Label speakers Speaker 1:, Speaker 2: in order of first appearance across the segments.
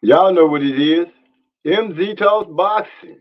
Speaker 1: Y'all know what it is. MZ Talks Boxing.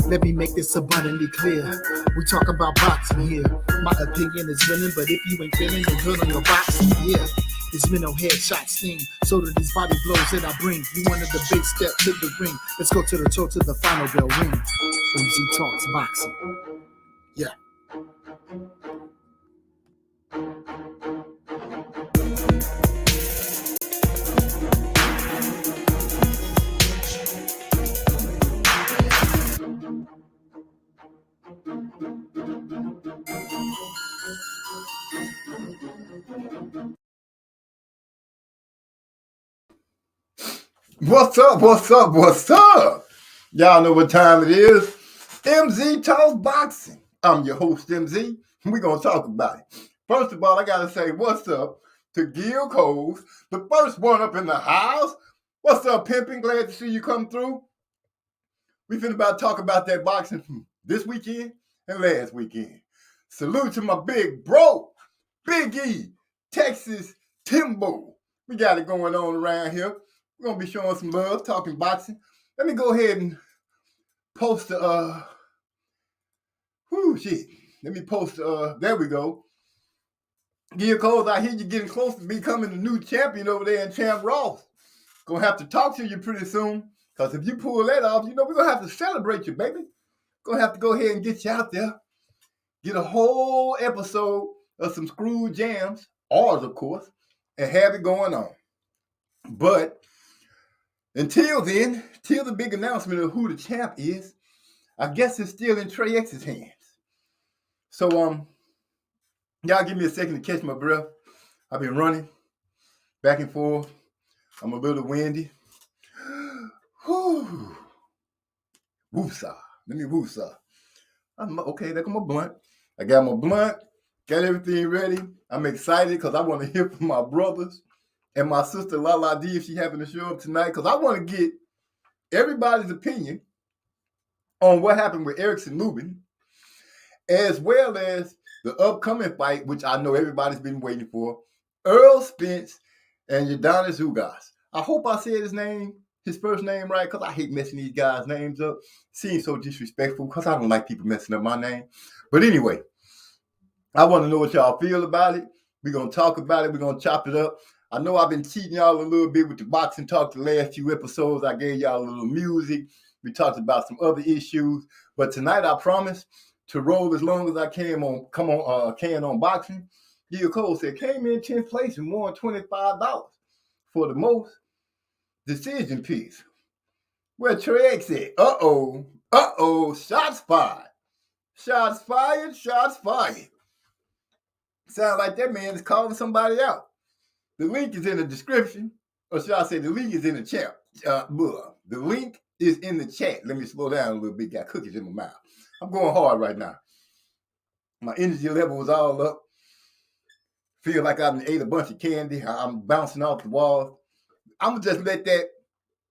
Speaker 2: Let me make this abundantly clear. We talk about boxing here. My opinion is winning, but if you ain't feeling the good on your boxing, yeah. This mental headshot sting. So do these body blows that I bring. You wanted the big step to the ring. Let's go to the toe to the final bell ring. MZ Talks Boxing. Yeah.
Speaker 3: What's up? What's up? What's up? Y'all know what time it is. MZ Talks Boxing. I'm your host, MZ. We're going to talk about it. First of all, I got to say what's up to Gil Coles, the first one up in the house. What's up, pimping? Glad to see you come through. We finna about talk about that boxing from this weekend and last weekend. Salute to my big bro, Big E, Texas Timbo. We got it going on around here. We're going to be showing some love, talking boxing. Let me go ahead and post the, Let me post, there we go. Gil Coles, I hear you getting close to becoming the new champion over there in Champ Ross. Gonna have to talk to you pretty soon, because if you pull that off, we're gonna have to celebrate you, baby. Gonna have to go ahead and get you out there. Get a whole episode of some Screw Jams, ours, of course, and have it going on. But until then, till the big announcement of who the champ is, I guess it's still in Trey X's hands. So, y'all give me a second to catch my breath. I've been running back and forth. I'm a little windy. Whew. Woosah. Let me woosah. Okay, there come my blunt. I got my blunt, got everything ready. I'm excited because I want to hear from my brothers and my sister Lala D if she happen to show up tonight, because I want to get everybody's opinion on what happened with Erickson Lubin, as well as the upcoming fight, which I know everybody's been waiting for, Earl Spence and Udonis Ugas. I hope I said his first name right, because I hate messing these guys' names up. Seems so disrespectful, because I don't like people messing up my name. But anyway, I want to know what y'all feel about it. We're going to talk about it. We're going to chop it up. I know I've been cheating y'all a little bit with the boxing talk the last few episodes. I gave y'all a little music. We talked about some other issues. But tonight, I promise to roll as long as I can on boxing. Gil Cole said, came in 10th place and won $25 for the most decision piece. Where Trey X at? Shots fired. Shots fired, shots fired. Sound like that man is calling somebody out. The link is in the description, or should I say the link is in the chat. The link is in the chat. Let me slow down a little bit. Got cookies in my mouth. I'm going hard right now. My energy level was all up. Feel like I ate a bunch of candy. I'm bouncing off the walls. I'm going to just let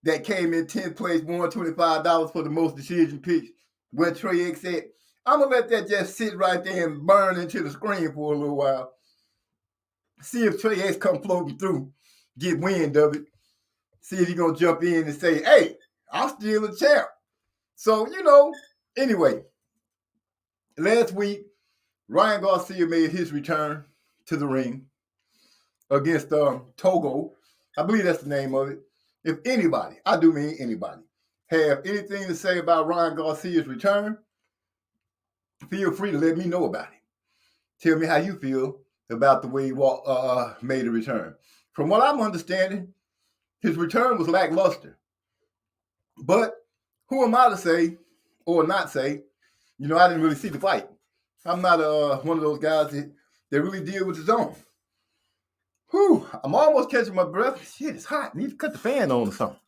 Speaker 3: that came in 10th place, won $25 for the most decision picks, where Trey X said, I'm going to let that just sit right there and burn into the screen for a little while. See if Trey X come floating through, get wind of it. See if he's going to jump in and say, hey, I'm still a champ. So, anyway, last week, Ryan Garcia made his return to the ring against Togo. I believe that's the name of it. If anybody, I do mean anybody, have anything to say about Ryan Garcia's return, feel free to let me know about it. Tell me how you feel about the way he made a return. From what I'm understanding, his return was lackluster. But who am I to say or not say, I didn't really see the fight. I'm not one of those guys that really deal with his own. Whew, I'm almost catching my breath. Shit, it's hot. Need to cut the fan on or something.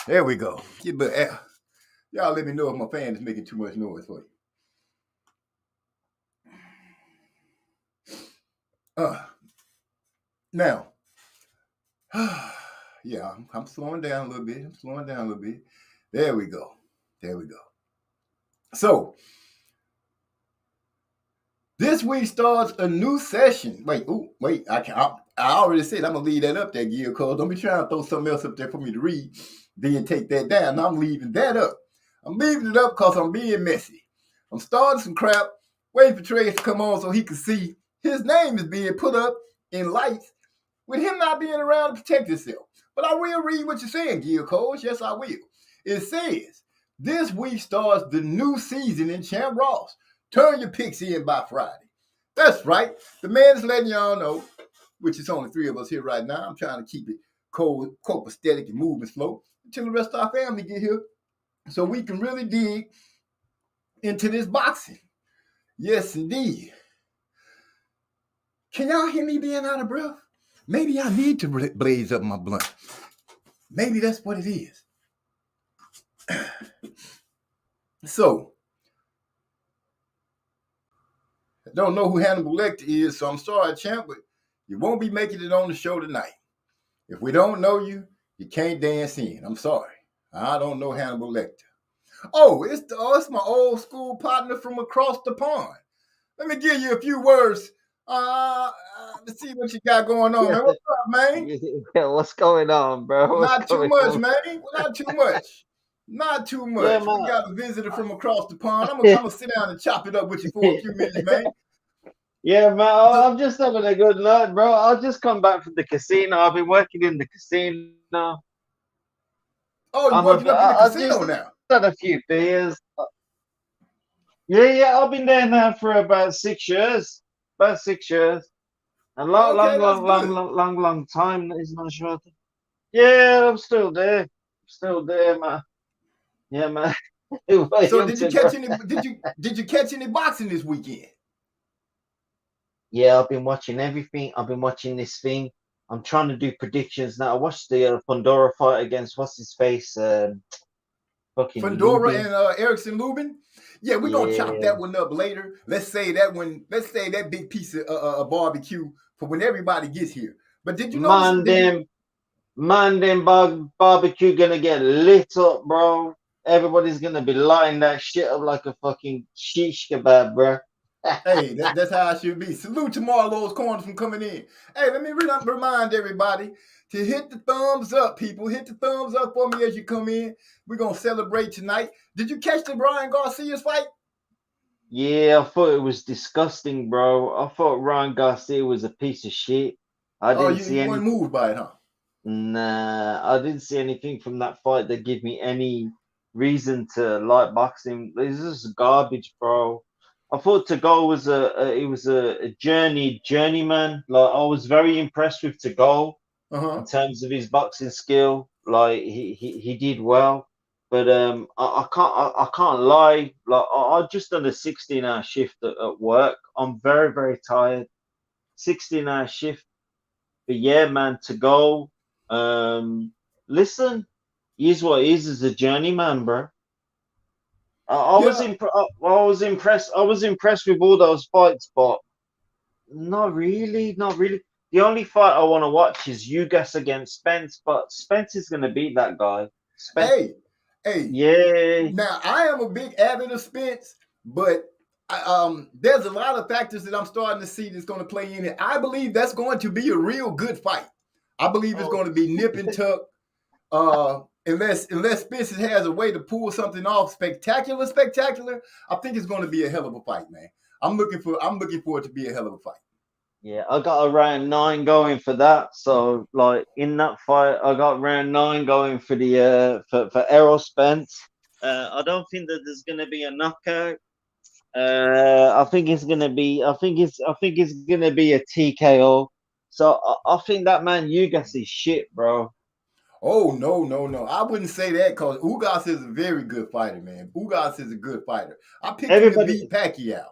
Speaker 3: There we go. Get a bit of air. Y'all let me know if my fan is making too much noise for you. Now, Yeah, I'm slowing down a little bit. I'm slowing down a little bit. There we go. There we go. So this week starts a new session. Wait. I already said I'm gonna leave that up there, Gil Cole. Don't be trying to throw something else up there for me to read, then take that down. I'm leaving that up. I'm leaving it up because I'm being messy. I'm starting some crap, waiting for Trey to come on so he can see his name is being put up in lights with him not being around to protect himself. But I will read what you're saying, Gil Cole. Yes, I will. It says, this week starts the new season in Champ Ross. Turn your picks in by Friday. That's right. The man is letting y'all know, which is only 3 of us here right now. I'm trying to keep it copacetic and moving slow until the rest of our family get here so we can really dig into this boxing. Yes, indeed. Can y'all hear me being out of breath? Maybe I need to blaze up my blunt. Maybe that's what it is. So, I don't know who Hannibal Lecter is, so I'm sorry, champ, but you won't be making it on the show tonight. If we don't know you, you can't dance in. I'm sorry. I don't know Hannibal Lecter. Oh, it's my old school partner from across the pond. Let me give you a few words. Let's see what you got going on, man. What's up, man?
Speaker 4: Yeah, what's going on, bro?
Speaker 3: Not too much, man. Not too much. Not too much.
Speaker 4: Yeah,
Speaker 3: we got a visitor from across the pond. I'm gonna sit down and chop it up with you for a few minutes, man.
Speaker 4: Yeah, man. I'm just having a good night, bro. I'll just come back from the casino. I've been working in the casino.
Speaker 3: Oh, you're working up in the casino now?
Speaker 4: Had a few beers. Yeah. I've been there now for about 6 years. About 6 years. A long time. That is not short. Yeah, I'm still there. Still there, man. Yeah, man.
Speaker 3: So did you catch any boxing this weekend?
Speaker 4: Yeah, I've been watching everything. I've been watching this thing. I'm trying to do predictions now. I watched the Fundora fight against what's his face, fucking
Speaker 3: Fundora
Speaker 4: Lubin.
Speaker 3: and Erickson Lubin. Yeah, we're gonna chop that one up later. Let's say that big piece of barbecue for when everybody gets here. But did you know
Speaker 4: barbecue gonna get lit up, bro? Everybody's gonna be lighting that shit up like a fucking shish kebab, bro.
Speaker 3: Hey, that's how I should be. Salute to Marlowe's Corners from coming in. Hey, let me remind everybody to hit the thumbs up, people. Hit the thumbs up for me as you come in. We're going to celebrate tonight. Did you catch the Ryan Garcia's fight?
Speaker 4: Yeah, I thought it was disgusting, bro. I thought Ryan Garcia was a piece of shit. I didn't see
Speaker 3: you weren't moved by it, huh?
Speaker 4: Nah, I didn't see anything from that fight that gave me any reason to like boxing. This is garbage, bro. I thought Tagol was a journeyman. Like I was very impressed with Tagol in terms of his boxing skill. Like he did well, but I can't lie. Like I just done a 16-hour shift at work. I'm very, very tired. 16-hour shift. But yeah, man, Tagol. Listen, he's what he is as a journeyman, bro. I was impressed. I was impressed with all those fights, but not really. The only fight I want to watch is Ugas against Spence, but Spence is gonna beat that guy.
Speaker 3: Hey,
Speaker 4: yeah.
Speaker 3: Now I am a big avid of Spence, but there's a lot of factors that I'm starting to see that's going to play in it. I believe that's going to be a real good fight. I believe it's going to be nip and tuck. Unless Spence has a way to pull something off spectacular, I think it's going to be a hell of a fight, man. I'm looking for it to be a hell of a fight.
Speaker 4: Yeah, I got a round 9 going for that. So, like in that fight, I got round 9 going for the for Errol Spence. I don't think that there's going to be a knockout. I think it's going to be a TKO. So I think that man Ugas is shit, bro.
Speaker 3: Oh, no. I wouldn't say that because Ugas is a very good fighter, man. Ugas is a good fighter. I picked him to beat Pacquiao.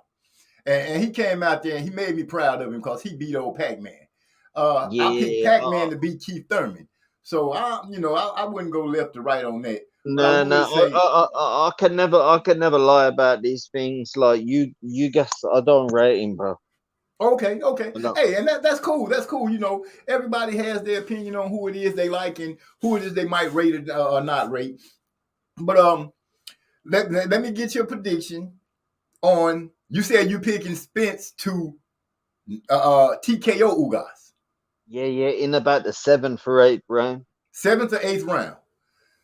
Speaker 3: And he came out there and he made me proud of him because he beat old Pac-Man. I picked Pac-Man to beat Keith Thurman. So, I wouldn't go left or right on that.
Speaker 4: I can never lie about these things. Like Ugas, I don't rate him, bro.
Speaker 3: Okay.
Speaker 4: No.
Speaker 3: Hey, and that's cool. That's cool. You know, everybody has their opinion on who it is they like and who it is they might rate it or not rate. But let me get your prediction on. You said you picking Spence to TKO Ugas.
Speaker 4: Yeah, in about the 7th or 8th round.
Speaker 3: 7th or 8th round.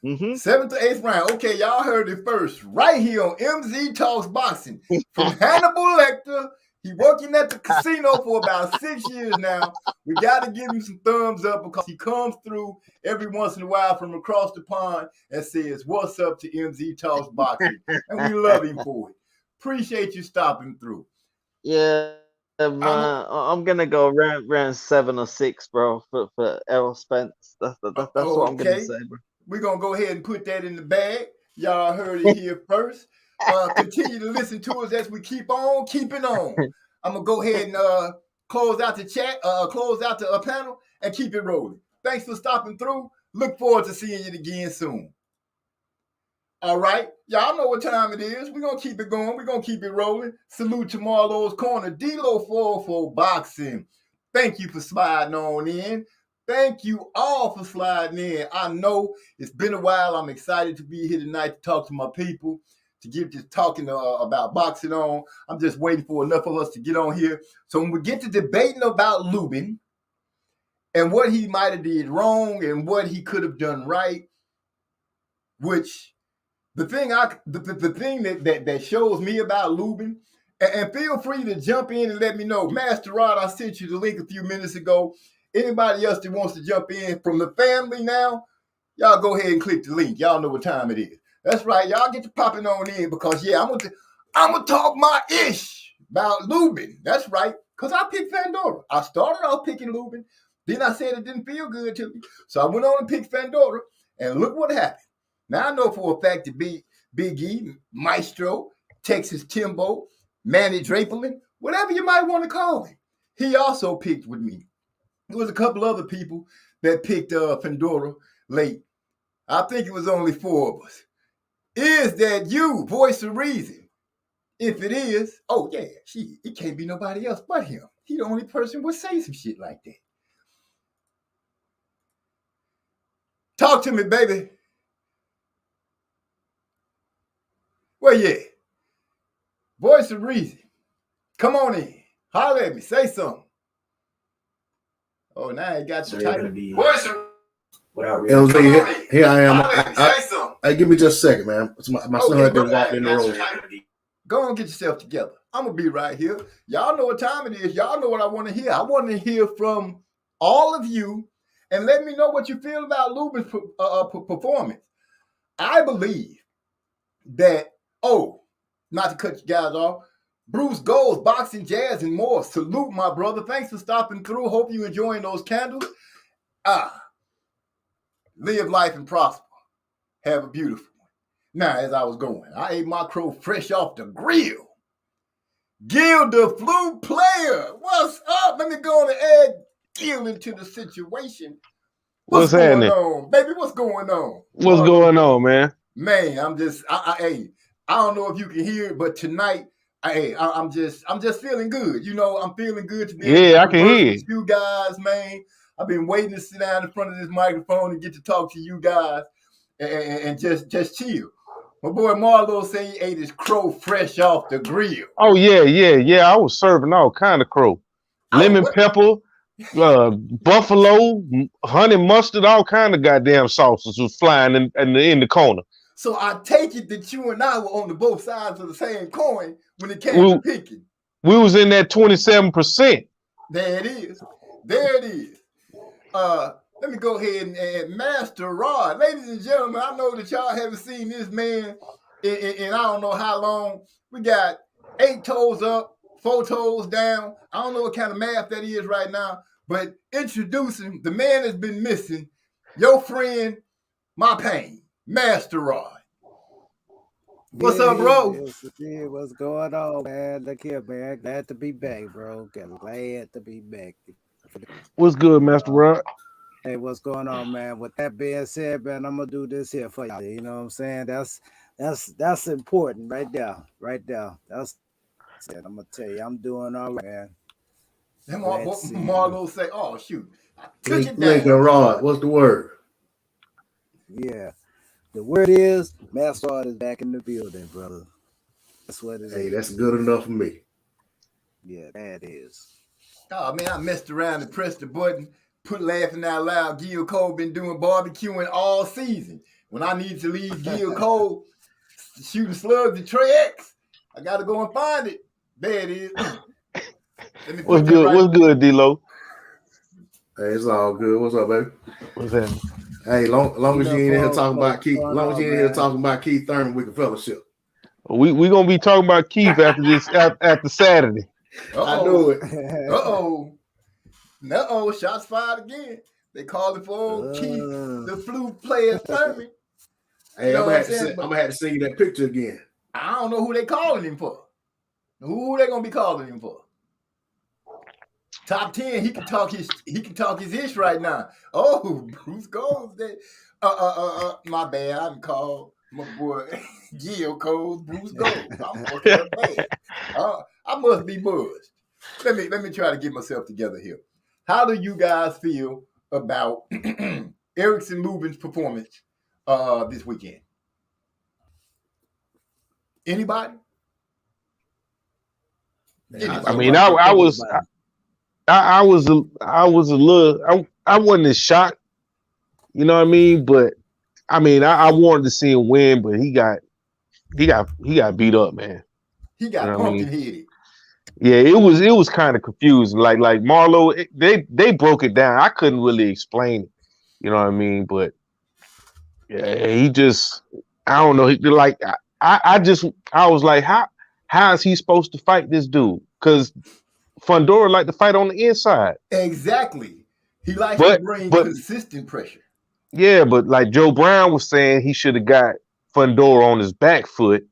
Speaker 4: Mm-hmm.
Speaker 3: 7th or 8th round. Okay, y'all heard it first right here on MZ Talks Boxing from Hannibal Lecter. He working at the casino for about 6 years now. We got to give him some thumbs up because he comes through every once in a while from across the pond and says, "What's up to MZ Talks Boxing?" And we love him for it. Appreciate you stopping through.
Speaker 4: Yeah, man. I'm gonna go round 7 or 6, bro, for Errol Spence. That's what I'm gonna say, bro.
Speaker 3: We're gonna go ahead and put that in the bag. Y'all heard it here first. Continue to listen to us as we keep on keeping on. I'm gonna go ahead and close out the chat, close out the panel, and keep it rolling. Thanks for stopping through. Look forward to seeing you again soon. All right, y'all know what time it is. We're gonna keep it going. We're gonna keep it rolling. Salute to Marlowe's Corner, D-Lo 404 Boxing. Thank you for sliding on in. Thank you all for sliding in. I know it's been a while. I'm excited to be here tonight to talk to my people, to get just talking about boxing on. I'm just waiting for enough of us to get on here. So when we get to debating about Lubin and what he might have did wrong and what he could have done right, which the thing that shows me about Lubin, and feel free to jump in and let me know. Master Rod, I sent you the link a few minutes ago. Anybody else that wants to jump in from the family now, y'all go ahead and click the link. Y'all know what time it is. That's right. Y'all get to popping on in because, yeah, I'm gonna talk my ish about Lubin. That's right. Because I picked Fundora. I started off picking Lubin. Then I said it didn't feel good to me. So I went on and picked Fundora. And look what happened. Now I know for a fact that Big E, Maestro, Texas Timbo, Manny Draperlin, whatever you might want to call him, he also picked with me. There was a couple other people that picked Fundora late. I think it was only 4 of us. Is that you, voice of reason? If it is, oh yeah, it can't be nobody else but him. He the only person would say some shit like that. Talk to me, baby. Where you at? Voice of reason. Come on in. Holler at me. Say something. Oh, now he got your title. Voice of
Speaker 2: LZ, here I am.
Speaker 3: Say something.
Speaker 2: Hey, give me just a second, man. My son had been walking in the room.
Speaker 3: Go on, get yourself together. I'm going to be right here. Y'all know what time it is. Y'all know what I want to hear. I want to hear from all of you and let me know what you feel about Lubin's performance. I believe that, not to cut you guys off, Bruce Gold, Boxing, Jazz, and more. Salute, my brother. Thanks for stopping through. Hope you enjoying those candles. Live life and prosper. Have a beautiful one. Now, as I was going, I ate my crow fresh off the grill. Gil the Flute Player. What's up? Let me go on and add Gil into the situation. What's going on? Baby, what's going on?
Speaker 5: What's going on, man?
Speaker 3: Man, I'm just, I don't know if you can hear it, but tonight, I'm just feeling good. You know, I'm feeling good to be able to
Speaker 5: I can hear
Speaker 3: with you guys, man. I've been waiting to sit down in front of this microphone and get to talk to you guys and just chill. My boy Marlo say he ate his crow fresh off the grill.
Speaker 5: Oh, yeah. I was serving all kind of crow. Lemon pepper, buffalo, honey mustard, all kind of goddamn sauces was flying in the corner.
Speaker 3: So I take it that you and I were on the both sides of the same coin when it came to picking.
Speaker 5: We was in that 27%.
Speaker 3: There it is. There it is. Let me go ahead and Master Rod. Ladies and gentlemen, I know that y'all haven't seen this man in I don't know how long. We got 8 toes up, 4 toes down. I don't know what kind of math that is right now, but introducing the man that's been missing, your friend, my pain, Master Rod. What's up, bro?
Speaker 6: What's going on, man? Look here, man. Glad to be back, bro. Glad to be back.
Speaker 5: What's good, Master Rod?
Speaker 6: Hey, what's going on, man? With that being said, man, I'm gonna do this here for y'all. You know what I'm saying? That's important right there. Right there. I'm gonna tell you, I'm doing all right, man.
Speaker 3: Then
Speaker 6: Let's see.
Speaker 3: Marlo say, "Oh shoot, I took it
Speaker 7: Lincoln
Speaker 3: down."
Speaker 7: Rod, what's the word?
Speaker 6: Yeah. The word is Master Art is back in the building, brother. That's what it is.
Speaker 7: Hey, that's good enough for me.
Speaker 6: Yeah, that is.
Speaker 3: Oh man, I messed around and pressed the button, put laughing out loud. Gil Cole been doing barbecuing all season. When I need to leave Gil Cole shooting slugs at Trey X, I gotta go and find it. There it is. Let me
Speaker 5: What's
Speaker 3: put that
Speaker 5: good?
Speaker 3: right.
Speaker 5: What's good, D-Lo?
Speaker 7: Hey, it's all good. What's up, baby?
Speaker 5: What's happening?
Speaker 7: Hey, long as you ain't in here talking about Keith,
Speaker 6: Going
Speaker 7: long as
Speaker 6: on,
Speaker 7: you ain't here
Speaker 6: man.
Speaker 7: talking about Keith Thurman, we can fellowship.
Speaker 5: We gonna be talking about Keith after this after Saturday.
Speaker 7: I knew it.
Speaker 3: Uh-oh, shots fired again. They called it for old Keith, the flu player Thurman.
Speaker 7: Hey,
Speaker 3: You know
Speaker 7: I'm
Speaker 3: what
Speaker 7: gonna
Speaker 3: I'm saying?
Speaker 7: have to send you that picture again.
Speaker 3: I don't know who they calling him for. Who they gonna be calling him for? Top 10, he can talk his ish right now. Oh, Bruce Gold. My bad. I done called my boy Gil Cole Bruce Gold. I'm fucking up bad. I must be buzzed. Let me try to get myself together here. How do you guys feel about Erickson Lubin's performance this weekend? Anybody?
Speaker 5: I mean, I was a little. I wasn't as shocked. You know what I mean? But I mean, I wanted to see him win, but he got beat up, man.
Speaker 3: He got pumpkin headed.
Speaker 5: Yeah, it was kind of confusing. Like Marlo, they broke it down. I couldn't really explain it. You know what I mean? But yeah, he just, I don't know. I was like, how is he supposed to fight this dude? Because Fundora like to fight on the inside.
Speaker 3: Exactly. He likes to bring consistent pressure.
Speaker 5: Yeah, but like Joe Brown was saying, he should have got Fundora on his back foot.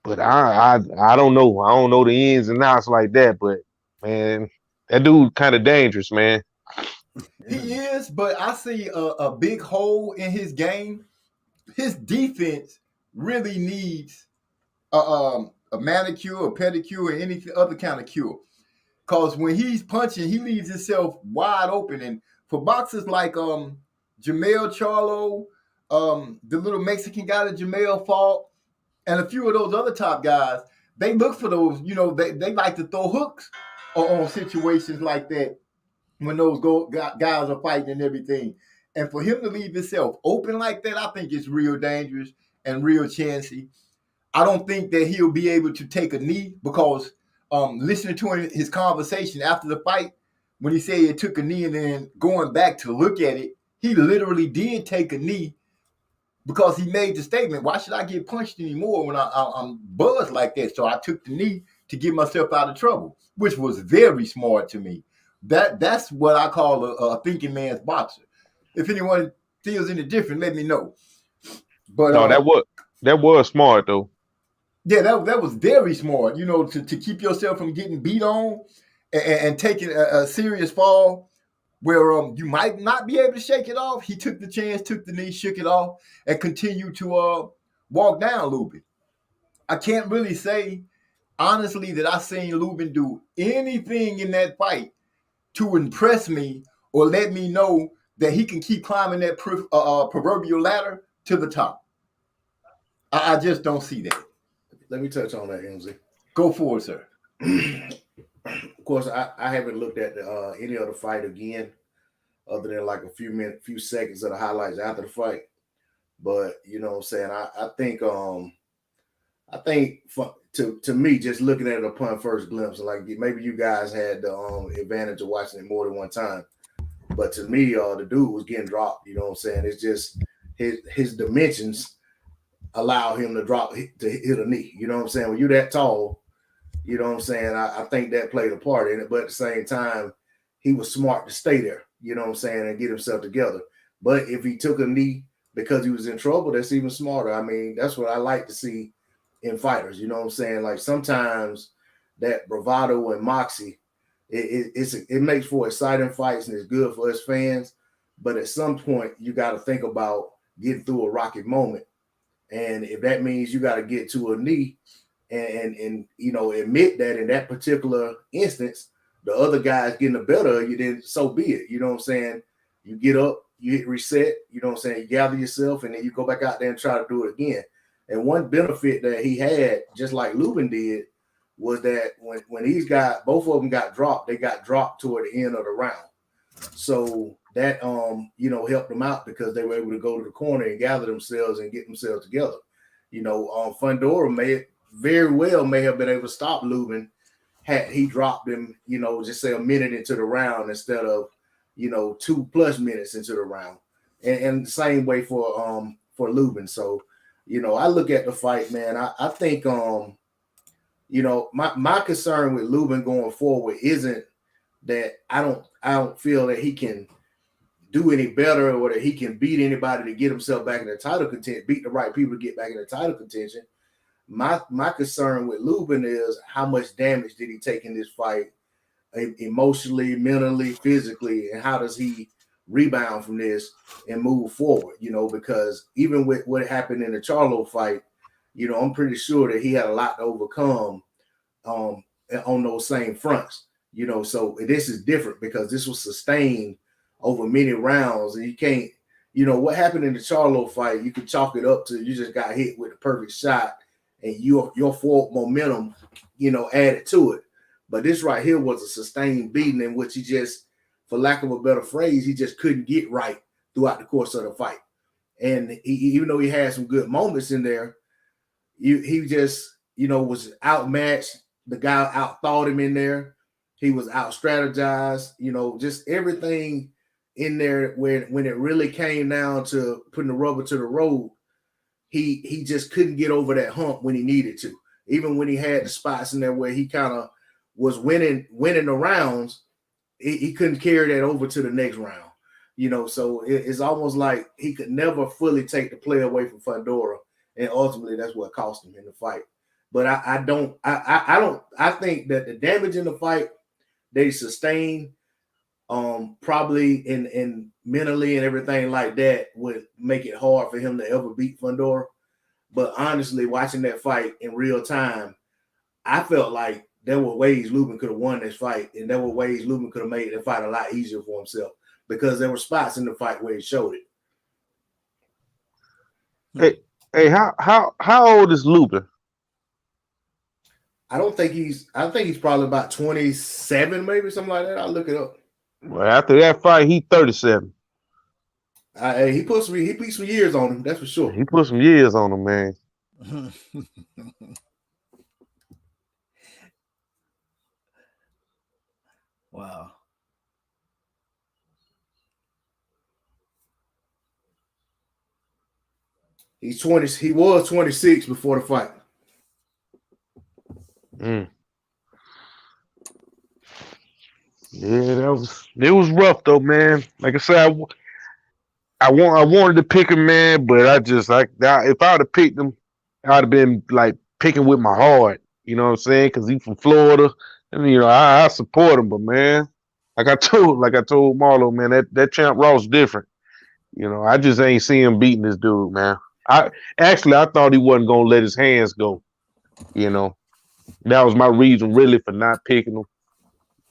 Speaker 5: But I don't know. I don't know the ins and outs like that. But man, that dude kind of dangerous, man.
Speaker 3: He is, but I see a big hole in his game. His defense really needs a manicure, a pedicure, or any other kind of cure. Because when he's punching, he leaves himself wide open. And for boxers like Jermell Charlo, the little Mexican guy that Jermell fought, and a few of those other top guys, they look for those, they like to throw hooks on situations like that when those guys are fighting and everything. And for him to leave himself open like that, I think it's real dangerous and real chancy. I don't think that he'll be able to take a knee because listening to his conversation after the fight, when he said he took a knee and then going back to look at it, he literally did take a knee because he made the statement, why should I get punched anymore when I'm buzzed like that? So I took the knee to get myself out of trouble, which was very smart to me. That's what I call a thinking man's boxer. If anyone feels any different, let me know. But
Speaker 5: no, that was smart though.
Speaker 3: Yeah, that was very smart. To keep yourself from getting beat on and taking a serious fall where you might not be able to shake it off. He took the chance, took the knee, shook it off, and continued to walk down Lubin. I can't really say honestly that I've seen Lubin do anything in that fight to impress me or let me know that he can keep climbing that proverbial ladder to the top. I just don't see that.
Speaker 7: Let me touch on that, MZ.
Speaker 3: Go for it, sir.
Speaker 7: Of course, I haven't looked at any other fight again, other than like a few seconds of the highlights after the fight. But you know what I'm saying? I think to me, just looking at it upon first glimpse, like maybe you guys had the advantage of watching it more than one time. But to me, the dude was getting dropped. You know what I'm saying? It's just his dimensions allow him to hit a knee. You know what I'm saying? When you're that tall, you know what I'm saying? I think that played a part in it. But at the same time, he was smart to stay there, you know what I'm saying, and get himself together. But if he took a knee because he was in trouble, that's even smarter. I mean, that's what I like to see in fighters. You know what I'm saying? Like sometimes that bravado and moxie, it makes for exciting fights and it's good for us fans. But at some point, you got to think about getting through a rocky moment. And if that means you got to get to a knee and admit that in that particular instance, the other guy's getting the better of you, then so be it. You know what I'm saying? You get up, you hit reset, you know what I'm saying? You gather yourself, and then you go back out there and try to do it again. And one benefit that he had, just like Lubin did, was that when he's got both of them got dropped, they got dropped toward the end of the round. So that helped them out because they were able to go to the corner and gather themselves and get themselves together. Fundora may have been able to stop Lubin had he dropped him, just say a minute into the round instead of 2+ minutes into the round. And the same way for Lubin. So, I look at the fight, man. I think my concern with Lubin going forward isn't that I don't feel that he can do any better or that he can beat anybody to get himself back in the title contention, beat the right people to get back in the title contention. My concern with Lubin is how much damage did he take in this fight, emotionally, mentally, physically, and how does he rebound from this and move forward? Because even with what happened in the Charlo fight, I'm pretty sure that he had a lot to overcome on those same fronts. So this is different because this was sustained over many rounds, and you can't, what happened in the Charlo fight, you can chalk it up to you just got hit with a perfect shot and your forward momentum, added to it. But this right here was a sustained beating in which he just, for lack of a better phrase, he just couldn't get right throughout the course of the fight. And even though he had some good moments in there, he just, was outmatched. The guy outthought him in there. He was out strategized, just everything in there when it really came down to putting the rubber to the road, he just couldn't get over that hump when he needed to. Even when he had the spots in there where he kind of was winning the rounds, he couldn't carry that over to the next round. So it's almost like he could never fully take the play away from Fundora, and ultimately that's what cost him in the fight. But I think that the damage in the fight they sustained, probably in mentally and everything like that would make it hard for him to ever beat Fundora. But honestly, watching that fight in real time, I felt like there were ways Lubin could have won this fight, and there were ways Lubin could have made the fight a lot easier for himself because there were spots in the fight where he showed
Speaker 5: it. Hey, how old is Lubin?
Speaker 7: I think he's probably about 27, maybe something like that. I'll look it up.
Speaker 5: Well, after that fight, he 37.
Speaker 7: He put some years on him, that's for sure.
Speaker 5: He put some years on him, man.
Speaker 6: Wow.
Speaker 7: He's 20. He was 26 before the fight.
Speaker 5: Yeah, it was rough though, man. Like I said, I wanted to pick him, man, but if I would have picked him, I'd have been like picking with my heart. You know what I'm saying? Because he's from Florida, and I support him. But man, like I told Marlo, man, that Champ Ross different. I just ain't seen him beating this dude, man. I thought he wasn't gonna let his hands go. That was my reason really for not picking him.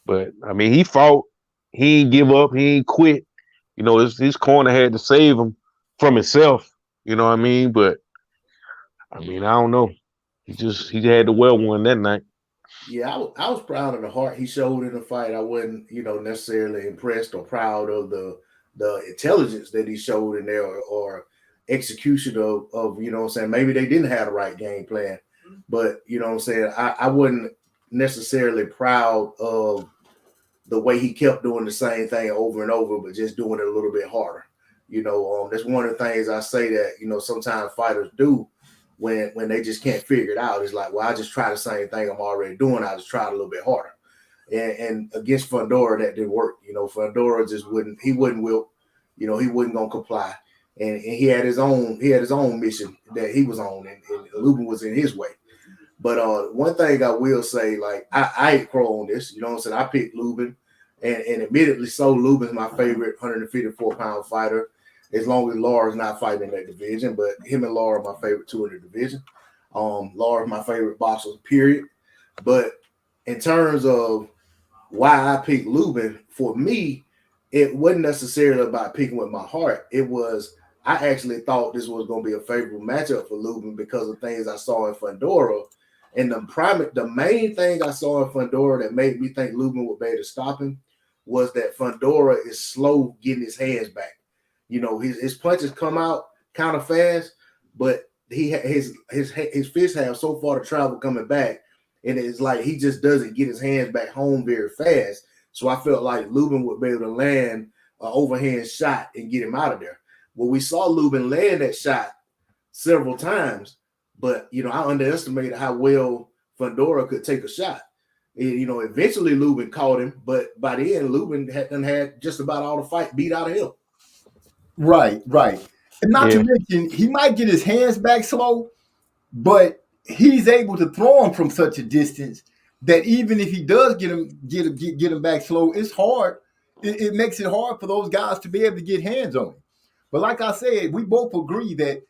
Speaker 5: But I mean, he fought. He ain't give up. He ain't quit. His corner had to save him from himself. You know what I mean? But I mean, I don't know. He had the well one that night.
Speaker 7: Yeah, I was proud of the heart he showed in the fight. I wasn't, necessarily impressed or proud of the intelligence that he showed in there or execution of what I'm saying. Maybe they didn't have the right game plan, but what I'm saying, I wasn't necessarily proud of the way he kept doing the same thing over and over, but just doing it a little bit harder. That's one of the things I say that, sometimes fighters do when they just can't figure it out. It's like, well, I just try the same thing I'm already doing. I just try it a little bit harder. And against Fundora, that didn't work. Fundora just wouldn't wilt. He wasn't gonna comply. And he had his own mission that he was on, and Lubin was in his way. But one thing I will say, like I ain't crow on this, I picked Lubin, and admittedly so, Lubin's my favorite 154-pound fighter, as long as Laura's not fighting in that division. But him and Laura are my favorite two in the division. Laura's my favorite boxer, period. But in terms of why I picked Lubin, for me, it wasn't necessarily about picking with my heart. It was, I actually thought this was going to be a favorable matchup for Lubin because of things I saw in Fundora. And the main thing I saw in Fundora that made me think Lubin would be able to stop him was that Fundora is slow getting his hands back. You know, his punches come out kind of fast, but his fists have so far to travel coming back, and it's like he just doesn't get his hands back home very fast. So I felt like Lubin would be able to land an overhand shot and get him out of there. Well, we saw Lubin land that shot several times, but you know, I underestimated how well Fundora could take a shot. And, you know, eventually Lubin caught him, but by the end, Lubin had just about all the fight beat out of him.
Speaker 3: Right. And not to mention, he might get his hands back slow, but he's able to throw him from such a distance that even if he does get him back slow, it's hard. It makes it hard for those guys to be able to get hands on him. But like I said, we both agree that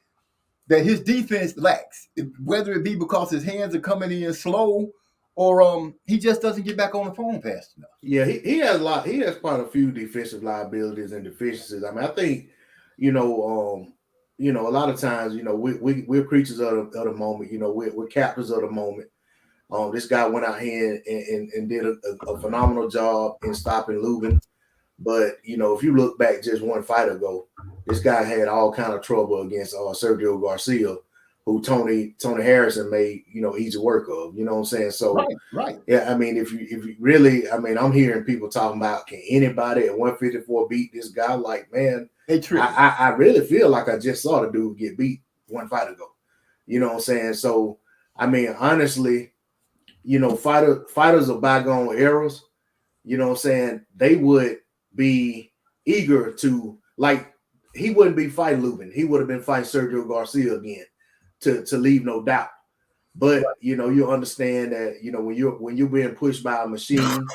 Speaker 3: his defense lacks, whether it be because his hands are coming in slow or he just doesn't get back on the phone fast enough.
Speaker 7: Yeah, he has quite a few defensive liabilities and deficiencies. I mean, I think, you know, a lot of times, you know, we're creatures of the moment. You know, we're captors of the moment. This guy went out here and did a phenomenal job in stopping Lubin. But, you know, if you look back just one fight ago, this guy had all kind of trouble against Sergio Garcia, who Tony Harrison made, you know, easy work of. You know what I'm saying? So,
Speaker 3: right.
Speaker 7: Yeah, I mean, if you really, I mean, I'm hearing people talking about, can anybody at 154 beat this guy? Like, man, I really feel like I just saw the dude get beat one fight ago. You know what I'm saying? So, I mean, honestly, you know, fighters of bygone eras, you know what I'm saying, they would be eager to, like, he wouldn't be fighting Lubin. He would have been fighting Sergio Garcia again to leave no doubt. But, you know, you understand that, you know, when you're being pushed by a machine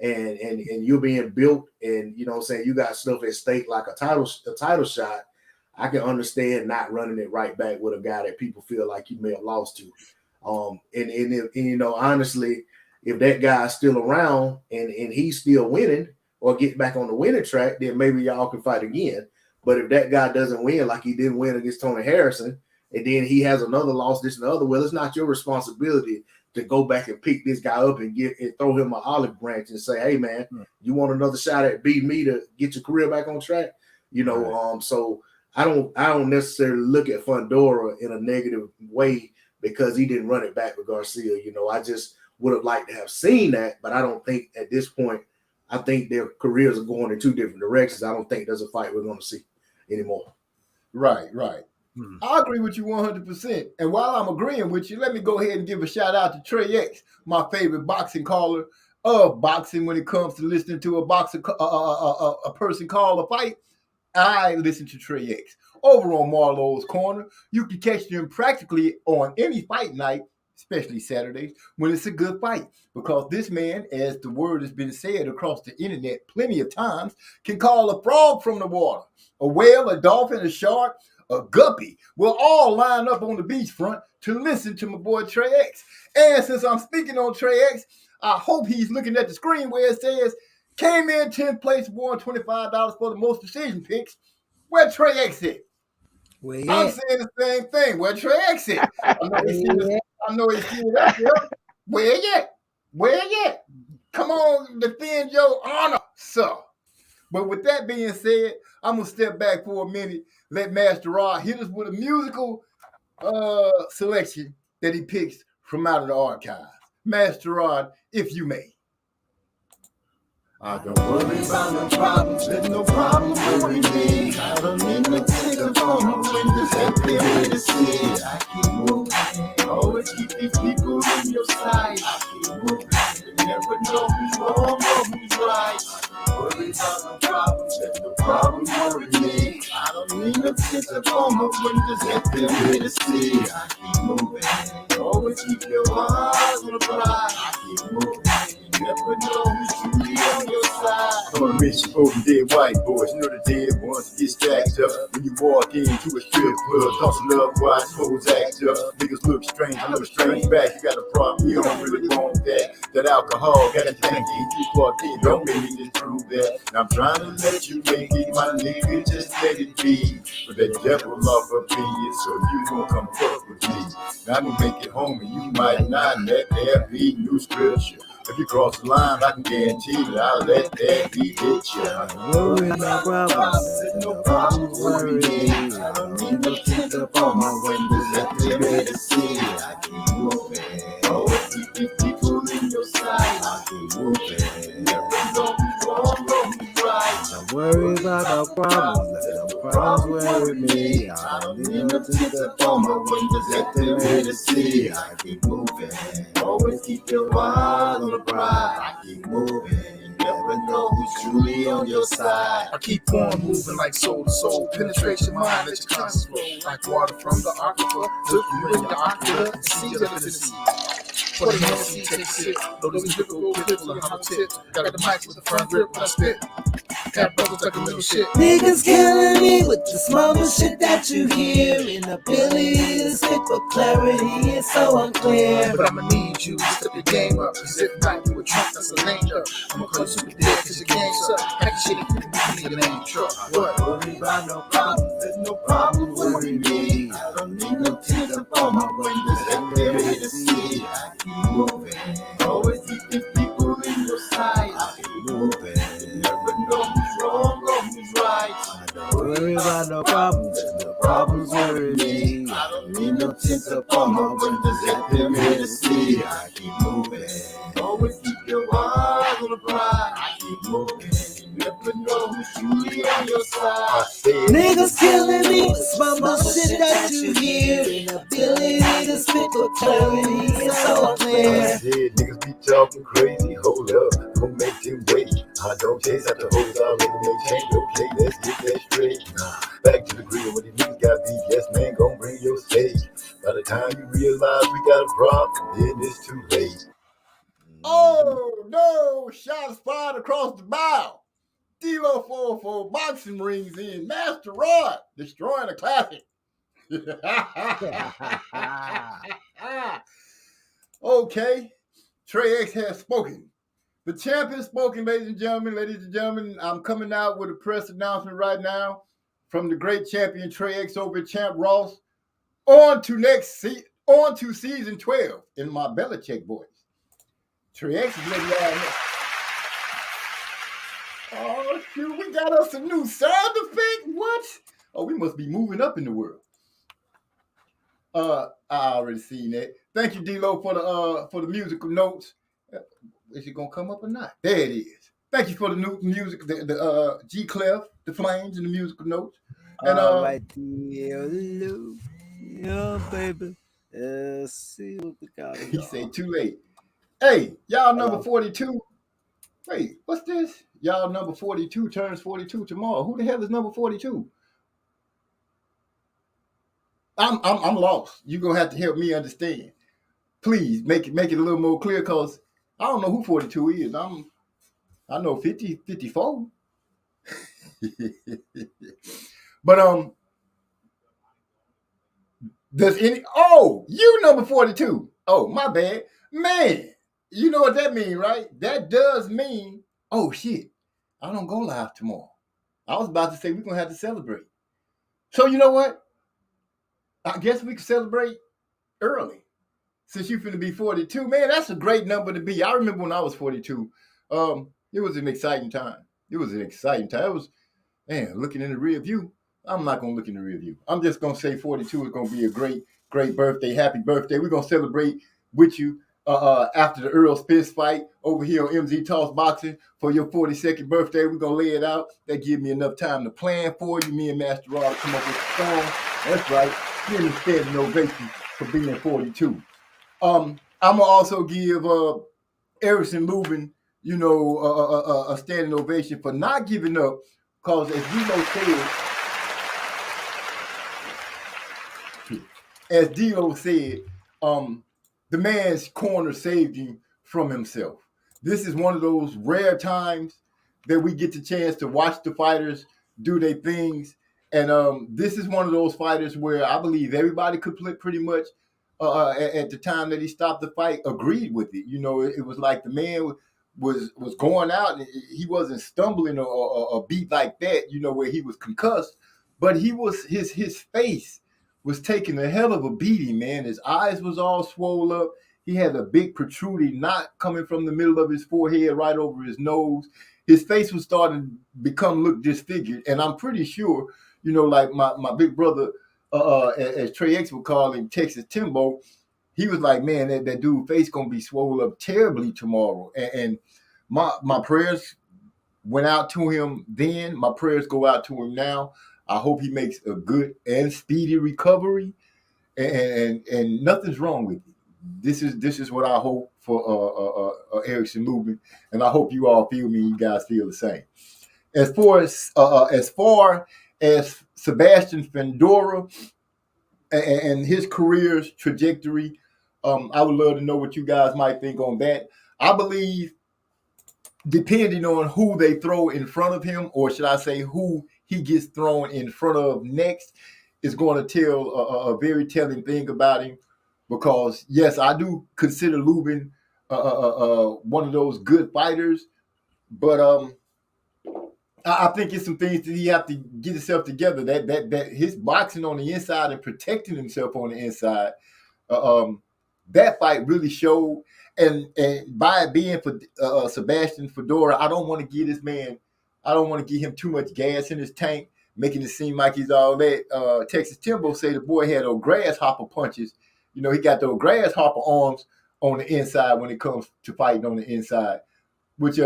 Speaker 7: and you're being built and, you know what I'm saying, you got stuff at stake like a title shot, I can understand not running it right back with a guy that people feel like you may have lost to. And you know, honestly, if that guy's still around and he's still winning or get back on the winning track, then maybe y'all can fight again. But if that guy doesn't win, like he didn't win against Tony Harrison, and then he has another loss, this and the other, well, it's not your responsibility to go back and pick this guy up and throw him an olive branch and say, hey, man, you want another shot at beating me to get your career back on track? You know, so I don't necessarily look at Fundora in a negative way because he didn't run it back with Garcia. You know, I just would have liked to have seen that, but I don't think at this point, I think their careers are going in two different directions. I don't think there's a fight we're going to see anymore.
Speaker 3: Right. I agree with you 100%. And while I'm agreeing with you, let me go ahead and give a shout out to Trey X, my favorite boxing caller of boxing when it comes to listening to a person call a fight. I listen to Trey X. Over on Marlowe's Corner, you can catch them practically on any fight night, especially Saturdays, when it's a good fight. Because this man, as the word has been said across the internet plenty of times, can call a frog from the water, a whale, a dolphin, a shark, a guppy. We'll all line up on the beachfront to listen to my boy Trey X. And since I'm speaking on Trey X, I hope he's looking at the screen where it says, came in 10th place, won $25 for the most decision picks. Where Trey X at? I'm saying the same thing. Where Trey X at? I know he's seen it up there. Where yet? Come on, defend your honor, sir. But with that being said, I'm going to step back for a minute, let Master Rod hit us with a musical selection that he picks from out of the archives. Master Rod, if you may.
Speaker 2: I don't worry about no problems, there's no problem worrying me. I don't need no ticket for my windows, empty way to see it. I keep moving, always keep these people in your sight. I keep moving, you never know who's wrong or who's right. Worry about no problems, there's no problem worrying me. I don't need no ticket for my windows, empty way to see it. I keep moving, always keep your eyes on the prize. I keep moving. Never know who's truly on your side.
Speaker 1: on a mission for the dead white boys. You know the dead ones get stacked up when you walk into a strip club. Tossing up, watch hoes act up. Niggas look strange, I look strange back. You got a problem, you don't really want that. That alcohol got you thinking you walked in, don't make me disprove that. Now I'm trying to let you make it, my nigga, just let it be. But that devil off up in you, so you gon' come fuck with me. Now I'm gonna make it home and you might not let there be new scripture. If you cross the line, I can guarantee that I'll let that be hit you.
Speaker 6: Worry no problems, no problems worry me. I don't need no tint up on my windows, let me ready to see. I keep moving, always keep people in your sight. I keep moving, never gonna be wrong, gonna be right. Don't worry about no problems, let no problems worry me. I don't need no tint up on my windows, let me ready to see. I keep moving, always keep your eye on the prize. I keep moving, you never know who's truly on your side.
Speaker 2: I keep on moving like soul to soul. Penetration mind, let your conscience flow. Like water from the aquifer. Look you in the aquila and see that it's in the sea. For the Hennessy, take a sip. Though these difficult clips on how tip. Got the mic with a firm grip when I spit. Got brothers like a little shit.
Speaker 8: Niggas killing me with this mama shit that you hear. Inability to spit for clarity is so unclear.
Speaker 2: But I'ma need you to step your game up. Cause if not, you a trunk that's a lame up. I'ma call you super dead cause your game's up. Hack shit if you can be your name truck. What?
Speaker 8: Worry about no problems, there's no problem worry me. I don't need no tint up on my windows, let me ready to see. I keep moving, always keeping people in your sight. I keep moving, never know who's wrong or who's right. I don't worry about no problems, there's no problems worry me. I don't need no tint up on my windows, let me ready to see. I keep moving, always keep your eyes on the prize. I keep moving, you never know who's truly on your side. Niggas killing me with some bullshit that you hear. Inability to spit for clarity is so clear.
Speaker 1: I said niggas be talking crazy, hold up, don't make them wait. I don't chase after hoes, I already make change, okay, let's get that straight. Back to the grill, when these niggas got beef, yes man, gon' bring your stage. By the time you realize we got a problem, then it's too late.
Speaker 3: Oh no! Shots fired across the bow. D-Lo 404 boxing rings in. Master Rod destroying a classic. Okay, Trey X has spoken. The champ has spoken, ladies and gentlemen. Ladies and gentlemen, I'm coming out with a press announcement right now from the great champion Trey X over Champ Ross. On to season 12 in my Belichick voice. Trey X is letting y'all know. Oh, shoot, we got us a new sound effect? What? Oh, we must be moving up in the world. I already seen that. Thank you, D-Lo, for the musical notes. Is it gonna come up or not? There it is. Thank you for the new music, the G Clef, the flames, and the musical notes. And
Speaker 6: all right, hello, yeah, baby. See what we got.
Speaker 3: He said too late. Hey, y'all number 42. Wait, what's this? Y'all number 42 turns 42 tomorrow. Who the hell is number 42? I'm lost. You're gonna have to help me understand. Please make it a little more clear, because I don't know who 42 is. I know 50, 54. But does any you number 42. Oh, my bad. Man, you know what that means, right? That does mean, oh shit, I don't go live tomorrow. I was about to say we're gonna have to celebrate. So you know what? I guess we can celebrate early. Since you're finna be 42. Man, that's a great number to be. I remember when I was 42. It was an exciting time. It was, man, looking in the rear view. I'm not gonna look in the rear view. I'm just gonna say 42 is gonna be a great, great birthday. Happy birthday. We're gonna celebrate with you after the Earl Spence fight over here on MZ Talks Boxing for your 42nd birthday. We're gonna lay it out. That give me enough time to plan for you. Me and Master Rod come up with a song. That's right. Give me a standing ovation for being 42. I'm gonna also give Erickson Lubin, a standing ovation for not giving up, because as D-Lo said, the man's corner saved him from himself. This is one of those rare times that we get the chance to watch the fighters do their things. And this is one of those fighters where I believe everybody could pretty much at the time that he stopped the fight agreed with it. You know, it was like the man was going out and he wasn't stumbling or beat like that, you know, where he was concussed, but he was his face was taking a hell of a beating, man. His eyes was all swollen up. He had a big protruding knot coming from the middle of his forehead right over his nose. His face was starting to look disfigured. And I'm pretty sure, you know, like my big brother, as Trey X would call him, Texas Timbo, he was like, man, that dude face gonna be swollen up terribly tomorrow. And my prayers went out to him then. My prayers go out to him now. I hope he makes a good and speedy recovery, and nothing's wrong with it. This is what I hope for Erickson Lubin, and I hope you all feel me. You guys feel the same. As far as Sebastian Fundora and his career's trajectory, I would love to know what you guys might think on that. I believe, depending on who they throw in front of him, or should I say who he gets thrown in front of next, is going to tell a very telling thing about him. Because, yes, I do consider Lubin one of those good fighters, but I think it's some things that he have to get himself together. That his boxing on the inside and protecting himself on the inside, that fight really showed. And by it being for Sebastian Fundora, I don't want to give this man, I don't want to give him too much gas in his tank, making it seem like he's all that. Texas Timbo say the boy had those grasshopper punches. You know, he got those grasshopper arms on the inside when it comes to fighting on the inside, which he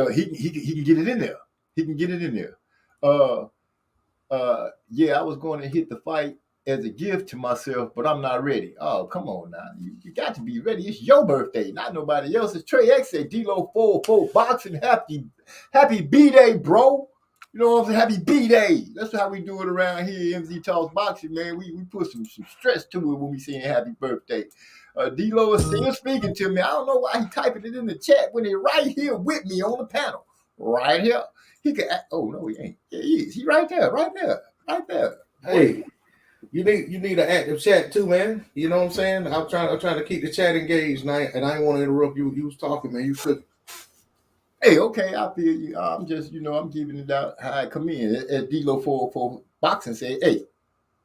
Speaker 3: can get it in there. He can get it in there. Yeah, I was going to hit the fight as a gift to myself, but I'm not ready. Oh, come on now. You got to be ready. It's your birthday, not nobody else's. Trey X said, D-Lo 404 boxing. Happy B-Day, bro. You know what I'm saying? Happy B-Day. That's how we do it around here. MZ Talks Boxing, man. We put some stress to it when we saying happy birthday. D-Lo is still speaking to me. I don't know why he typing it in the chat when he's right here with me on the panel. Right here. He could act. Oh, no, he ain't. Yeah, he is. He right there.
Speaker 7: Hey, you need an active chat too, man. You know what I'm saying? I'm trying to keep the chat engaged, and I ain't want to interrupt you. You was talking, man. You could.
Speaker 3: Hey, okay, I feel you. I'm just, I'm giving it out how I come in. As D-Lo 404 Boxing said, hey,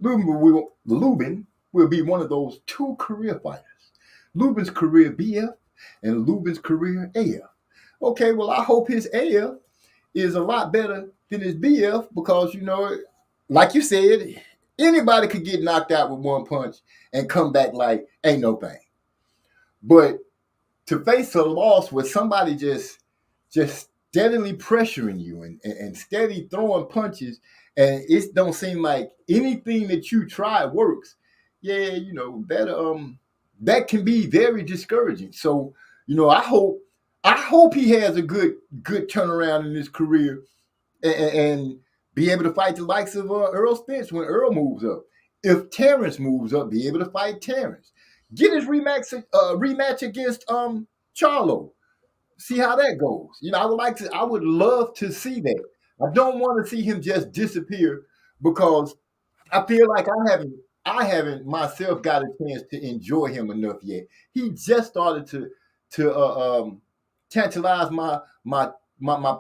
Speaker 3: Lubin will be one of those two career fighters. Lubin's career BF and Lubin's career AF. Okay, well, I hope his AF is a lot better than his BF because, like you said, anybody could get knocked out with one punch and come back like ain't no thing. But to face a loss with somebody just steadily pressuring you and steady throwing punches, and it don't seem like anything that you try works. Yeah, that can be very discouraging. So, I hope he has a good turnaround in his career and be able to fight the likes of Earl Spence when Earl moves up. If Terrence moves up, be able to fight Terrence. Get his rematch against Charlo. See how that goes. I would love to see that. I don't want to see him just disappear because I feel like I haven't myself got a chance to enjoy him enough yet. He just started to tantalize my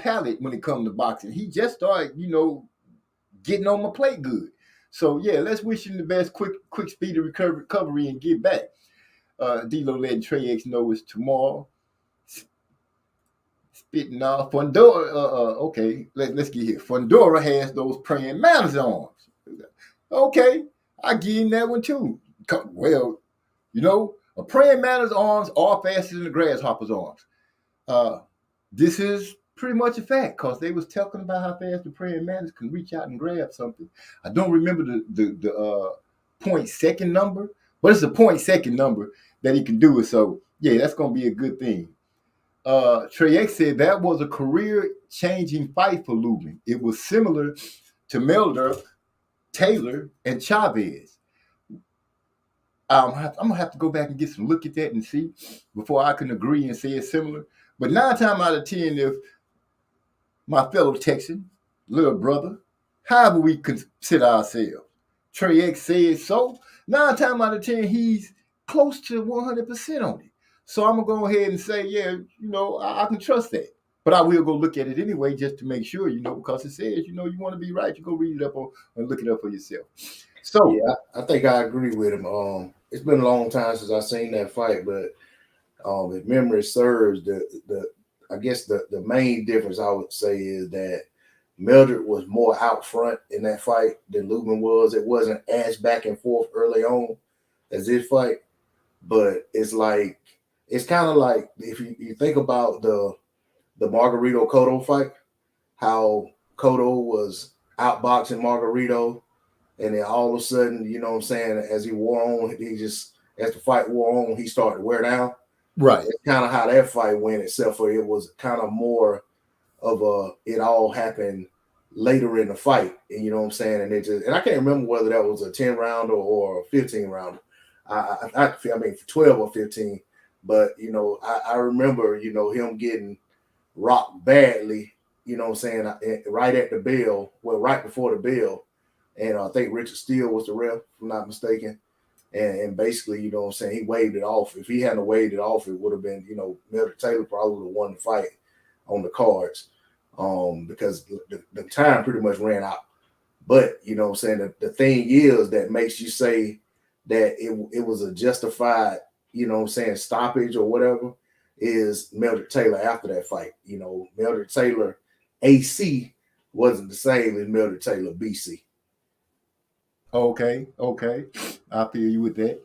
Speaker 3: palate when it comes to boxing. He just started, getting on my plate good. So yeah, let's wish him the best, quick speedy recovery and get back. D-Lo letting Trey X know it's tomorrow. Spitting off Fundora. Okay, let's get here. Fundora has those praying mantis arms. Okay, I give him that one too. Well, a praying mantis arms are faster than the grasshopper's arms. This is pretty much a fact because they was talking about how fast the praying mantis can reach out and grab something. I don't remember the point second number, but it's a point second number that he can do it. So yeah, that's gonna be a good thing. Trey X said that was a career-changing fight for Lubin. It was similar to Melder, Taylor, and Chavez. I'm going to have to go back and get some look at that and see before I can agree and say it's similar. But 9 times out of 10, my fellow Texan, little brother, however we consider ourselves. Trey X said so. 9 times out of 10, he's close to 100% on it. So I'm going to go ahead and say, yeah, I can trust that. But I will go look at it anyway just to make sure, because it says, you want to be right. You go read it up and look it up for yourself. So,
Speaker 7: yeah, I think I agree with him. It's been a long time since I've seen that fight, but if memory serves, I guess the main difference I would say is that Mildred was more out front in that fight than Lubin was. It wasn't as back and forth early on as this fight, but it's kind of like if you think about the Margarito Cotto fight, how Cotto was outboxing Margarito, and then all of a sudden, as he wore on, as the fight wore on, he started to wear down.
Speaker 3: Right.
Speaker 7: That's kind of how that fight went, except for it was kind of more of it all happened later in the fight. And and I can't remember whether that was a 10 rounder or a 15 rounder. I mean 12 or 15. But I remember, him getting rocked badly, right at the bell, right before the bell. And I think Richard Steele was the ref, if I'm not mistaken. And basically, he waved it off. If he hadn't waved it off, it would have been, Mildred Taylor probably would have won the fight on the cards, because the time pretty much ran out. But, the thing is that makes you say that it was a justified, stoppage or whatever, is Mildred Taylor after that fight. Mildred Taylor AC wasn't the same as Mildred Taylor BC.
Speaker 3: Okay. I feel you with that.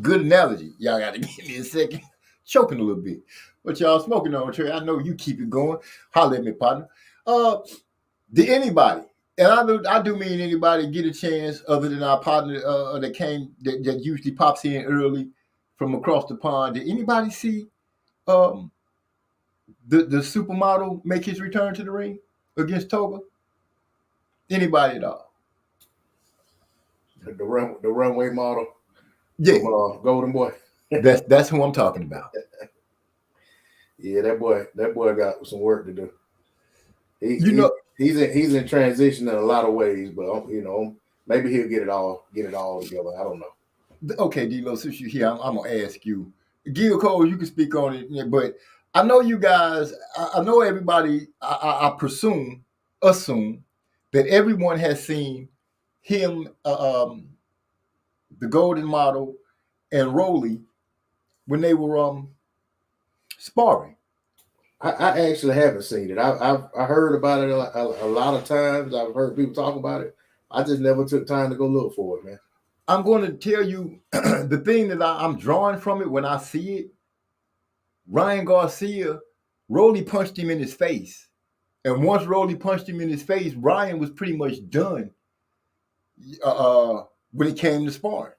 Speaker 3: Good analogy. Y'all got to give me a second. Choking a little bit. What y'all smoking on, Trey? I know you keep it going. Holler at me, partner. Did anybody, and I do mean anybody, get a chance other than our partner that usually pops in early from across the pond? Did anybody see the supermodel make his return to the ring against Toga? Anybody at all?
Speaker 7: The runway model.
Speaker 3: Yeah.
Speaker 7: From, Golden Boy.
Speaker 3: That's who I'm talking about.
Speaker 7: Yeah, that boy got some work to do. He's in transition in a lot of ways, but maybe he'll get it all together. I don't know.
Speaker 3: Okay, D-Lo, since you're here, I'm gonna ask you. Gil Cole, you can speak on it, but I know you guys. I know everybody. I assume that everyone has seen him, the Golden Model, and Rolly when they were sparring.
Speaker 7: I actually haven't seen it. I heard about it a lot of times. I've heard people talk about it. I just never took time to go look for it, man.
Speaker 3: I'm going to tell you the thing that I'm drawing from it when I see it. Ryan Garcia, Rolly punched him in his face. And once Rolly punched him in his face, Ryan was pretty much done when it came to sparring.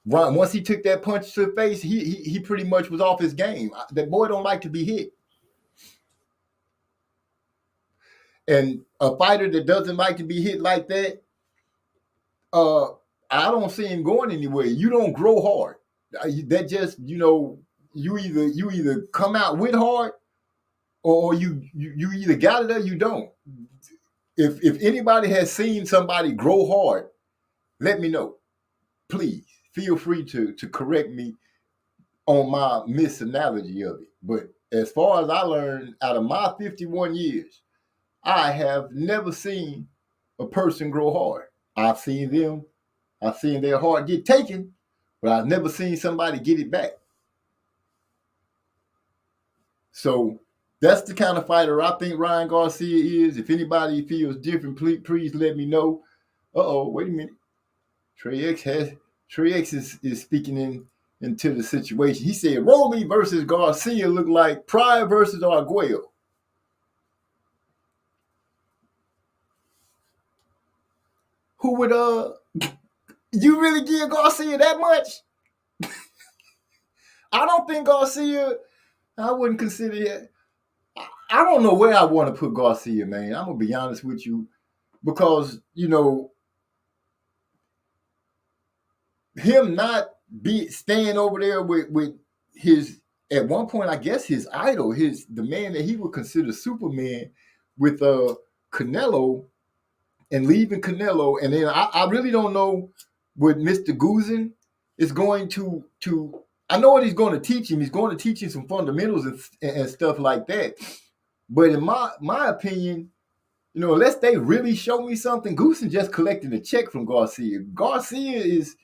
Speaker 3: Ryan, once he took that punch to the face, he pretty much was off his game. That boy don't like to be hit. And a fighter that doesn't like to be hit like that, I don't see him going anywhere. You don't grow hard. That just, you either come out with hard or you either got it or you don't. If anybody has seen somebody grow hard, let me know. Please feel free to correct me on my misanalogy of it. But as far as I learned out of my 51 years, I have never seen a person grow hard. I've seen their heart get taken, but I've never seen somebody get it back. So that's the kind of fighter I think Ryan Garcia is. If anybody feels different, please let me know. Wait a minute. Trey X is speaking into the situation. He said Rolly versus Garcia look like Pryor versus Arguello. Who would you really give Garcia that much? I don't think Garcia, I wouldn't consider it. I don't know where I want to put Garcia, man. I'm gonna be honest with you, because him not staying over there with his at one point, I guess his idol, the man that he would consider Superman, with Canelo, and leaving Canelo, and then I really don't know what Mr. Guzan is going to. I know what he's going to teach him. He's going to teach him some fundamentals and stuff like that. But in my opinion, you know, unless they really show me something, Guzan just collecting a check from Garcia. Garcia is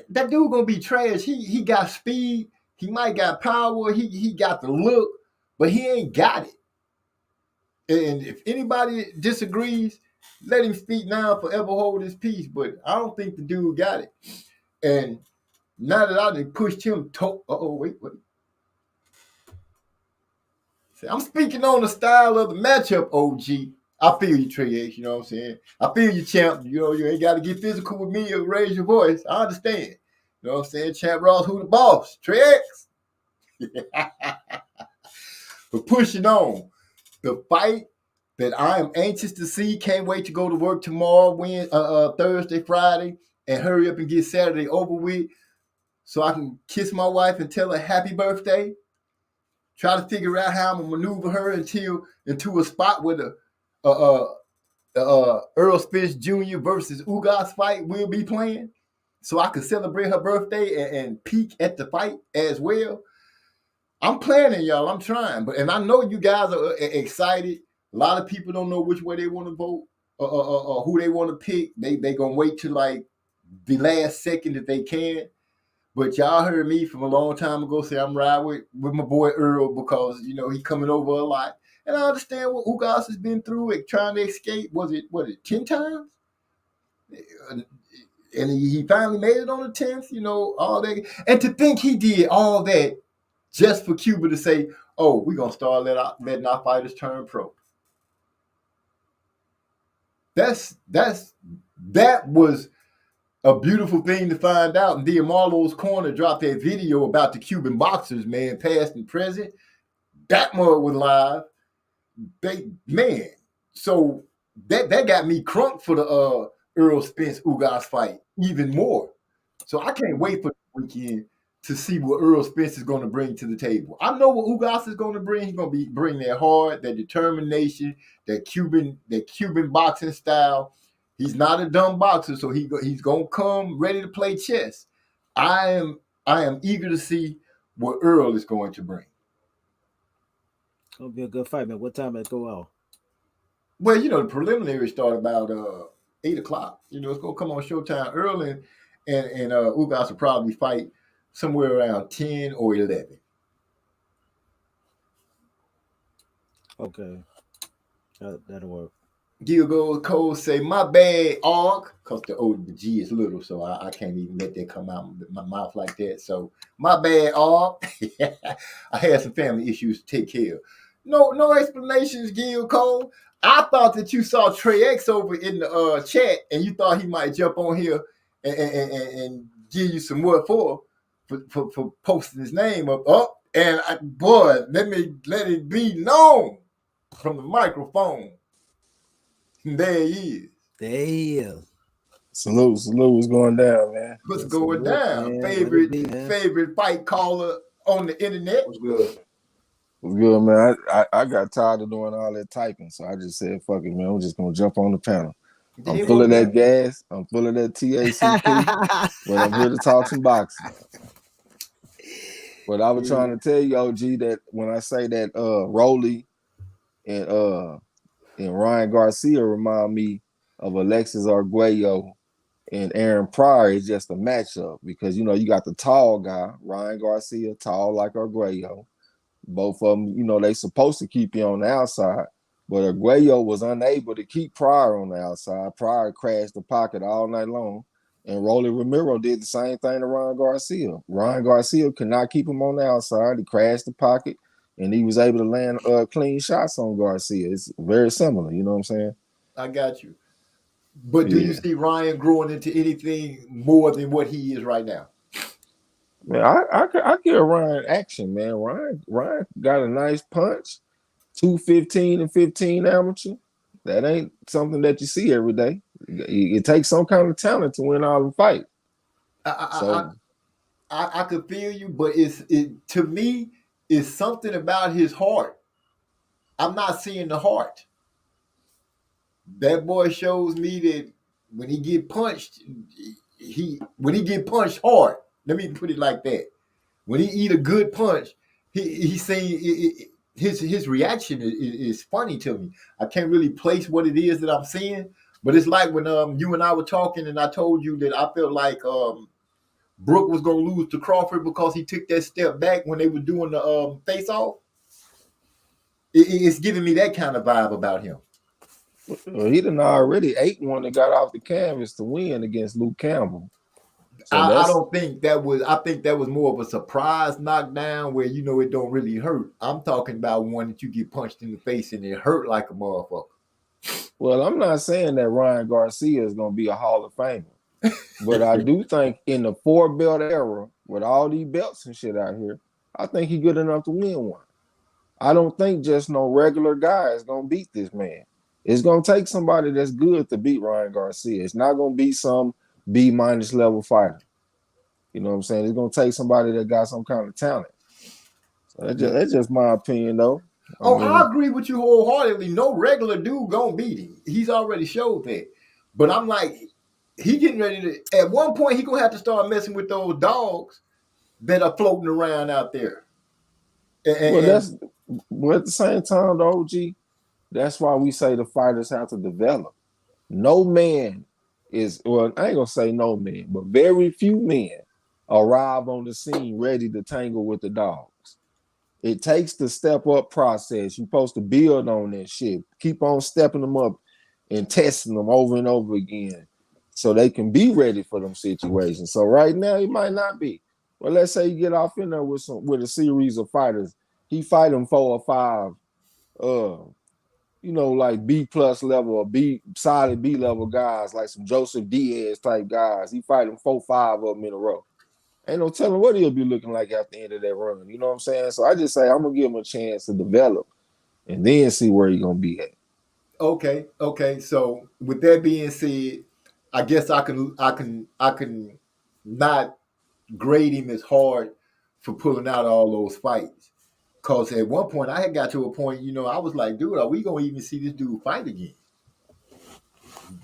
Speaker 3: that dude gonna be trash. He got speed. He might got power. He got the look, but he ain't got it. And if anybody disagrees, let him speak now, forever hold his peace. But I don't think the dude got it. And now that I done pushed him, wait. See, I'm speaking on the style of the matchup, OG. I feel you, Trey X, you know what I'm saying? I feel you, champ. You know, you ain't got to get physical with me or raise your voice. I understand. You know what I'm saying? Champ Ross, who the boss? Trey X. But pushing on. The fight that I am anxious to see, can't wait to go to work tomorrow, Thursday, Friday, and hurry up and get Saturday over with so I can kiss my wife and tell her happy birthday. Try to figure out how I'm going to maneuver her into a spot where the Earl Spence Jr. versus Ugas fight will be playing, so I can celebrate her birthday and peek at the fight as well. I'm planning, y'all. I'm trying, and I know you guys are excited. A lot of people don't know which way they want to vote or who they want to pick. They gonna wait till like the last second if they can. But y'all heard me from a long time ago say I'm riding with my boy Earl because, you know, he coming over a lot. And I understand what Ugas has been through trying to escape. Was it 10 times? And he finally made it on the 10th, you know, all that. And to think he did all that just for Cuba to say, oh, we're going to start letting our fighters turn pro. That was a beautiful thing to find out. And then Marlo's Corner dropped that video about the Cuban boxers, man, past and present. That mug was live. So that got me crunk for the Earl Spence Ugas fight even more. So I can't wait for the weekend to see what Earl Spence is going to bring to the table. I know what Ugas is going to bring. He's going to bring that heart, that determination, that Cuban boxing style. He's not a dumb boxer, so he's going to come ready to play chess. I am eager to see what Earl is going to bring.
Speaker 6: It'll be a good fight, man. What time it go out?
Speaker 3: Well, you know, the preliminaries start about 8 o'clock. You know, it's going to come on Showtime early, and Ugas will probably fight somewhere around 10 or 11.
Speaker 6: Okay. That'll work.
Speaker 3: Gilgo Cole say, my bad, Og, because the G is little, so I can't even let that come out of my mouth like that. So, my bad, Og. I had some family issues to take care of. No explanations, Gil Cole. I thought that you saw Trey X over in the chat, and you thought he might jump on here and give you some word for posting his name up. And let it be known from the microphone. There he is.
Speaker 6: There he is.
Speaker 9: Salute, what's going down, man?
Speaker 3: What's going down?
Speaker 6: Man.
Speaker 3: Favorite fight caller on the internet.
Speaker 7: What's good?
Speaker 9: What's good, man? I got tired of doing all that typing, so I just said, fuck it, man. I'm just gonna jump on the panel. I'm full of that gas. I'm full of that TACP. But I'm here to talk some boxing. But I was trying to tell you, OG, that when I say that Rolly and Ryan Garcia remind me of Alexis Arguello and Aaron Pryor, it's just a matchup because, you know, you got the tall guy, Ryan Garcia, tall like Arguello. Both of them, you know, they supposed to keep you on the outside, but Arguello was unable to keep Pryor on the outside. Pryor crashed the pocket all night long, and Rolly Romero did the same thing to Ryan Garcia. Ryan Garcia could not keep him on the outside. He crashed the pocket, and he was able to land clean shots on Garcia. It's very similar, you know what I'm saying?
Speaker 3: I got you. But do you see Ryan growing into anything more than what he is right now?
Speaker 9: Man, I give Ryan action, man. Ryan got a nice punch, 215 and 15 amateur. That ain't something that you see every day. It takes some kind of talent to win all the fights.
Speaker 3: I I could feel you, but it to me it's something about his heart. I'm not seeing the heart. That boy shows me that when he get punched, when he get punched hard. Let me put it like that. When he eat a good punch, he's saying his reaction is funny to me. I can't really place what it is that I'm seeing, but it's like when you and I were talking, and I told you that I felt like Brooke was gonna lose to Crawford because he took that step back when they were doing the face off. It's giving me that kind of vibe about him.
Speaker 9: Well, he done already ate one that got off the canvas to win against Luke Campbell. So
Speaker 3: I don't think that was. I think that was more of a surprise knockdown where it don't really hurt. I'm talking about one that you get punched in the face and it hurt like a motherfucker.
Speaker 9: Well, I'm not saying that Ryan Garcia is going to be a Hall of Famer, but I do think in the 4-belt era with all these belts and shit out here, I think he's good enough to win one. I don't think just no regular guy is going to beat this man. It's going to take somebody that's good to beat Ryan Garcia. It's not going to be some B- level fighter. You know what I'm saying? It's going to take somebody that got some kind of talent. So that's just my opinion, though.
Speaker 3: I agree with you wholeheartedly. No regular dude gonna beat him. He's already showed that. But I'm like, he getting ready to. At one point, he gonna have to start messing with those dogs that are floating around out there.
Speaker 9: But at the same time, though, OG, that's why we say the fighters have to develop. No man is, well, I ain't gonna say no man, but very few men arrive on the scene ready to tangle with the dogs. It takes the step up process. You're supposed to build on that shit. Keep on stepping them up and testing them over and over again so they can be ready for them situations. So right now, he might not be. Well, let's say you get off in there with a series of fighters. He fight them 4 or 5, like B+ level or solid B level guys, like some Joseph Diaz type guys. He fight them 4, 5 of them in a row. Ain't no telling what he'll be looking like at the end of that run. You know what I'm saying? So I just say I'm gonna give him a chance to develop and then see where he's gonna be at.
Speaker 3: Okay. So with that being said, I guess I can not grade him as hard for pulling out all those fights. Cause at one point I had got to a point, I was like, dude, are we gonna even see this dude fight again?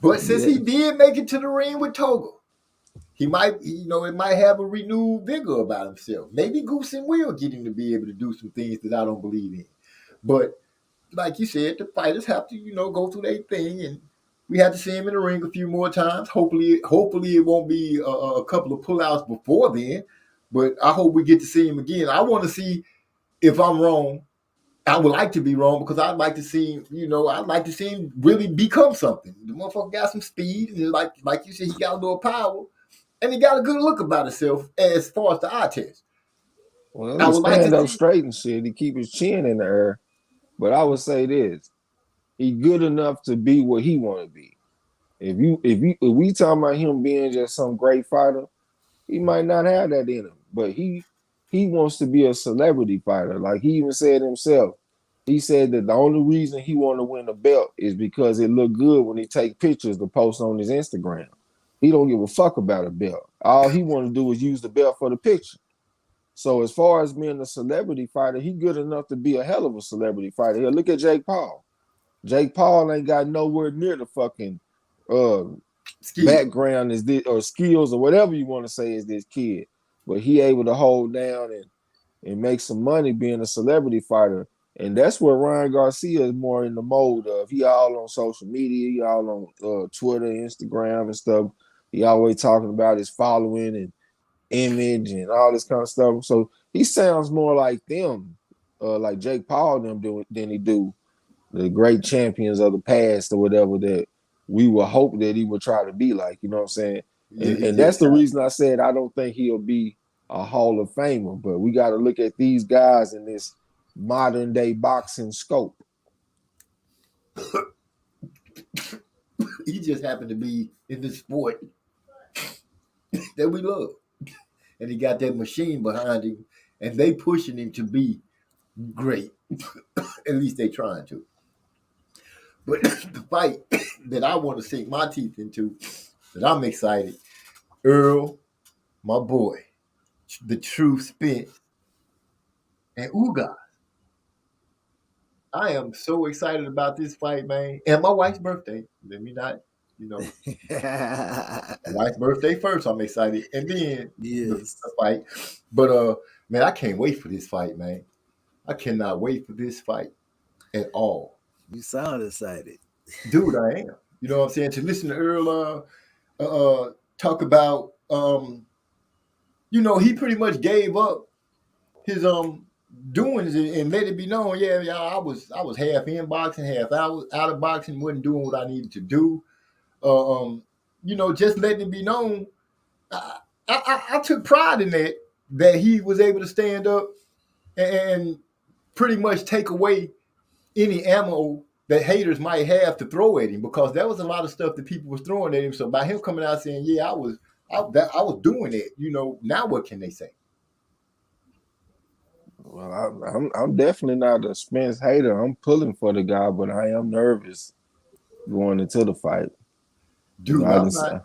Speaker 3: But since he did make it to the ring with Togo, he might, it might have a renewed vigor about himself. Maybe Goosen will get him to be able to do some things that I don't believe in. But like you said, the fighters have to, go through their thing, and we have to see him in the ring a few more times. Hopefully it won't be a couple of pullouts before then, but I hope we get to see him again. I want to see if I'm wrong. I would like to be wrong because I'd like to see him, I'd like to see him really become something. The motherfucker got some speed, and like you said, he got a little power. And he got a good look about himself as far as the eye test.
Speaker 9: Well, he stand up straight and shit. He keep his chin in the air. But I would say this: he good enough to be what he want to be. If we talking about him being just some great fighter, he might not have that in him. But he wants to be a celebrity fighter. Like he even said himself. He said that the only reason he want to win the belt is because it look good when he take pictures to post on his Instagram. He don't give a fuck about a belt. All he want to do is use the belt for the picture. So as far as being a celebrity fighter, he good enough to be a hell of a celebrity fighter. Here, look at Jake Paul. Jake Paul ain't got nowhere near the fucking background as this, or skills or whatever you want to say as this kid. But he able to hold down and make some money being a celebrity fighter. And that's where Ryan Garcia is more in the mode of. He all on social media, he all on Twitter, Instagram and stuff. He always talking about his following and image and all this kind of stuff. So he sounds more like them, like Jake Paul than he do the great champions of the past or whatever that we would hope that he would try to be like. You know what I'm saying? And that's the reason I said I don't think he'll be a Hall of Famer. But we got to look at these guys in this modern day boxing scope.
Speaker 3: He just happened to be in the sport that we love. And he got that machine behind him, and they pushing him to be great. At least they trying to. But the fight that I want to sink my teeth into, that I'm excited, Earl, my boy, the Truth Spence, and Ugas. I am so excited about this fight, man. And my wife's birthday. Let me not, my wife's birthday first. I'm excited. And then
Speaker 6: Yes.
Speaker 3: the fight. But man, I can't wait for this fight, man. I cannot wait for this fight at all.
Speaker 6: You sound excited.
Speaker 3: Dude, I am. You know what I'm saying? To listen to Earl talk about he pretty much gave up his doings and let it be known, I was half in boxing, half out of boxing, wasn't doing what I needed to do. Just letting it be known. I took pride in that he was able to stand up and pretty much take away any ammo that haters might have to throw at him, because there was a lot of stuff that people was throwing at him. So by him coming out saying, I was doing it, now what can they say?
Speaker 9: Well, I'm definitely not a Spence hater. I'm pulling for the guy, but I am nervous going into the fight.
Speaker 3: Dude, I'm not.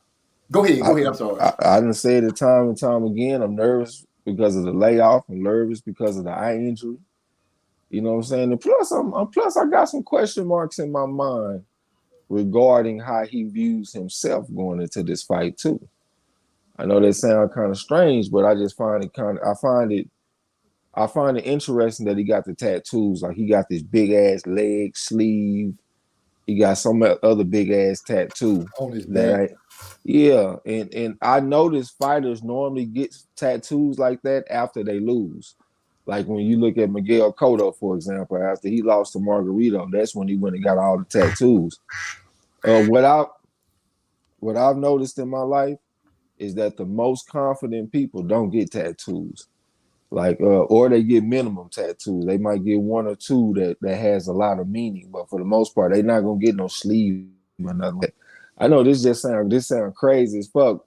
Speaker 3: Go ahead. I'm sorry.
Speaker 9: I didn't say it time and time again. I'm nervous because of the layoff. I'm nervous because of the eye injury. You know what I'm saying? And plus I got some question marks in my mind regarding how he views himself going into this fight too. I know that sounds kind of strange, but I just find it interesting that he got the tattoos. Like, he got this big ass leg sleeve. He got some other big ass tattoo
Speaker 3: on his neck.
Speaker 9: And I notice fighters normally get tattoos like that after they lose. Like when you look at Miguel Cotto, for example, after he lost to Margarito, that's when he went and got all the tattoos. What I've noticed in my life is that the most confident people don't get tattoos. Like, or they get minimum tattoos. They might get one or two that has a lot of meaning, but for the most part, they're not gonna get no sleeve or nothing. I know this sound crazy as fuck,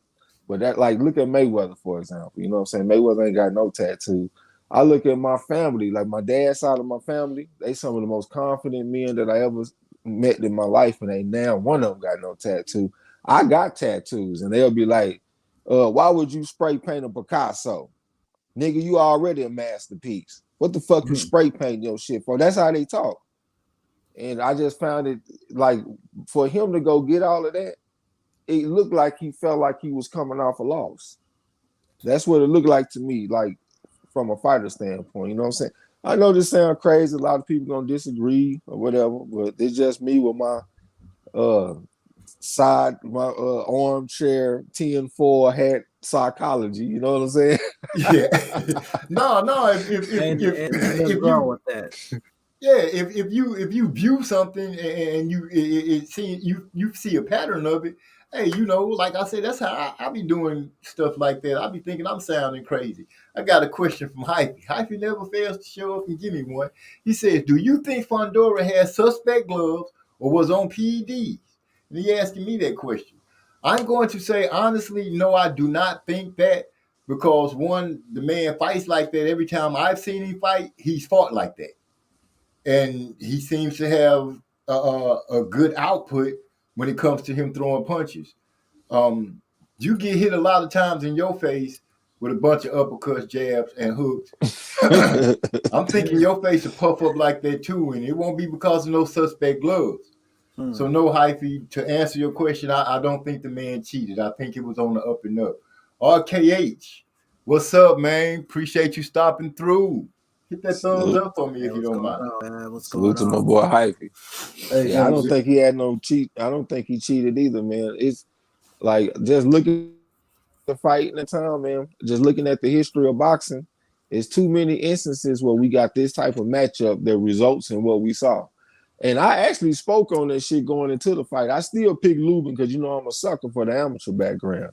Speaker 9: but that, like, look at Mayweather, for example. You know what I'm saying? Mayweather ain't got no tattoo. I look at my family, like my dad's side of my family, they some of the most confident men that I ever met in my life, and they now one of them got no tattoo. I got tattoos, and they'll be like, why would you spray paint a Picasso? Nigga, you already a masterpiece. What the fuck you spray painting your shit for? That's how they talk. And I just found it, like, for him to go get all of that, it looked like he felt like he was coming off a loss. That's what it looked like to me, like, from a fighter standpoint. You know what I'm saying? I know this sounds crazy. A lot of people gonna disagree or whatever, but it's just me with my armchair 10-4 hat psychology. You know what I'm saying?
Speaker 3: Yeah. No. If
Speaker 6: wrong with that?
Speaker 3: Yeah, if you view something and you see a pattern of it, hey, like I said, that's how I be doing stuff like that. I be thinking I'm sounding crazy. I got a question from Hyphy. Hyphy never fails to show up and give me one. He says, do you think Fundora had suspect gloves or was on PEDs? And he asking me that question. I'm going to say, honestly, no, I do not think that, because one, the man fights like that. Every time I've seen him fight, he's fought like that. And he seems to have a good output when it comes to him throwing punches. You get hit a lot of times in your face with a bunch of uppercuts, jabs, and hooks. I'm thinking your face will puff up like that too, and it won't be because of no suspect gloves. So no, Hyphy, to answer your question, I don't think the man cheated. I think it was on the up and up. RKH, what's up, man? Appreciate you stopping through. Hit that thumbs up for me if you don't mind.
Speaker 9: Salute to my boy Hyphy. Hey, I don't think he had no cheat. I don't think he cheated either, man. It's like, just looking at the fight in the time, man. Just looking at the history of boxing, it's too many instances where we got this type of matchup that results in what we saw. And I actually spoke on that shit going into the fight. I still pick Lubin because, I'm a sucker for the amateur background.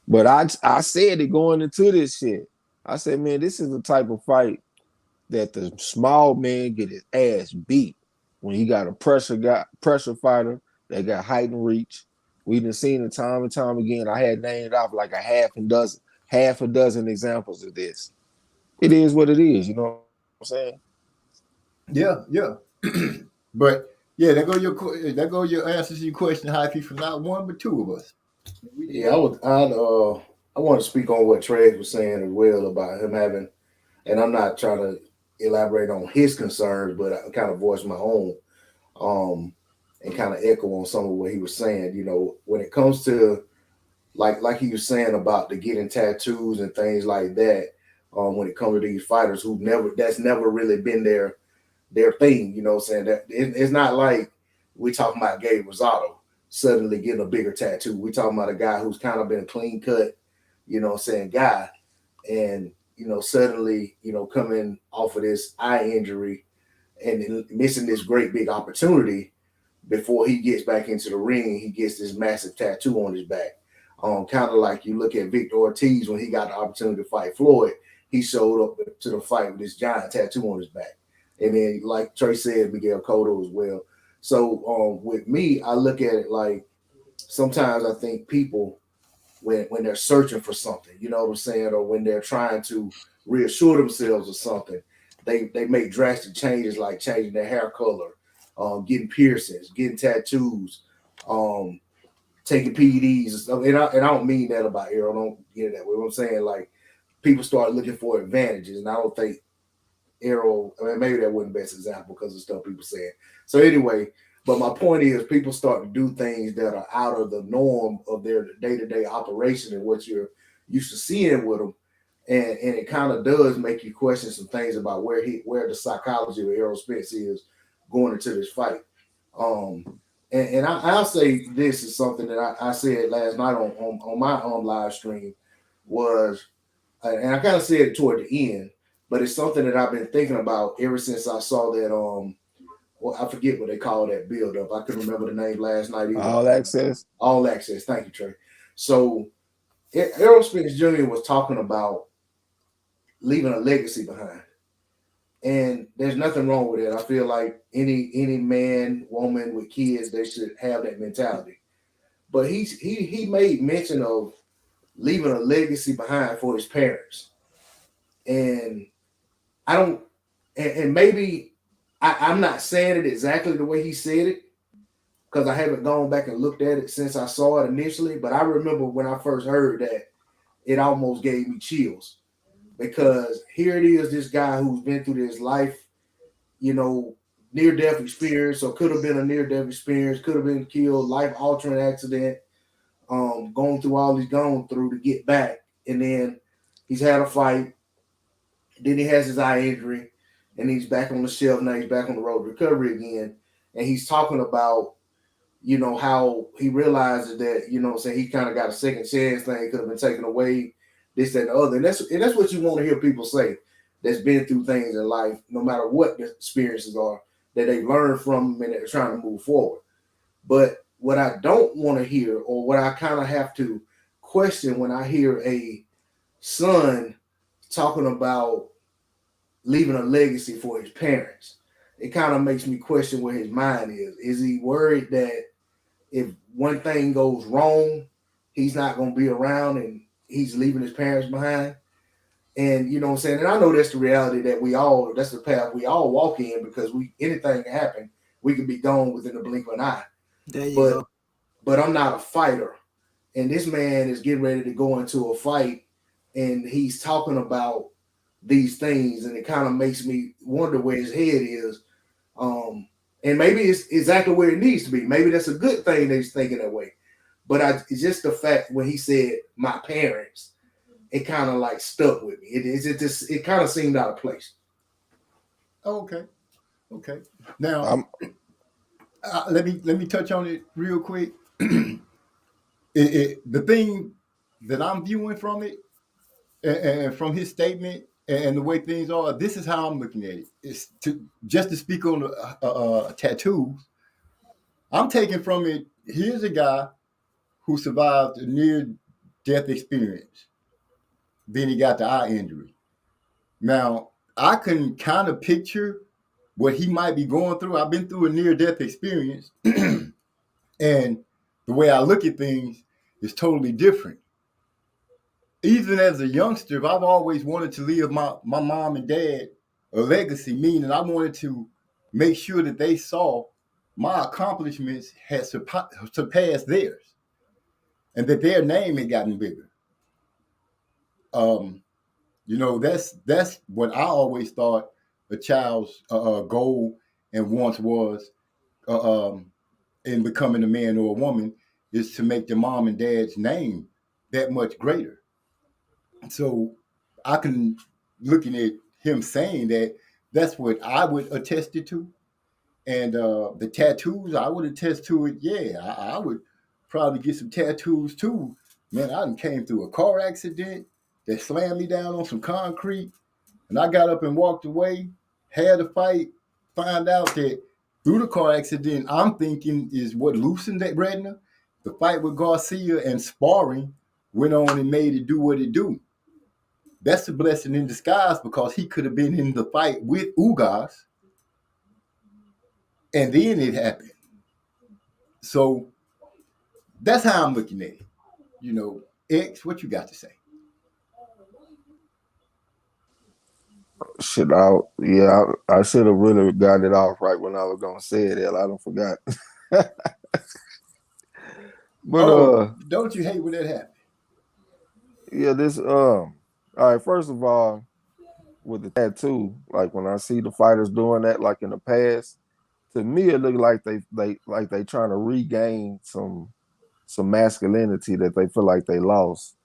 Speaker 9: But I said it going into this shit. I said, man, this is the type of fight that the small man get his ass beat when he got a pressure fighter that got height and reach. We done seen it time and time again. I had named off like a half a dozen examples of this. It is what it is, you know what I'm saying?
Speaker 3: Yeah. But yeah, that go your answers to your question, Hyphy, from not one but two of us.
Speaker 7: Yeah, I I want to speak on what Trey was saying as well about him having, and I'm not trying to elaborate on his concerns, but I kind of voice my own, and kind of echo on some of what he was saying. You know, when it comes to like he was saying about the getting tattoos and things like that, when it comes to these fighters who that's never really been their thing. You know what I'm saying? That it's not like we talking about Gabe Rosado suddenly getting a bigger tattoo. We talking about a guy who's kind of been a clean cut, you know what I'm saying, guy, and you know, suddenly, you know, coming off of this eye injury and missing this great big opportunity before he gets back into the ring, he gets this massive tattoo on his back. Kind of like you look at Victor Ortiz when he got the opportunity to fight Floyd, he showed up to the fight with this giant tattoo on his back. And then, like Trey said, Miguel Cotto as well. So with me, I look at it like sometimes I think people, when they're searching for something, you know what I'm saying, or when they're trying to reassure themselves of something, they make drastic changes like changing their hair color, getting piercings, getting tattoos, taking PEDs and stuff. And I don't mean that about Errol. Don't get it that way. What I'm saying, like, people start looking for advantages, and I don't think Errol, I mean, maybe that wasn't the best example because of stuff people saying. So anyway, but my point is people start to do things that are out of the norm of their day-to-day operation and what you're used to seeing with them. And it kind of does make you question some things about where the psychology of Errol Spence is going into this fight. And I'll say this is something that I said last night on my live stream was, and I kind of said it toward the end, but it's something that I've been thinking about ever since I saw that. Well, I forget what they call that build up. I couldn't remember the name last night either.
Speaker 9: All Access.
Speaker 7: All Access. Thank you, Trey. So Errol Spence Jr. was talking about leaving a legacy behind, and there's nothing wrong with it. I feel like any man, woman with kids, they should have that mentality. But he made mention of leaving a legacy behind for his parents, and I don't, and maybe I'm not saying it exactly the way he said it because I haven't gone back and looked at it since I saw it initially. But I remember when I first heard that, it almost gave me chills because here it is, this guy who's been through this life, you know, near-death experience, or could have been a near-death experience, could have been killed, life-altering accident, going through all he's gone through to get back. And then he's had a fight. Then he has his eye injury, and he's back on the shelf. Now he's back on the road to recovery again. And he's talking about, you know, how he realizes that, you know what I'm saying, he kind of got a second chance thing could have been taken away, this, that, and the other. And that's what you want to hear people say that's been through things in life, no matter what the experiences are, that they learn from them and they're trying to move forward. But what I don't want to hear, or what I kind of have to question when I hear a son talking about leaving a legacy for his parents, it kind of makes me question where his mind is. Is he worried that if one thing goes wrong, he's not going to be around and he's leaving his parents behind? And you know what I'm saying? And I know that's the reality that that's the path we all walk in, because anything can happen. We could be gone within the blink of an eye.
Speaker 2: There you go.
Speaker 7: But I'm not a fighter. And this man is getting ready to go into a fight, and he's talking about these things, and it kind of makes me wonder where his head is. And maybe it's exactly where it needs to be. Maybe that's a good thing that he's thinking that way. But it's just the fact when he said my parents, it kind of like stuck with me. It kind of seemed out of place.
Speaker 3: Okay. Now, let me touch on it real quick. The thing that I'm viewing from it, and from his statement and the way things are, this is how I'm looking at it. It's just to speak on the tattoos. I'm taking from it, here's a guy who survived a near-death experience. Then he got the eye injury. Now, I can kind of picture what he might be going through. I've been through a near-death experience, and the way I look at things is totally different. Even as a youngster, I've always wanted to leave my mom and dad a legacy, meaning I wanted to make sure that they saw my accomplishments had surpassed theirs, and that their name had gotten bigger. You know, that's what I always thought a child's goal and wants was in becoming a man or a woman is to make the mom and dad's name that much greater. So I can looking at him saying that that's what I would attest it to. And the tattoos, I would attest to it. Yeah, I would probably get some tattoos too. Man, I done came through a car accident that slammed me down on some concrete, and I got up and walked away, had a fight, find out that through the car accident, I'm thinking is what loosened that retina. The fight with Garcia and sparring went on and made it do what it do. That's a blessing in disguise because he could have been in the fight with Ugas, and then it happened. So that's how I'm looking at it. You know, X, what you got to say?
Speaker 9: Shit out. Yeah, I should have really got it off right when I was gonna say it. Hell, I don't forgot. But
Speaker 3: don't you hate when that happened?
Speaker 9: yeah, this all right, first of all, with the tattoo, like when I see the fighters doing that like in the past, to me it looked like they trying to regain some masculinity that they feel like they lost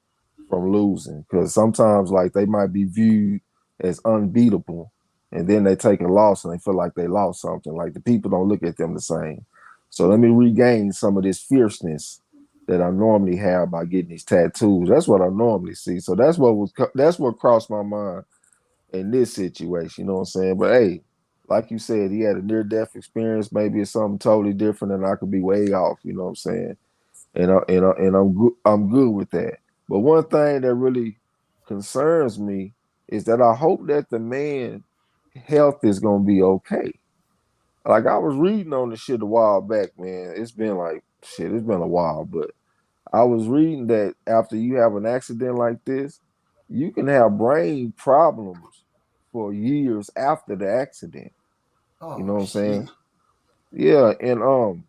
Speaker 9: from losing. Because sometimes like they might be viewed as unbeatable, and then they take a loss and they feel like they lost something. Like the people don't look at them the same. So let me regain some of this fierceness that I normally have by getting these tattoos. That's what I normally see. So that's what crossed my mind in this situation. You know what I'm saying? But hey, like you said, he had a near-death experience. Maybe it's something totally different, and I could be way off. You know what I'm saying? And I'm good with that. But one thing that really concerns me is that I hope that the man health is gonna be okay. Like I was reading on the shit a while back, man. It's been like shit. It's been a while, but I was reading that after you have an accident like this, you can have brain problems for years after the accident. You know what I'm saying? Yeah, and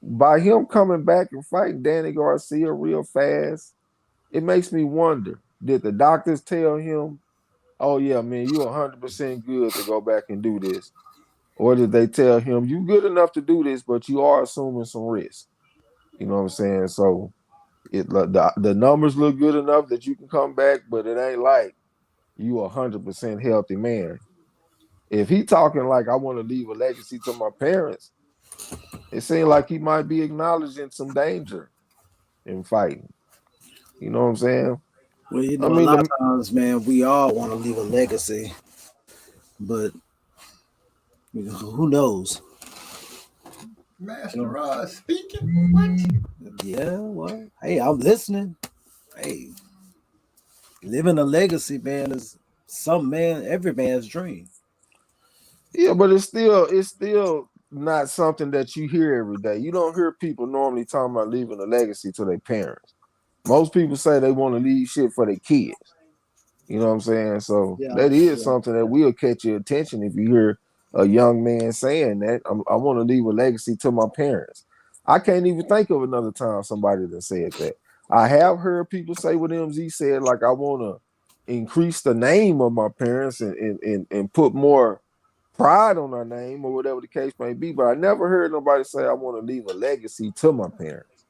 Speaker 9: by him coming back and fighting Danny Garcia real fast, it makes me wonder, did the doctors tell him, oh yeah, man, you're 100% good to go back and do this? Or did they tell him, you good enough to do this, but you are assuming some risk? You know what I'm saying? So the numbers look good enough that you can come back, but it ain't like you 100% healthy man. If he talking like I want to leave a legacy to my parents, it seems like he might be acknowledging some danger in fighting. You know what I'm saying?
Speaker 6: Well, you know, a lot of times, man, we all want to leave a legacy, but you know, who knows?
Speaker 3: Master Rod speaking. What?
Speaker 6: Yeah, well, hey, I'm listening. Hey, living a legacy, man, is every man's dream.
Speaker 9: Yeah, but it's still not something that you hear every day. You don't hear people normally talking about leaving a legacy to their parents. Most people say they want to leave shit for their kids. You know what I'm saying? So that is something that will catch your attention if you hear a young man saying that. I want to leave a legacy to my parents. I can't even think of another time somebody that said that. I have heard people say what MZ said, like I want to increase the name of my parents and put more pride on our name or whatever the case may be. But I never heard nobody say I want to leave a legacy to my parents.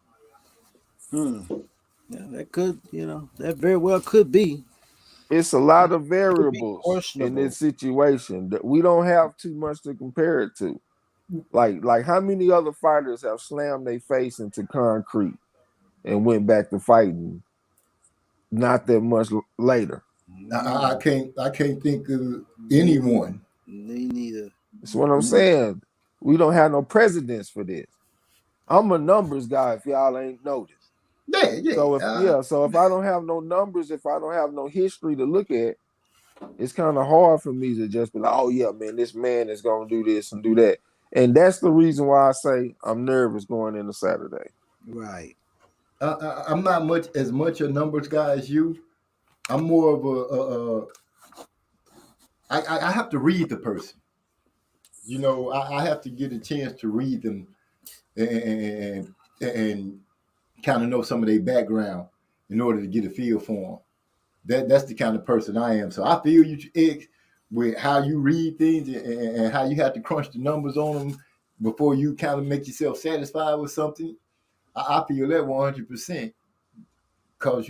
Speaker 6: Yeah, that could, that very well could be.
Speaker 9: It's a lot of variables in this situation that we don't have too much to compare it to. Like how many other fighters have slammed their face into concrete and went back to fighting not that much later?
Speaker 3: I can't think of anyone.
Speaker 6: Me neither.
Speaker 9: That's what I'm saying. We don't have no precedents for this. I'm a numbers guy if y'all ain't noticed.
Speaker 3: Yeah.
Speaker 9: So if I don't have no numbers, if I don't have no history to look at, it's kind of hard for me to just be like, oh yeah, man, this man is gonna do this and do that. And that's the reason why I say I'm nervous going into Saturday.
Speaker 6: Right.
Speaker 3: I'm not as much a numbers guy as you. I'm more of I have to read the person. You know, I have to get a chance to read them and kind of know some of their background in order to get a feel for them. That's the kind of person I am. So I feel you, X, with how you read things and how you have to crunch the numbers on them before you kind of make yourself satisfied with something. I feel that 100%, because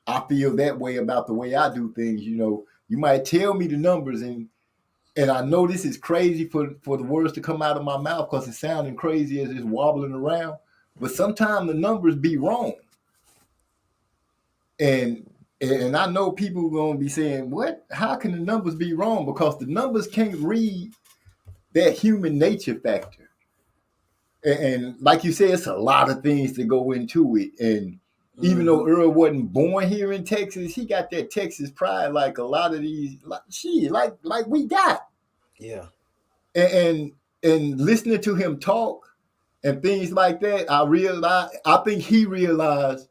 Speaker 3: I feel that way about the way I do things. You might tell me the numbers, and I know this is crazy for the words to come out of my mouth because it's sounding crazy as it's wobbling around. But sometimes the numbers be wrong, and I know people are gonna be saying, "What? How can the numbers be wrong?" Because the numbers can't read that human nature factor. And like you said, it's a lot of things to go into it. And even though Earl wasn't born here in Texas, he got that Texas pride like a lot of these, like we got.
Speaker 6: Yeah.
Speaker 3: And listening to him talk and things like that, I think he realized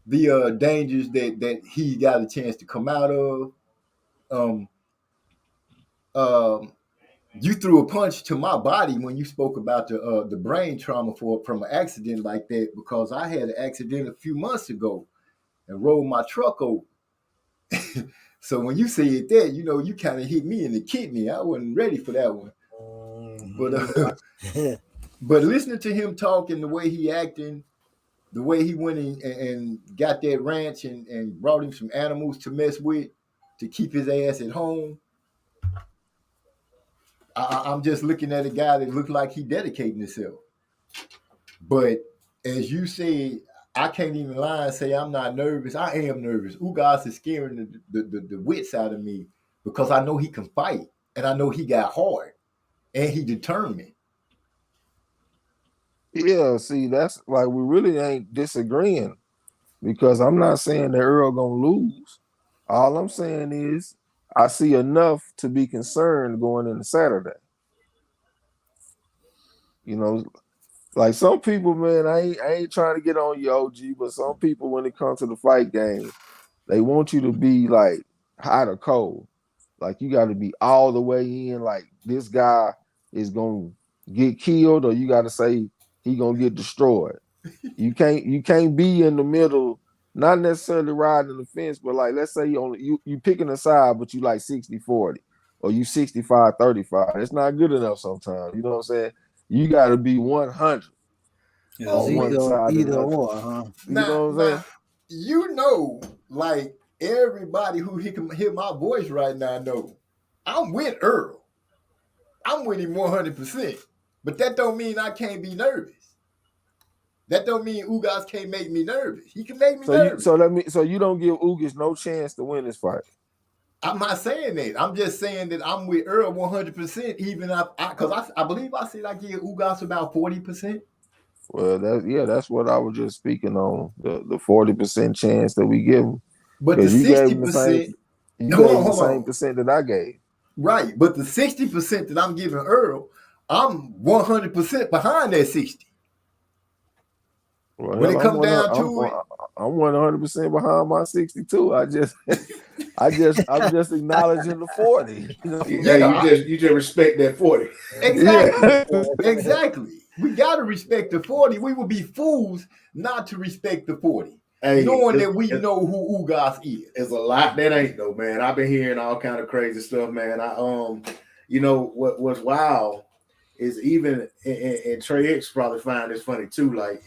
Speaker 3: the dangers that he got a chance to come out of. You threw a punch to my body when you spoke about the brain trauma from an accident like that, because I had an accident a few months ago and rolled my truck over. So when you said that, you kind of hit me in the kidney. I wasn't ready for that one. But listening to him talking, the way he acting, the way he went in and got that ranch and brought him some animals to mess with to keep his ass at home. I'm just looking at a guy that looked like he dedicating himself. But as you said, I can't even lie and say I'm not nervous. I am nervous. Ugas is scaring the wits out of me because I know he can fight, and I know he got hard, and he determined.
Speaker 9: Yeah, see, that's like we really ain't disagreeing, because I'm not saying that Earl gonna lose. All I'm saying is I see enough to be concerned going into Saturday. Like some people, man, I ain't trying to get on you, OG, but some people, when it comes to the fight game, they want you to be like hot or cold. Like you got to be all the way in. Like this guy is gonna get killed, or you got to say he gonna get destroyed. You can't be in the middle. Not necessarily riding the fence, but like let's say you picking a side, but you like 60-40 or you 65-35. It's not good enough sometimes. You know what I'm saying? You got to be 100 on one side.
Speaker 6: Either or, huh?
Speaker 9: You know what I'm saying?
Speaker 3: Like everybody who hear my voice right now know I'm with Earl. I'm with him 100%. But that don't mean I can't be nervous. That don't mean Ugas can't make me nervous. He can make me nervous.
Speaker 9: So you don't give Ugas no chance to win this fight.
Speaker 3: I'm not saying that. I'm just saying that I'm with Earl 100%. Even because I believe I said I give Ugas about 40%.
Speaker 9: Well, that's what I was just speaking on, the 40% chance that we give him.
Speaker 3: But the 60%,
Speaker 9: you gave him the same percent that I gave.
Speaker 3: Right, but the 60% that I'm giving Earl, I'm 100% behind that 60.
Speaker 9: Well,
Speaker 3: when it comes down to it,
Speaker 9: I'm 100% behind my 62. I'm just acknowledging the 40.
Speaker 7: You just respect that 40.
Speaker 3: Exactly. Exactly. We gotta respect the 40. We would be fools not to respect the 40. Knowing that we know who Ugas is.
Speaker 7: There's a lot that ain't though, man. I've been hearing all kind of crazy stuff, man. What's wild is even and Trey X probably find this funny too. Like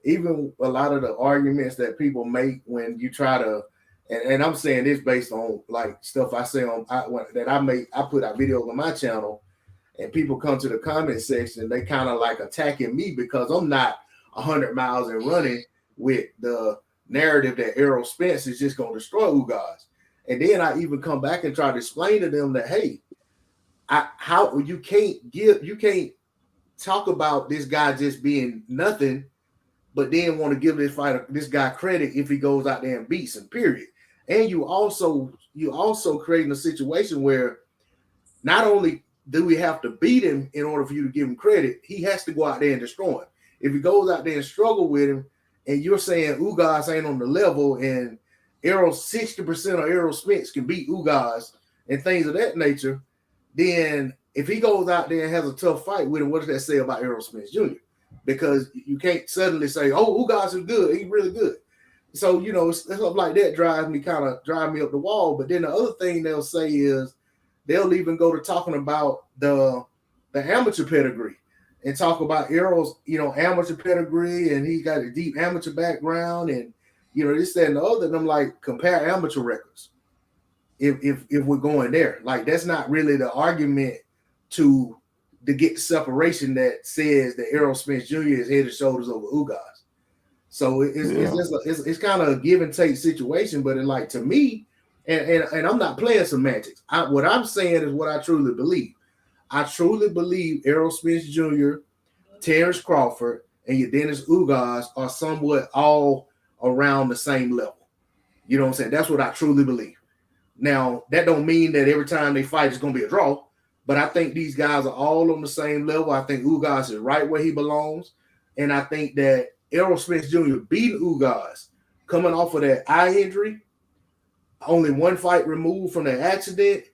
Speaker 7: even a lot of the arguments that people make when you try to, and I'm saying this based on like stuff I say I put out videos on my channel, and people come to the comment section and they kind of like attacking me because I'm not 100 miles and running with the narrative that Errol Spence is just going to destroy Ugas. And then I even come back and try to explain to them that, hey, how you can't talk about this guy just being nothing, but then want to give this guy credit if he goes out there and beats him, period. And you also creating a situation where not only do we have to beat him in order for you to give him credit, he has to go out there and destroy him. If he goes out there and struggle with him, and you're saying Ugas ain't on the level, and 60% of Errol Spence can beat Ugas and things of that nature, then if he goes out there and has a tough fight with him, what does that say about Errol Spence Jr.? Because you can't suddenly say, oh, Ugas is good. He's really good. So stuff like that drive me up the wall. But then the other thing they'll say is they'll even go to talking about the amateur pedigree and talk about Errol's amateur pedigree, and he got a deep amateur background, and this, that, and the other. And I'm like, compare amateur records. If we're going there, like, that's not really the argument to get the separation that says that Errol Spence Jr. is head and shoulders over Ugas. So it's kind of a give and take situation. But to me, and I'm not playing semantics. What I'm saying is what I truly believe. I truly believe Errol Spence Jr., Terrence Crawford, and Yordenis Ugas are somewhat all around the same level. You know what I'm saying? That's what I truly believe. Now, that don't mean that every time they fight it's going to be a draw, but I think these guys are all on the same level. I think Ugas is right where he belongs, and I think that Errol Spence Jr. beating Ugas coming off of that eye injury, only one fight removed from that accident,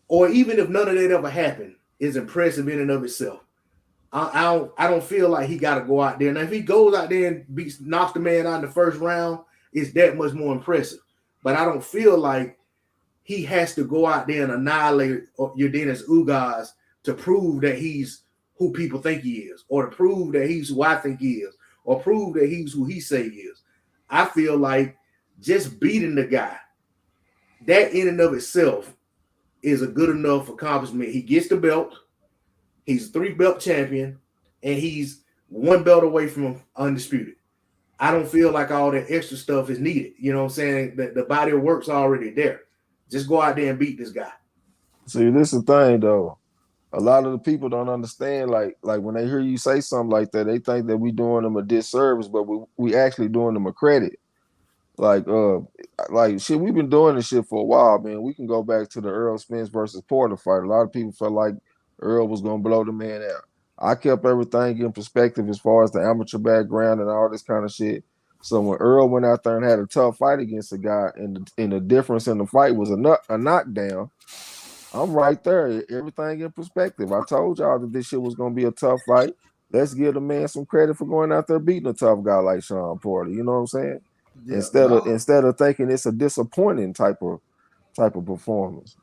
Speaker 7: or even if none of that ever happened, is impressive in and of itself. I don't feel like he got to go out there. Now, if he goes out there and knocks the man out in the first round, it's that much more impressive. But I don't feel like he has to go out there and annihilate Yordenis Ugas to prove that he's who people think he is, or to prove that he's who I think he is, or prove that he's who he say he is. I feel like just beating the guy, that in and of itself is a good enough accomplishment. He gets the belt. He's a 3-belt champion, and he's 1 belt away from undisputed. I don't feel like all that extra stuff is needed. You know what I'm saying? The body of work's already there. Just go out there and beat this guy.
Speaker 9: See, this is the thing, though. A lot of the people don't understand, like when they hear you say something like that, they think that we doing them a disservice, but we actually doing them a credit. Like shit, we've been doing this shit for a while, man. We can go back to the Errol Spence versus Porter fight. A lot of people felt like Earl was going to blow the man out. I kept everything in perspective as far as the amateur background and all this kind of shit. So when Earl went out there and had a tough fight against a guy, and the difference in the fight was a knockdown, I'm right there. Everything in perspective. I told y'all that this shit was going to be a tough fight. Let's give the man some credit for going out there beating a tough guy like Sean Porter. You know what I'm saying? Yeah, instead of thinking it's a disappointing type of performance.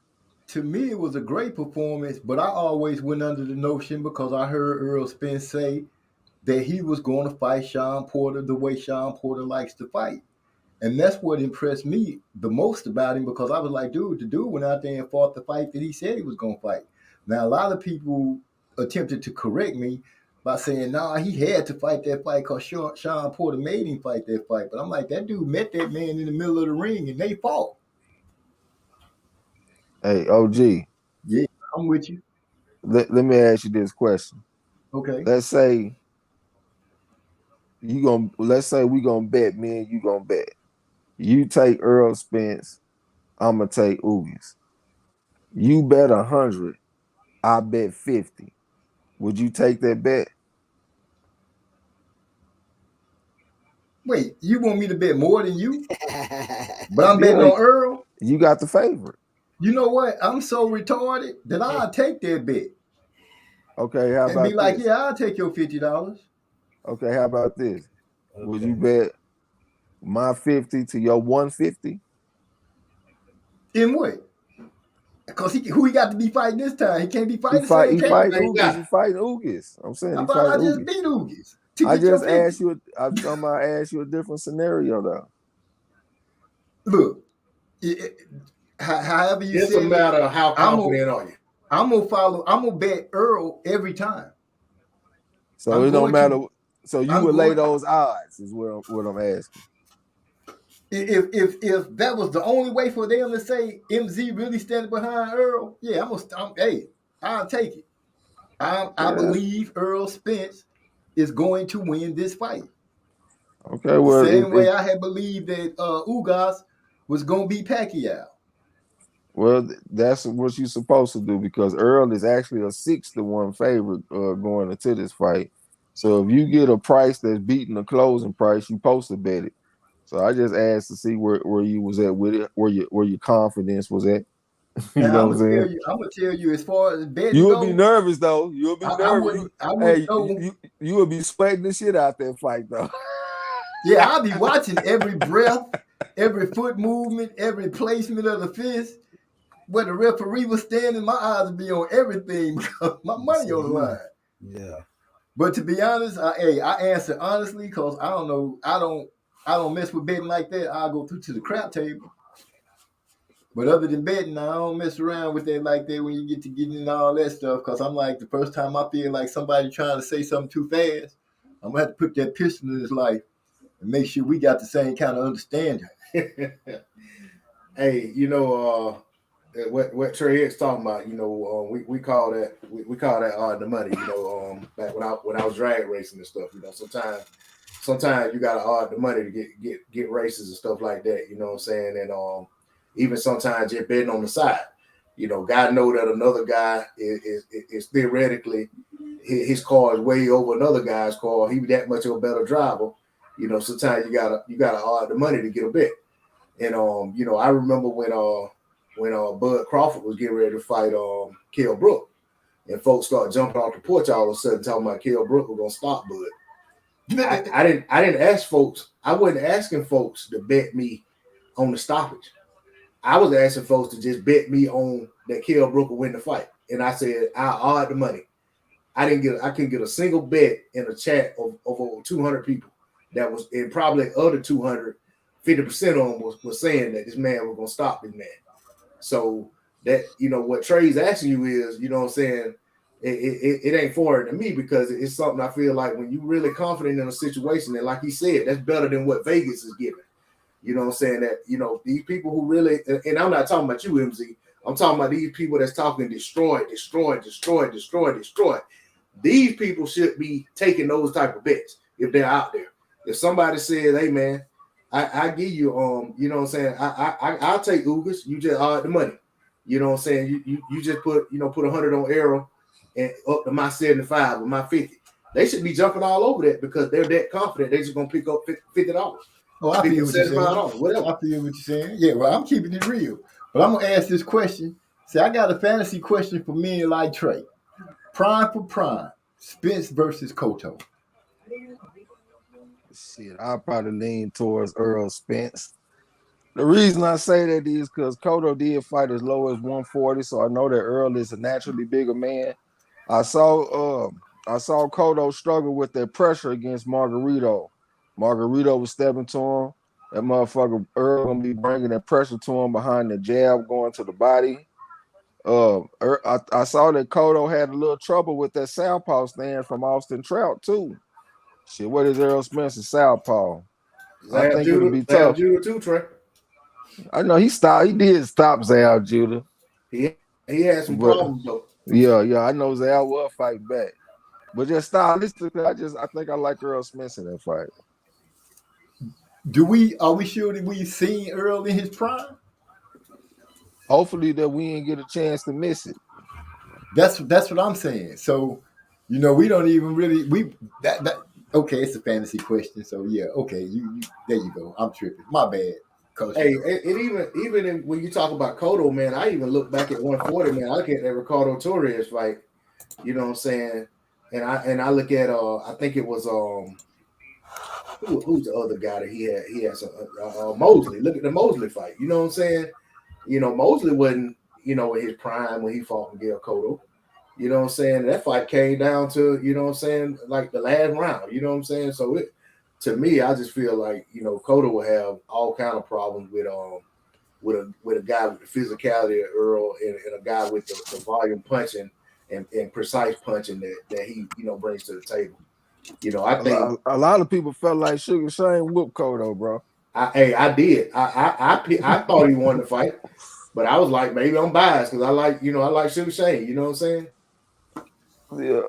Speaker 3: To me, it was a great performance, but I always went under the notion, because I heard Errol Spence say that he was going to fight Sean Porter the way Sean Porter likes to fight. And that's what impressed me the most about him, because I was like, the dude went out there and fought the fight that he said he was going to fight. Now, a lot of people attempted to correct me by saying, nah, he had to fight that fight because Sean Porter made him fight that fight. But I'm like, that dude met that man in the middle of the ring and they fought.
Speaker 9: Hey, OG.
Speaker 3: Yeah, I'm with you.
Speaker 9: Let me ask you this question.
Speaker 3: Okay.
Speaker 9: Let's say we gonna bet, me and you gonna bet. You take Errol Spence, I'm gonna take Ugas. You bet 100, I bet 50. Would you take that bet?
Speaker 3: Wait, you want me to bet more than you? But I'm betting on Earl?
Speaker 9: You got the favorite.
Speaker 3: You know what? I'm so retarded that I'll take that bet.
Speaker 9: Okay, how about
Speaker 3: and be like,
Speaker 9: this?
Speaker 3: Yeah, I'll take your $50.
Speaker 9: Okay, how about this? Okay. Would you bet my 50 to your 150?
Speaker 3: In what? Because who he got to be fighting this time? He can't be fighting.
Speaker 9: He fighting Ugas. I'm saying
Speaker 3: I thought I just beat Ugas.
Speaker 9: I just asked you. I'm talking about ask you a different scenario though.
Speaker 3: Look, however you say
Speaker 7: it's a matter of how confident are you.
Speaker 3: I'm gonna bet Earl every time.
Speaker 9: So it don't matter. So you would lay those odds, is what I'm asking.
Speaker 3: If that was the only way for them to say MZ really standing behind Earl, yeah, I'll take it. I believe Errol Spence is going to win this fight.
Speaker 9: Okay, well,
Speaker 3: same way I had believed that Ugas was going to be Pacquiao.
Speaker 9: Well, that's what you're supposed to do, because Earl is actually a 6-1 favorite going into this fight. So if you get a price that's beating the closing price, you're supposed to bet it. So I just asked to see where you was at with it, where your confidence was at. You know what I'm saying?
Speaker 3: I'm gonna tell you, as far as betting,
Speaker 9: you would be nervous though. You'll be nervous.
Speaker 3: I
Speaker 9: you would be sweating the shit out that fight though.
Speaker 3: Yeah, I'll be watching every breath, every foot movement, every placement of the fist. Where the referee was standing, my eyes would be on everything because my money on the line.
Speaker 6: Yeah.
Speaker 3: But to be honest, I answer honestly because I don't know. I don't mess with betting like that. I'll go through to the crap table. But other than betting, I don't mess around with that like that when you get to getting into all that stuff. Because I'm like, the first time I feel like somebody trying to say something too fast, I'm going to have to put that pistol in his life and make sure we got the same kind of understanding.
Speaker 7: Hey, what Trey X talking about, we call that the money, back when I was drag racing and stuff, sometimes you gotta hard the money to get races and stuff like that, you know what I'm saying? And even sometimes you're betting on the side. God know that another guy is theoretically his car is way over another guy's car. He be that much of a better driver. Sometimes you gotta hard the money to get a bet. And I remember when Bud Crawford was getting ready to fight Kell Brook, and folks started jumping off the porch all of a sudden talking about Kell Brook was gonna stop Bud. I didn't ask folks. I wasn't asking folks to bet me on the stoppage. I was asking folks to just bet me on that Kell Brook will win the fight. And I said, I'll odd the money. I couldn't get a single bet in a chat of over 200 people that was, and probably other 200, 50% of them was saying that this man was going to stop this man. So that, what Trey's asking you is, you know what I'm saying, it ain't foreign to me because it's something I feel like when you're really confident in a situation, and like he said, that's better than what Vegas is giving. You know what I'm saying? That, these people who really, and I'm not talking about you, MZ, I'm talking about these people that's talking destroy. These people should be taking those type of bets if they're out there. If somebody says, hey, man, I give you, you know what I'm saying, I'll take Ugas, you just odd the money. You know what I'm saying? You just put 100 on Arrow and up to my 75 or my 50. They should be jumping all over that because they're that confident. They're just going to pick up $50.
Speaker 3: Oh, I feel what you're saying.
Speaker 7: Whatever.
Speaker 3: I feel what you're saying. Yeah, well, I'm keeping it real. But I'm going to ask this question. See, I got a fantasy question for men like Trey. Prime for prime. Spence versus Cotto.
Speaker 9: Shit, I'll probably lean towards Earl Spence. The reason I say that is because Cotto did fight as low as 140, so I know that Earl is a naturally bigger man. I saw Cotto struggle with that pressure against Margarito. Margarito was stepping to him. That motherfucker Earl gonna be bringing that pressure to him behind the jab going to the body. I saw that Cotto had a little trouble with that southpaw stand from Austin Trout too. Shit, what is Earl Spencer's southpaw? I think it'll be tough.
Speaker 7: Judah too, Trey.
Speaker 9: I know he did stop Zal Judah.
Speaker 7: He had some problems though.
Speaker 9: Yeah, I know Zal will fight back. But just stylistically, I think I like Earl Spence in that fight.
Speaker 3: Are we sure that we've seen Earl in his prime?
Speaker 9: Hopefully that we ain't get a chance to miss it.
Speaker 3: That's what I'm saying. So, we don't even really okay, it's a fantasy question. So yeah, okay, you there you go. I'm tripping. My bad. Coach.
Speaker 7: Hey, and even when you talk about Cotto, man, I even look back at 140, man. I look at that Ricardo Torres fight. You know what I'm saying? And I look at I think it was who's the other guy that he had some Mosley. Look at the Mosley fight. You know what I'm saying? Mosley wasn't in his prime when he fought Miguel Cotto. You know what I'm saying? That fight came down to like the last round. You know what I'm saying? So to me, I just feel like Cotto will have all kind of problems with a guy with the physicality of Earl and a guy with the volume punching and precise punching that he brings to the table. I think
Speaker 9: a lot of people felt like Sugar Shane whooped Cotto, bro.
Speaker 7: I did. I thought he won the fight, but I was like, maybe I'm biased because I like Sugar Shane. You know what I'm saying?
Speaker 9: Yeah.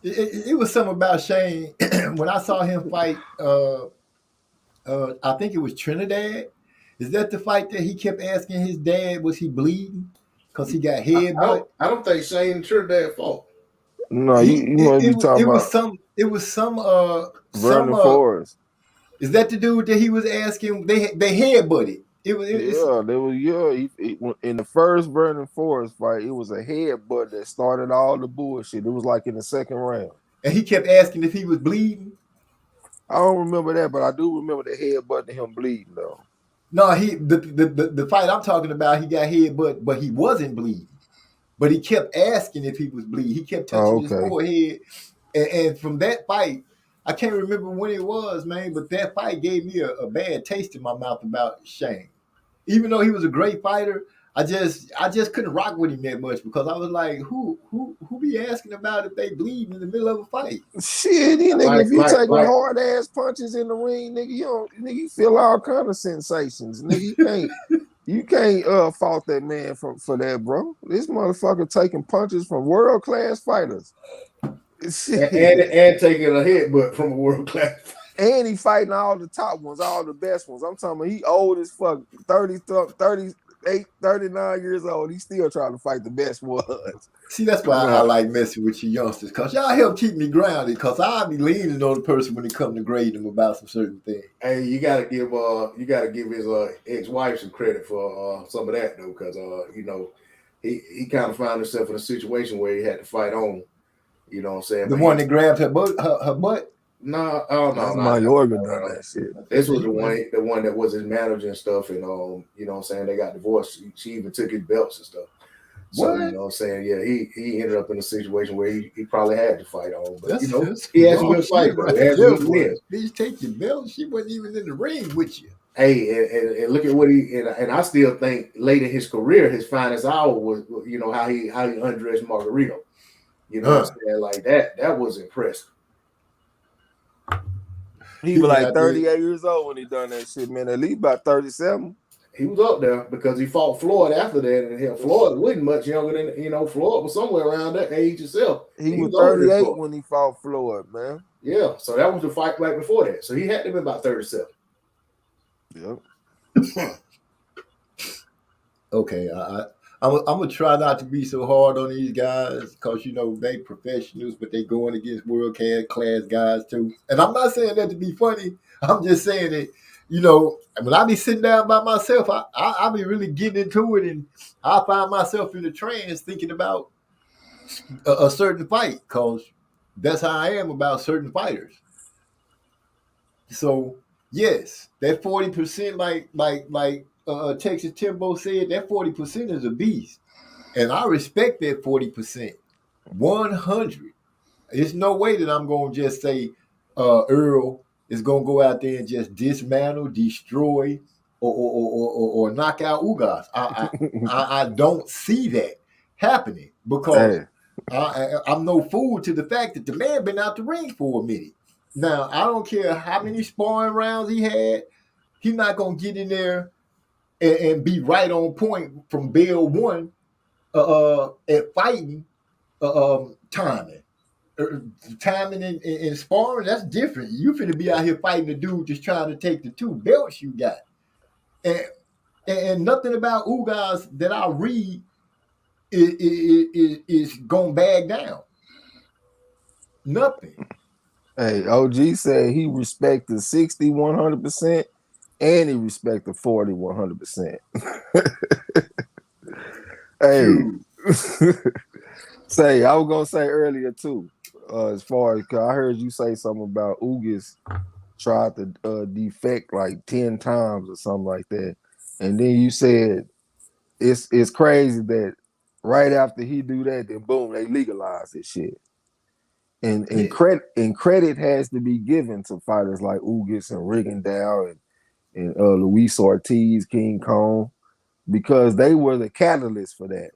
Speaker 3: It was something about Shane when I saw him fight. I think it was Trinidad. Is that the fight that he kept asking his dad, was he bleeding because he got headbutt?
Speaker 7: I don't think Shane and Trinidad fought.
Speaker 9: No, you want to be talking about?
Speaker 3: It was some
Speaker 9: Vernon Forrest.
Speaker 3: Is that the dude that he was asking? They headbutted.
Speaker 9: They were in the first Vernon Forrest fight, it was a headbutt that started all the bullshit. It was like in the second round.
Speaker 3: And he kept asking if he was bleeding.
Speaker 9: I don't remember that, but I do remember the headbutt and him bleeding though.
Speaker 3: No, the fight I'm talking about, he got headbutt, but he wasn't bleeding. But he kept asking if he was bleeding. He kept touching his forehead, and from that fight, I can't remember when it was, man. But that fight gave me a bad taste in my mouth about Shane. Even though he was a great fighter, I just couldn't rock with him that much because I was like, who be asking about if they bleed in the middle of a fight?
Speaker 9: Shit, nigga, if you taking hard ass punches in the ring, nigga, you feel all kind of sensations, nigga. You can't fault that man for that, bro. This motherfucker taking punches from world class fighters.
Speaker 7: Shit. And taking a headbutt from a world class.
Speaker 9: And he fighting all the top ones, all the best ones. I'm talking about he old as fuck, 38, 39 years old. He still trying to fight the best ones.
Speaker 3: See, that's why I like messing with you youngsters, because y'all help keep me grounded, because I be leaning on the person when it comes to grading them about some certain things.
Speaker 7: Hey, you gotta give his ex-wife some credit for some of that though, because he kind of found himself in a situation where he had to fight on. You know what I'm saying?
Speaker 3: The one that grabbed her butt?
Speaker 7: No,
Speaker 9: that's Mayorga done that shit.
Speaker 7: This was the one that was his manager and stuff, and you know what I'm saying, they got divorced. She even took his belts and stuff. So you know what I'm saying, yeah, he ended up in a situation where he probably had to fight on, but he had some good fight, bro.
Speaker 3: Bitch, take your belt. She wasn't even in the ring with you.
Speaker 7: Hey, and look at what and I still think late in his career, his finest hour was how he undressed Margarito. You know what I'm saying, like that was impressive.
Speaker 9: He was like 38 years old when he done that shit, man. At least about 37.
Speaker 7: He was up there because he fought Floyd after that, and Floyd wasn't much younger than Floyd was somewhere around that age himself.
Speaker 9: He was 38 when he fought Floyd, man.
Speaker 7: Yeah, so that was the fight right before that. So he had to be about 37.
Speaker 9: Yep.
Speaker 3: Okay, I'm gonna try not to be so hard on these guys because they professionals, but they going against world class guys too. And I'm not saying that to be funny. I'm just saying that when I be sitting down by myself, I be really getting into it, and I find myself in a trance thinking about a certain fight because that's how I am about certain fighters. So yes, that 40%, like Texas Timbo said, that 40% is a beast. And I respect that 40%. 100. There's no way that I'm going to just say Earl is going to go out there and just dismantle, destroy, or knock out Ugas. I don't see that happening because I'm no fool to the fact that the man been out the ring for a minute. Now, I don't care how many sparring rounds he had. He's not going to get in there and be right on point from bell one at fighting timing. Timing and sparring, that's different. You finna be out here fighting a dude just trying to take the 2 belts you got. And nothing about Ugas that I read is going to bag down. Nothing.
Speaker 9: Hey, OG said he respect the 60 100%. And he respect the 40 100%. Hey, say I was gonna say earlier too, as far as I heard you say something about Ugas tried to defect like 10 times or something like that, and then you said it's crazy that right after he do that, then boom, they legalize this shit. And credit has to be given to fighters like Ugas and Rigondeaux and Luis Ortiz, King Kong, because they were the catalyst for that.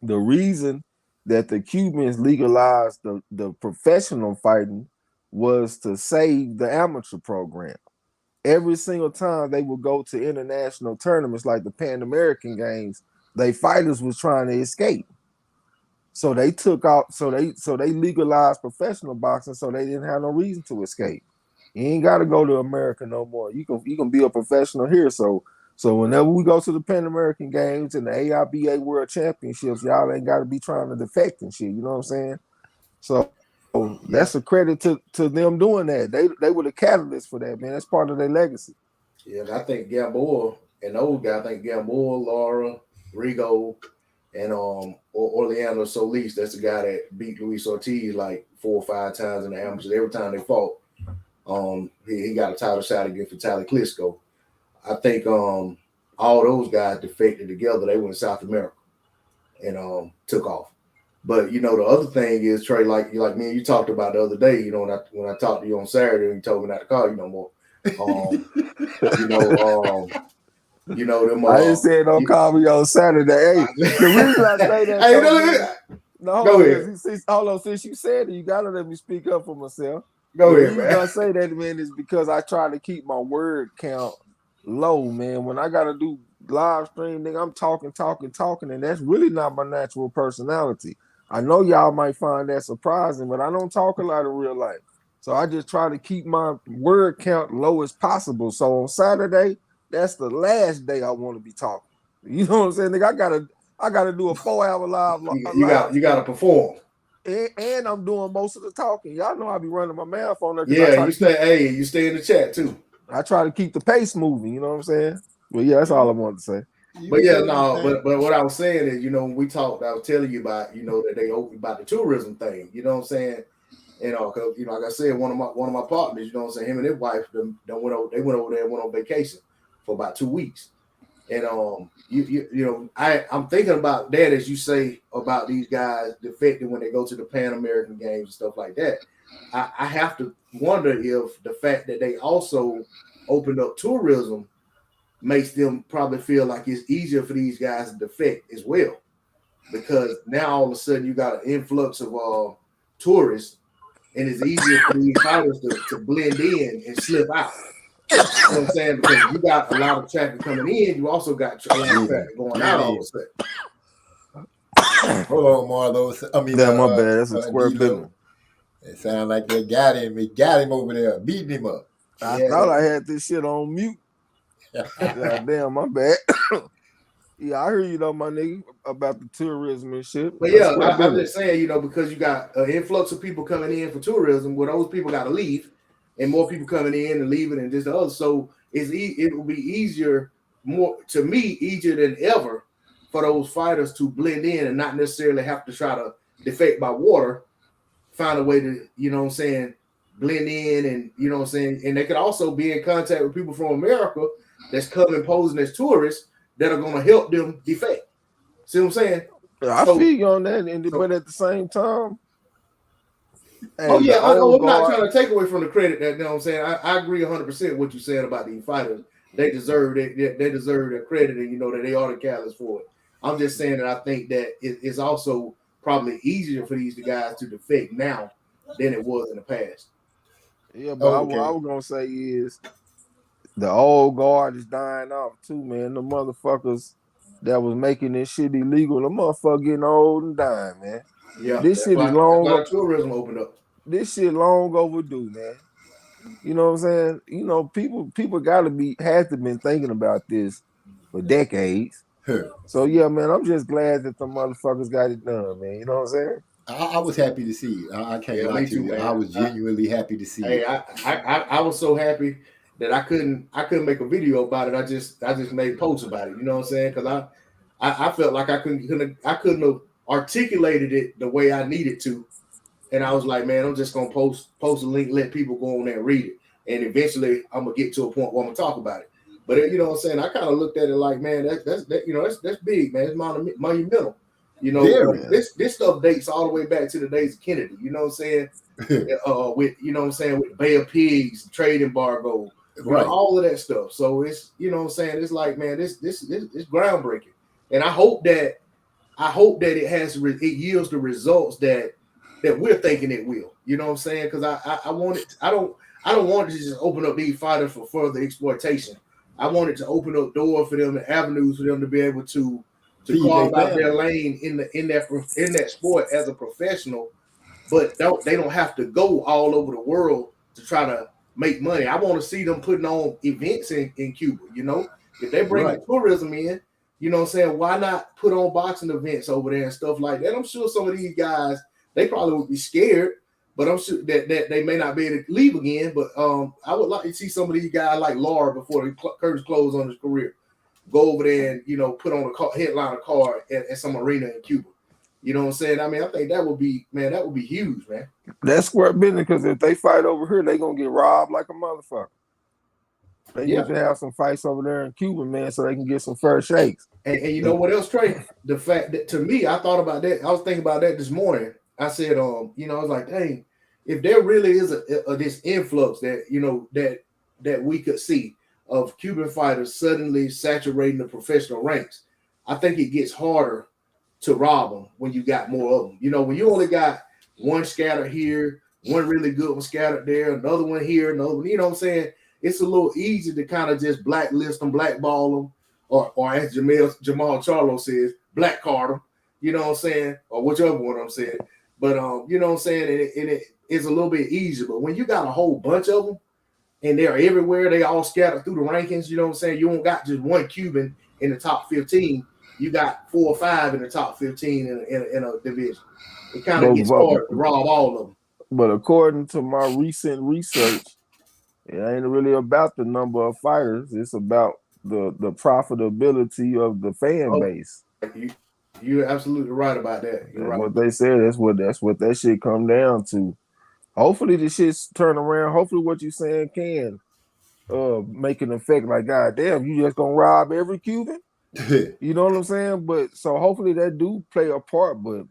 Speaker 9: The reason that the Cubans legalized the professional fighting was to save the amateur program. Every single time they would go to international tournaments like the Pan American Games, they fighters was trying to escape. So they took out, so they legalized professional boxing, so they didn't have no reason to escape. You ain't got to go to America no more. You can be a professional here. So whenever we go to the Pan American Games and the AIBA World Championships, y'all ain't got to be trying to defect and shit. You know what I'm saying? So that's a credit to them doing that. They were the catalyst for that, man. That's part of their legacy.
Speaker 7: Yeah, and I think Gamboa and those guys, I think Gamboa, Lara, Rigo, and Orlando Solis, that's the guy that beat Luis Ortiz like 4 or 5 times in the amateurs. Every time they fought, He got a title shot against Vitaly Klitschko. I think all those guys defected together. They went to South America and took off. But you know, the other thing is, Trey, like me and you talked about the other day, you know, when I talked to you on Saturday and you told me not to call you no more. Them.
Speaker 9: I didn't say don't call me on Saturday. Hey, the reason I say that. Go ahead. Hold on, since you said it, you gotta let me speak up for myself.
Speaker 7: Go ahead, man.
Speaker 9: I say that, man, is because I try to keep my word count low, man. When I gotta do live stream, nigga, I'm talking, and that's really not my natural personality. I know y'all might find that surprising, but I don't talk a lot in real life. So I just try to keep my word count low as possible. So on Saturday, that's the last day I want to be talking. You know what I'm saying? Nigga, I gotta do a 4-hour live.
Speaker 7: You gotta perform.
Speaker 9: And I'm doing most of the talking. Y'all know I be running my mouth on there.
Speaker 7: Yeah, you stay in the chat too.
Speaker 9: I try to keep the pace moving, you know what I'm saying? Well, yeah, that's all I wanted to say.
Speaker 7: But yeah, no, but what I was saying is, you know, when we talked, I was telling you about, you know, that they opened about the tourism thing, you know what I'm saying? You know, because, you know, like I said, one of my partners, you know what I'm saying, him and his wife, they went over there and went on vacation for about 2 weeks. And you know, I'm thinking about that, as you say, about these guys defecting when they go to the Pan American Games and stuff like that. I have to wonder if the fact that they also opened up tourism makes them probably feel like it's easier for these guys to defect as well, because now all of a sudden you got an influx of tourists, and it's easier for these fighters to blend in and slip out. You know what I'm saying? Because you got a lot of traffic coming in, you also got a lot of traffic going out all of a sudden.
Speaker 3: Hold on, Marlo. I mean,
Speaker 9: my bad. That's a square business.
Speaker 3: It sounds like they got him. We got him over there, beating him up.
Speaker 9: I thought I had this shit on mute. God damn, my bad. Yeah, I hear you though, my nigga, about the tourism and shit.
Speaker 7: But yeah, I'm just saying, you know, because you got an influx of people coming in for tourism, where those people got to leave, and more people coming in and leaving, and just the other. So it will be easier, easier than ever for those fighters to blend in and not necessarily have to try to defect by water. Find a way to, you know what I'm saying, blend in, and you know what I'm saying, and they could also be in contact with people from America that's coming posing as tourists that are going to help them defect. See what I'm saying?
Speaker 9: I feel you on that, but at the same time,
Speaker 7: I'm not trying to take away from the credit that, you know what I'm saying. I agree 100% what you're saying about these fighters. They deserve their credit, and you know that they are the catalyst for it. I'm just saying that I think that it's also probably easier for these guys to defect now than it was in the past.
Speaker 9: Yeah, but what I was gonna say is the old guard is dying off too, man. The motherfuckers that was making this shit illegal, the motherfucker getting old and dying, man.
Speaker 7: Yeah,
Speaker 9: this shit is long.
Speaker 7: Tourism opened up.
Speaker 9: This shit long overdue, man. You know what I'm saying? You know, people had to been thinking about this for decades. So yeah, man, I'm just glad that the motherfuckers got it done, man. You know what I'm saying?
Speaker 3: I was happy to see it. I can't lie to you. I was genuinely happy to see it.
Speaker 7: I was so happy that I couldn't make a video about it. I just made posts about it. You know what I'm saying? Because I felt like I couldn't have articulated it the way I needed to, and I was like, man, I'm just gonna post a link, let people go on there and read it, and eventually I'm gonna get to a point where I'm gonna talk about it. But you know what I'm saying? I kind of looked at it like, man, that's big, man. It's monumental. You know, this stuff dates all the way back to the days of Kennedy. You know what I'm saying? With you know what I'm saying, with Bay of Pigs, trade embargo, right? All of that stuff. So it's, you know what I'm saying, it's like, man, this is groundbreaking, and I hope that it yields the results that we're thinking it will. You know what I'm saying? Because I don't want it to just open up these fighters for further exploitation. I want it to open up doors for them and avenues for them to be able to carve out their lane in that sport as a professional, but they don't have to go all over the world to try to make money. I want to see them putting on events in Cuba. You know, if they bring the tourism in, you know what I'm saying, why not put on boxing events over there and stuff like that? I'm sure some of these guys, they probably would be scared, but I'm sure that they may not be able to leave again. But I would like to see some of these guys like Lara, before the curtains close on his career, go over there and, you know, put on a headliner card at some arena in Cuba. You know what I'm saying? I mean, I think that would be huge, man.
Speaker 9: That's square business because if they fight over here, they gonna get robbed like a motherfucker. They need to have some fights over there in Cuba, man, so they can get some fair shakes.
Speaker 7: And you know what else, Trey? The fact that, to me, I thought about that. I was thinking about that this morning. I said, you know, I was like, dang, if there really is this influx that, you know, that we could see of Cuban fighters suddenly saturating the professional ranks, I think it gets harder to rob them when you got more of them. You know, when you only got one scattered here, one really good one scattered there, another one here, another one, you know what I'm saying? It's a little easy to kind of just blacklist them, blackball them, or as Jamal Charlo says, black card them, you know what I'm saying? Or whichever one I'm saying. But, you know what I'm saying? And it's a little bit easier. But when you got a whole bunch of them and they're everywhere, they all scattered through the rankings, you know what I'm saying? You don't got just one Cuban in the top 15. You got 4 or 5 in the top 15 in a division. It kind of gets hard to rob all of them.
Speaker 9: But according to my recent research, it ain't really about the number of fighters. It's about the profitability of the fan base.
Speaker 7: You're absolutely right about that. You're right.
Speaker 9: What they said, that's what that shit come down to. Hopefully the shit's turn around. Hopefully what you saying can make an effect like, God damn, you just gonna rob every Cuban? You know what I'm saying? But so hopefully that do play a part, but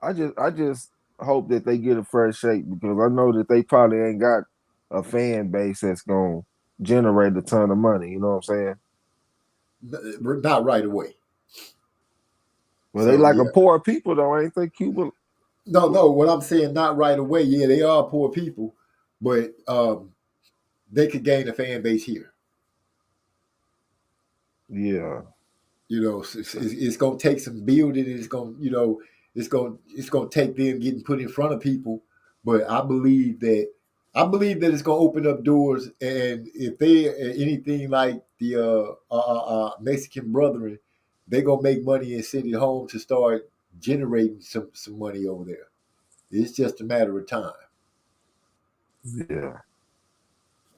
Speaker 9: I just hope that they get a fair shake because I know that they probably ain't got a fan base that's gonna generate a ton of money. You know what I'm saying?
Speaker 3: Not right away.
Speaker 9: Well, they like a poor people though, ain't they, Cuba?
Speaker 3: No. What I'm saying, not right away. Yeah, they are poor people, but they could gain a fan base here.
Speaker 9: Yeah.
Speaker 3: You know, it's going to take some building. It's going, you know, it's going to take them getting put in front of people. But I believe that it's going to open up doors. And if they are anything like the Mexican brethren, they're going to make money and send it home to start generating some money over there. It's just a matter of time.
Speaker 9: Yeah.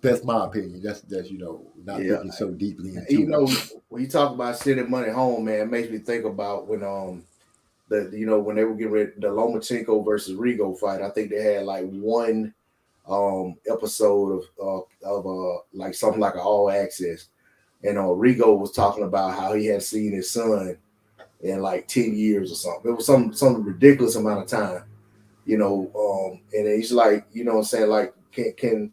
Speaker 3: That's my opinion. That's you know, not thinking so deeply into
Speaker 7: you know, when you talk about sending money home, man, it makes me think about when when they were getting ready the Lomachenko versus Rigo fight. I think they had like one episode of like something like an All Access, and Rigo was talking about how he had seen his son in like 10 years or something. It was some ridiculous amount of time, you know. And he's like, you know what I'm saying, like can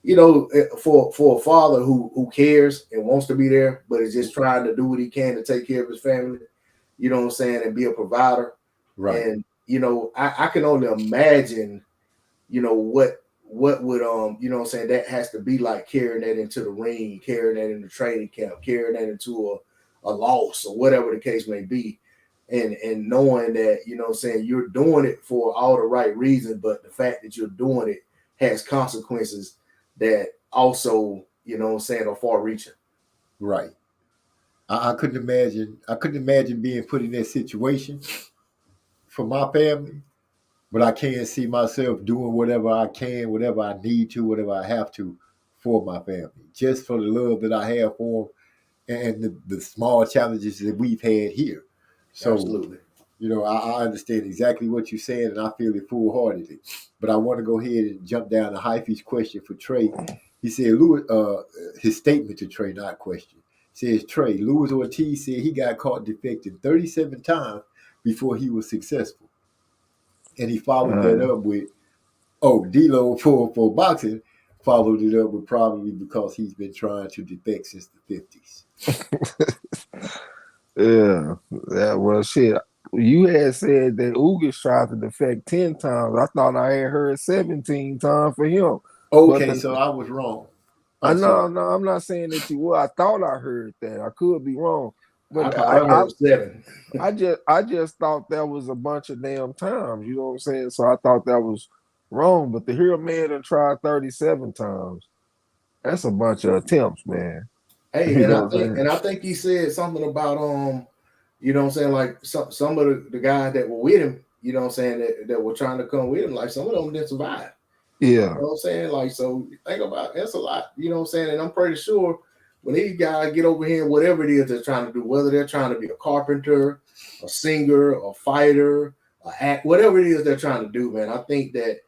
Speaker 7: you know, for a father who cares and wants to be there, but is just trying to do what he can to take care of his family, you know what I'm saying, and be a provider.
Speaker 3: Right.
Speaker 7: And, you know, I can only imagine, you know, what would, you know what I'm saying, that has to be like carrying that into the ring, carrying that in the training camp, carrying that into a loss or whatever the case may be. And knowing that, you know what I'm saying, you're doing it for all the right reasons, but the fact that you're doing it has consequences that also, you know what I'm saying, are far reaching.
Speaker 3: Right. I couldn't imagine being put in that situation for my family, but I can see myself doing whatever I can, whatever I need to, whatever I have to for my family, just for the love that I have for them and the small challenges that we've had here. So,
Speaker 7: absolutely.
Speaker 3: You know, I understand exactly what you're saying, and I feel it full-heartedly. But I want to go ahead and jump down to Hyphy's question for Trey. He said, his statement to Trey, not question. Says, Trey, Luis Ortiz said he got caught defecting 37 times before he was successful. And he followed that up with, D-Lo for boxing, followed it up with probably because he's been trying to defect since the
Speaker 9: 50s. Yeah, well, shit. You had said that Ugas tried to defect 10 times. I thought I had heard 17 times for him.
Speaker 3: Okay, so I was wrong.
Speaker 9: No, I'm not saying that you were. I thought I heard that. I could be wrong. But
Speaker 7: I heard 7.
Speaker 9: I just thought that was a bunch of damn times. You know what I'm saying? So I thought that was wrong. But to hear a man that tried 37 times, that's a bunch of attempts, man.
Speaker 7: Hey, and I think he said something about you know what I'm saying, like some of the guys that were with him, you know what I'm saying, that were trying to come with him, like some of them didn't survive.
Speaker 9: Yeah.
Speaker 7: You know what I'm saying? Like, so think about it, that's a lot, you know what I'm saying? And I'm pretty sure when these guys get over here, whatever it is they're trying to do, whether they're trying to be a carpenter, a singer, a fighter, act, whatever it is they're trying to do, man. I think that,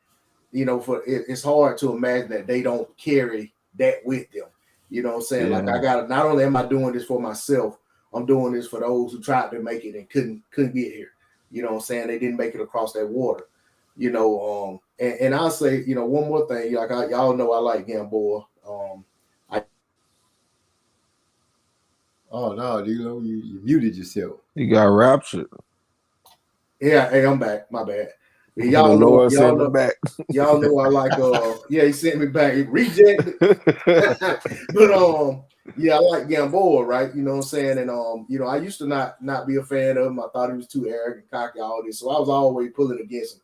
Speaker 7: you know, it's hard to imagine that they don't carry that with them. You know what I'm saying? Like, I got, not only am I doing this for myself, I'm doing this for those who tried to make it and couldn't get here. You know what I'm saying? They didn't make it across that water. You know, and I'll say, you know, one more thing. Like, y'all know I like Gamboa.
Speaker 3: Oh no, you muted yourself.
Speaker 9: You got raptured.
Speaker 7: Yeah, hey, I'm back. My bad.
Speaker 9: The Lord sent me back.
Speaker 7: Y'all know I like yeah, he sent me back. He rejected. But yeah, I like Gamboa, right? You know what I'm saying? And you know, I used to not be a fan of him. I thought he was too arrogant, cocky, all this. So I was always pulling against him.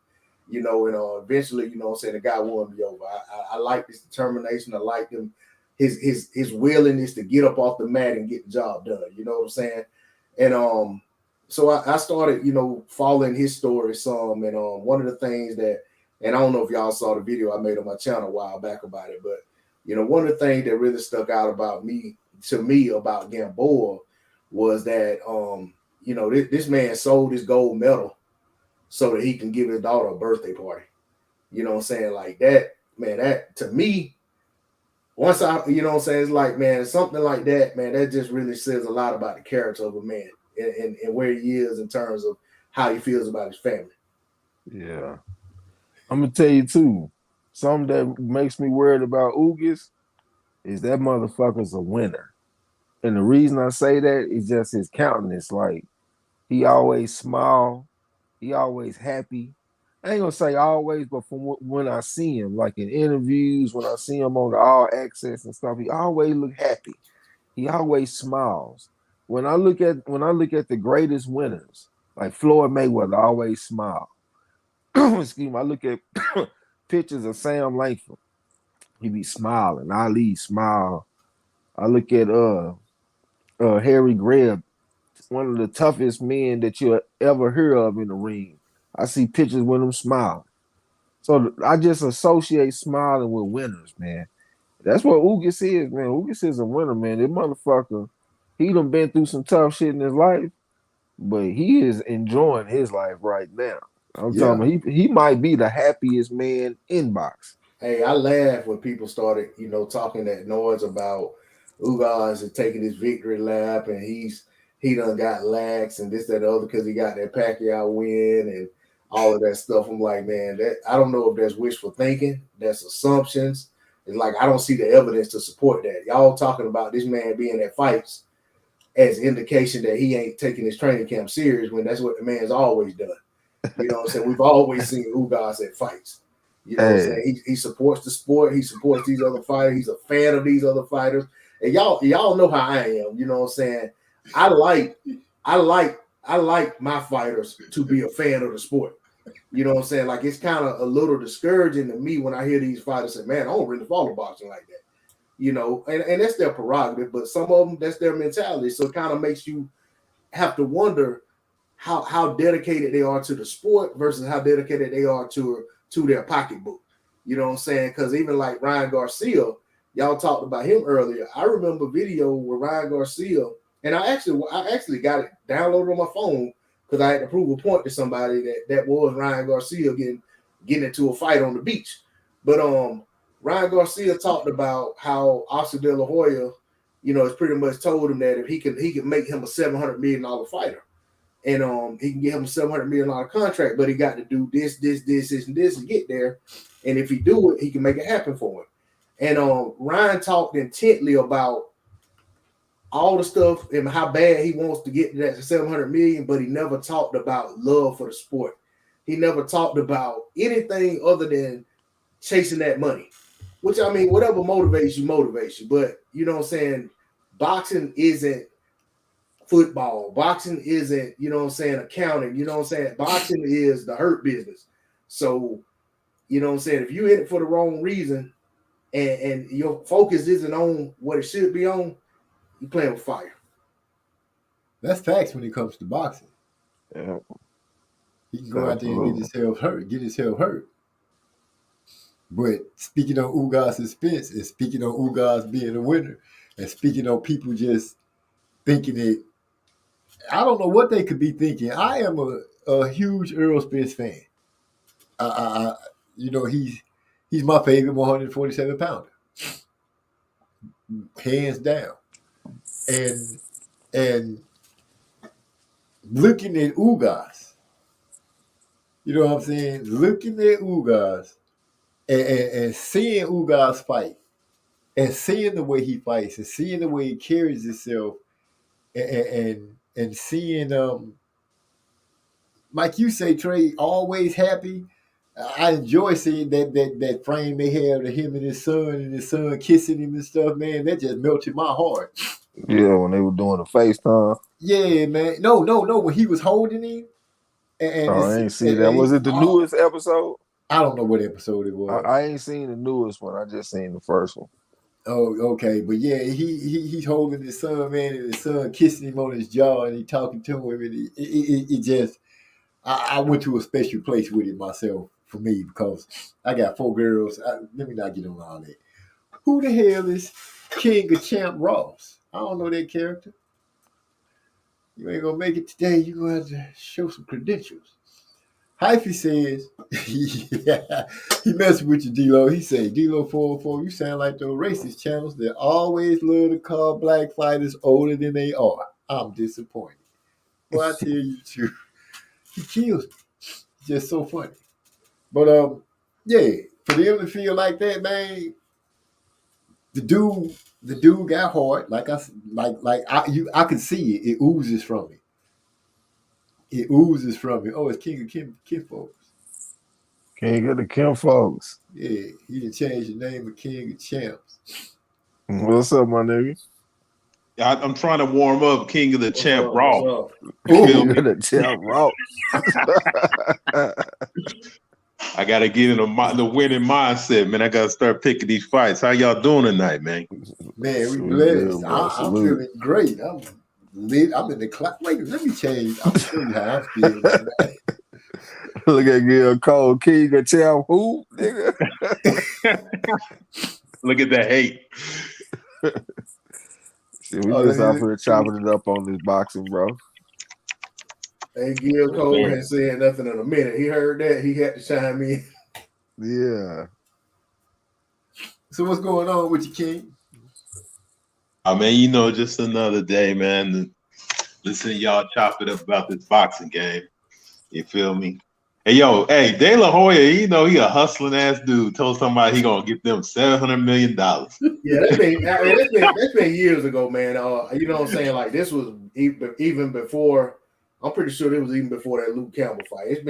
Speaker 7: You know, and eventually, you know what I'm saying, the guy won me over. I like his determination. I like him, his willingness to get up off the mat and get the job done. You know what I'm saying? And so I started, you know, following his story some. And one of the things that, and I don't know if y'all saw the video I made on my channel a while back about it, but you know, one of the things that really stuck out about to me about Gamboa was that you know, this man sold his gold medal so that he can give his daughter a birthday party. You know what I'm saying? Like that, man, that to me, once you know what I'm saying, it's like, man, something like that, man, that just really says a lot about the character of a man and where he is in terms of how he feels about his family.
Speaker 9: Yeah. I'm gonna tell you too, something that makes me worried about Ugas is that motherfucker's a winner. And the reason I say that is just his countenance. Like, he always smile, he always happy. I ain't gonna say always, but from when I see him, like in interviews, when I see him on the All Access and stuff, he always look happy. He always smiles. When I look at the greatest winners, like Floyd Mayweather, always smile. Excuse me. I look at pictures of Sam Langford. He be smiling. Ali smile. I look at Harry Greb, one of the toughest men that you'll ever hear of in the ring. I see pictures with him smiling. So I just associate smiling with winners, man. That's what Ugas is, man. Ugas is a winner, man. This motherfucker, he done been through some tough shit in his life, but he is enjoying his life right now. I'm telling you, he might be the happiest man in box.
Speaker 7: Hey, I laughed when people started, you know, talking that noise about Ugas and taking his victory lap, and he done got lax and this, that, the other because he got that Pacquiao win and all of that stuff. I'm like, man, that I don't know if that's wishful thinking, that's assumptions. It's like I don't see the evidence to support that. Y'all talking about this man being at fights as indication that he ain't taking his training camp serious when that's what the man's always done. You know what I'm saying? We've always seen Ugas at fights. You know what I'm saying? He supports the sport. He supports these other fighters. He's a fan of these other fighters. And y'all know how I am. You know what I'm saying? I like my fighters to be a fan of the sport. You know what I'm saying? Like, it's kind of a little discouraging to me when I hear these fighters say, man, I don't really follow boxing like that. You know, and that's their prerogative, but some of them, that's their mentality. So it kind of makes you have to wonder how dedicated they are to the sport versus how dedicated they are to their pocketbook. You know what I'm saying? Because even like Ryan Garcia, y'all talked about him earlier. I remember a video with Ryan Garcia, and I actually got it downloaded on my phone because I had to prove a point to somebody that was Ryan Garcia getting into a fight on the beach. But Ryan Garcia talked about how Oscar De La Hoya, you know, has pretty much told him that if he can make him a $700 million fighter, and he can get him a $700 million contract, but he got to do this, and this to get there. And if he do it, he can make it happen for him. And Ryan talked intently about all the stuff and how bad he wants to get to that $700 million, but he never talked about love for the sport. He never talked about anything other than chasing that money. Which, I mean, whatever motivates you. But you know what I'm saying? Boxing isn't football. Boxing isn't, you know what I'm saying, accounting. You know what I'm saying? Boxing is the hurt business. So, you know what I'm saying? If you're in it for the wrong reason and your focus isn't on what it should be on, you're playing with fire.
Speaker 3: That's facts when it comes to boxing.
Speaker 9: Yeah.
Speaker 3: He can go out there and get himself hurt. But speaking on Ugas' expense, and speaking on Ugas being a winner, and speaking on people just thinking it, I don't know what they could be thinking. I am a huge Earl Spence fan. You know, he's my favorite 147 pounder, hands down. And looking at Ugas, you know what I'm saying? Looking at Ugas and seeing Ugas fight, and seeing the way he fights, and seeing the way he carries himself, and seeing like you say, Trey, always happy. I enjoy seeing that frame they have of him and his son kissing him and stuff, man. That just melted my heart.
Speaker 9: Yeah, when they were doing the FaceTime.
Speaker 3: Yeah, man. No. When he was holding him. And
Speaker 9: I ain't seen that. Was it the newest episode?
Speaker 3: I don't know what episode it was.
Speaker 9: I ain't seen the newest one. I just seen the first one.
Speaker 3: Oh, okay. But yeah, he's holding his son, man, and his son kissing him on his jaw, and he talking to him, and it just, I went to a special place with it myself for me because I got 4 girls. Let me not get on all that. Who the hell is King of Champ Ross? I don't know that character. You ain't gonna make it today. You're gonna have to show some credentials. Hyphy says, yeah, he messing with you, D-Lo. He say, D-Lo 404, you sound like those racist channels that always love to call black fighters older than they are. I'm disappointed. Well, I tell you the truth. He kills me. Just so funny. But yeah, for them to feel like that, man, the dude got hard. I could see it. It oozes from it. It oozes from it. Oh, it's King of Kim folks.
Speaker 9: King of the Kim folks.
Speaker 3: Yeah, he done changed the name of King of Champs.
Speaker 9: What's up, my nigga?
Speaker 5: I'm trying to warm up King of the Champ Raw.
Speaker 9: King of the Champ Raw.
Speaker 5: I gotta get in the winning mindset, man. I gotta start picking these fights. How y'all doing tonight, man?
Speaker 3: Man, we blessed. I'm feeling great. I'm lit. I'm in the clock. Wait, let me change. I'll show you how I'm feeling.
Speaker 9: Look at Gil Cole, King of Champ who, nigga?
Speaker 5: Look at that hate.
Speaker 9: Shit, we just out here chopping it up on this boxing, bro.
Speaker 7: Hey, Gil Cole ain't saying nothing in a minute. He heard that. He had to chime in.
Speaker 9: Yeah.
Speaker 3: So what's going on with you, King?
Speaker 5: I mean, you know, just another day, man. Listen to y'all chop it up about this boxing game. You feel me? Hey, yo, hey, De La Hoya, you know, he a hustling ass dude. Told somebody he gonna get them $700 million.
Speaker 7: Yeah, that's been years ago, man. You know what I'm saying? Like this was even before. I'm pretty sure it was even before that Luke Campbell fight. It's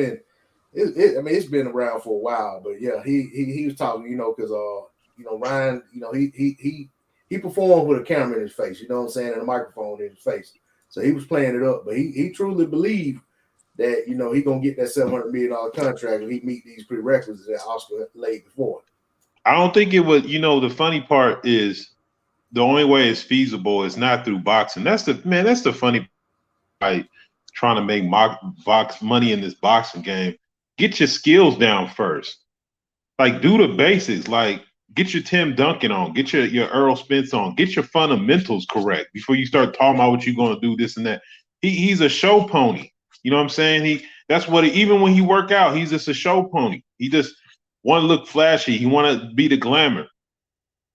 Speaker 7: been around for a while. But yeah, he was talking, you know, because you know, Ryan, you know, he performed with a camera in his face, you know what I'm saying, and a microphone in his face. So he was playing it up, but he truly believed that, you know, he gonna get that $700 million contract and he meet these prerequisites that Oscar laid before.
Speaker 5: I don't think it would. You know, the funny part is the only way it's feasible is not through boxing. That's the funny, like trying to make money in this boxing game. Get your skills down first. Like do the basics. Like get your Tim Duncan on. Get your Earl Spence on. Get your fundamentals correct before you start talking about what you're gonna do, this and that. He's a show pony. You know what I'm saying? Even when he work out, he's just a show pony. He just want to look flashy. He want to be the glamour.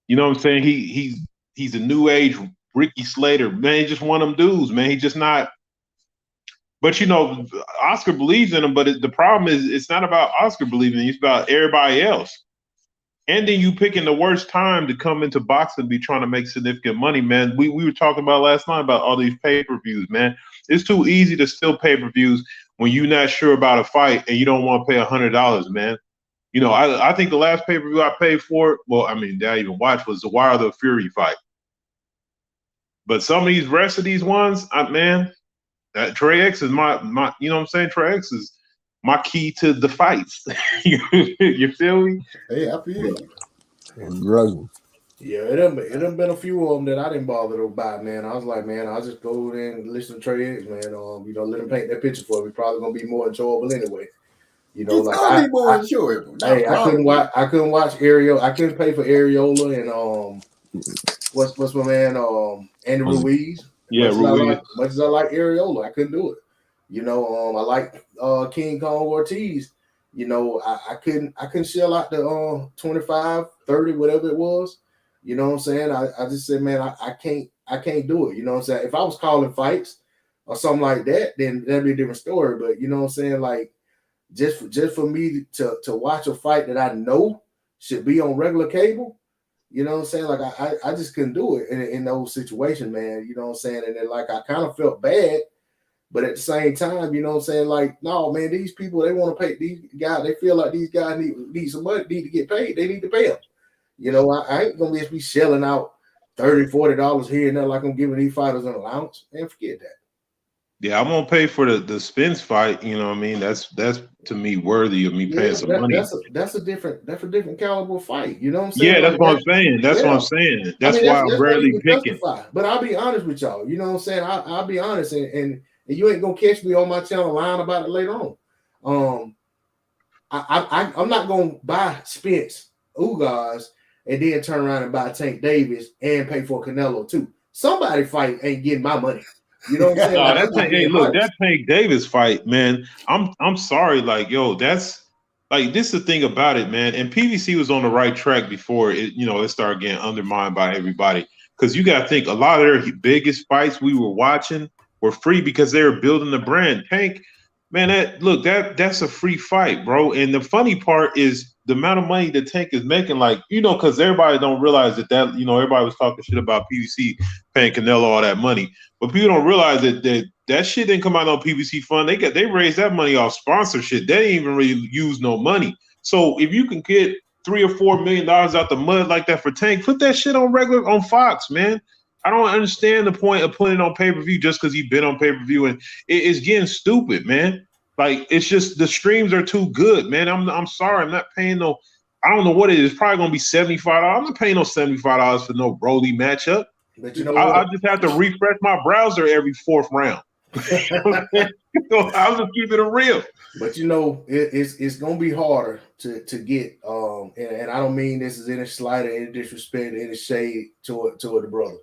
Speaker 5: You know what I'm saying? He's a new age Ricky Slater. Man, he just one of them dudes, man. He just not. But, you know, Oscar believes in him, but the problem is it's not about Oscar believing in him. It's about everybody else. And then you picking the worst time to come into boxing and be trying to make significant money, man. We were talking about last night about all these pay-per-views, man. It's too easy to steal pay-per-views when you're not sure about a fight and you don't want to pay $100, man. You know, I think the last pay-per-view I paid for, well, I mean, that I even watched was the Wilder Fury fight. But some of these rest of these ones, man, that Trey X is my, you know what I'm saying? Trey X is my key to the fights. You feel me?
Speaker 3: Hey, I feel you.
Speaker 9: Right.
Speaker 7: Yeah, it done been a few of them that I didn't bother to buy, man. I was like, man, I'll just go in and listen to Trey X, man. You know, let him paint that picture for me. Probably gonna be more enjoyable anyway. You know,
Speaker 3: it's
Speaker 7: like
Speaker 3: gonna be more enjoyable.
Speaker 7: Hey, I couldn't watch Ariel. I couldn't pay for Areola and what's my man Andy Ruiz.
Speaker 5: Yeah,
Speaker 7: Much as I like Areola, I couldn't do it. You know, I like King Kong Ortiz. You know, I couldn't shell out the 25, 30, whatever it was. You know what I'm saying? I just said, man, I can't do it. You know what I'm saying? If I was calling fights or something like that, then that'd be a different story. But you know what I'm saying? Like just for me to watch a fight that I know should be on regular cable, you know what I'm saying? Like I just couldn't do it in those situations, man. You know what I'm saying? And then like I kind of felt bad, but at the same time, you know what I'm saying? Like, no, man, these people, they want to pay these guys, they feel like these guys need some money, need to get paid. They need to pay them. You know, I ain't gonna be shelling out $30, $40 here and there like I'm giving these fighters an allowance. Man, forget that.
Speaker 5: Yeah, I'm gonna pay for the Spence fight. You know what I mean? That's to me worthy of me paying some money.
Speaker 7: That's a different caliber fight. You know what I'm saying?
Speaker 5: Yeah, that's what I'm saying. That's what I'm saying. That's why I'm rarely picking.
Speaker 7: But I'll be honest with y'all. You know what I'm saying? I'll be honest, and you ain't gonna catch me on my channel lying about it later on. I'm not gonna buy Spence Ugas and then turn around and buy Tank Davis and pay for Canelo too. Somebody fight ain't getting my money. You know what I'm saying?
Speaker 5: That Tank Davis fight, man. I'm sorry, like, yo, that's like, this is the thing about it, man. And PBC was on the right track before it, you know, it started getting undermined by everybody. Because you got to think a lot of their biggest fights we were watching were free because they were building the brand. Tank, man, that's a free fight, bro. And the funny part is the amount of money that Tank is making, like, you know, because everybody don't realize that, you know, everybody was talking shit about PBC paying Canelo all that money. But people don't realize that shit didn't come out on PBC fund. They raised that money off sponsorship. They didn't even really use no money. So if you can get $3 or $4 million out the mud like that for Tank, put that shit on Fox, man. I don't understand the point of putting it on pay-per-view just because he's been on pay-per-view, and it's getting stupid, man. Like, it's just the streams are too good, man. I'm sorry, I'm not paying no. I don't know what it is. It's probably gonna be $75. I'm not paying no $75 for no Broly matchup.
Speaker 7: But you know,
Speaker 5: I just have to refresh my browser every fourth round. I'll just keep it real.
Speaker 7: But you know, it's gonna be harder to get and I don't mean this is any slight or any disrespect, any shade toward the brother,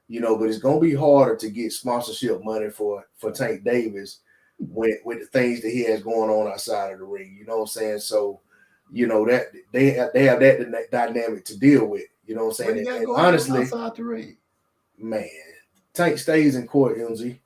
Speaker 7: you know, but it's gonna be harder to get sponsorship money for Tank Davis with the things that he has going on outside of the ring. You know what I'm saying? So, you know, that they have that dynamic to deal with. You know what I'm saying? And honestly, outside the ring, man, Tank stays in court, MZ.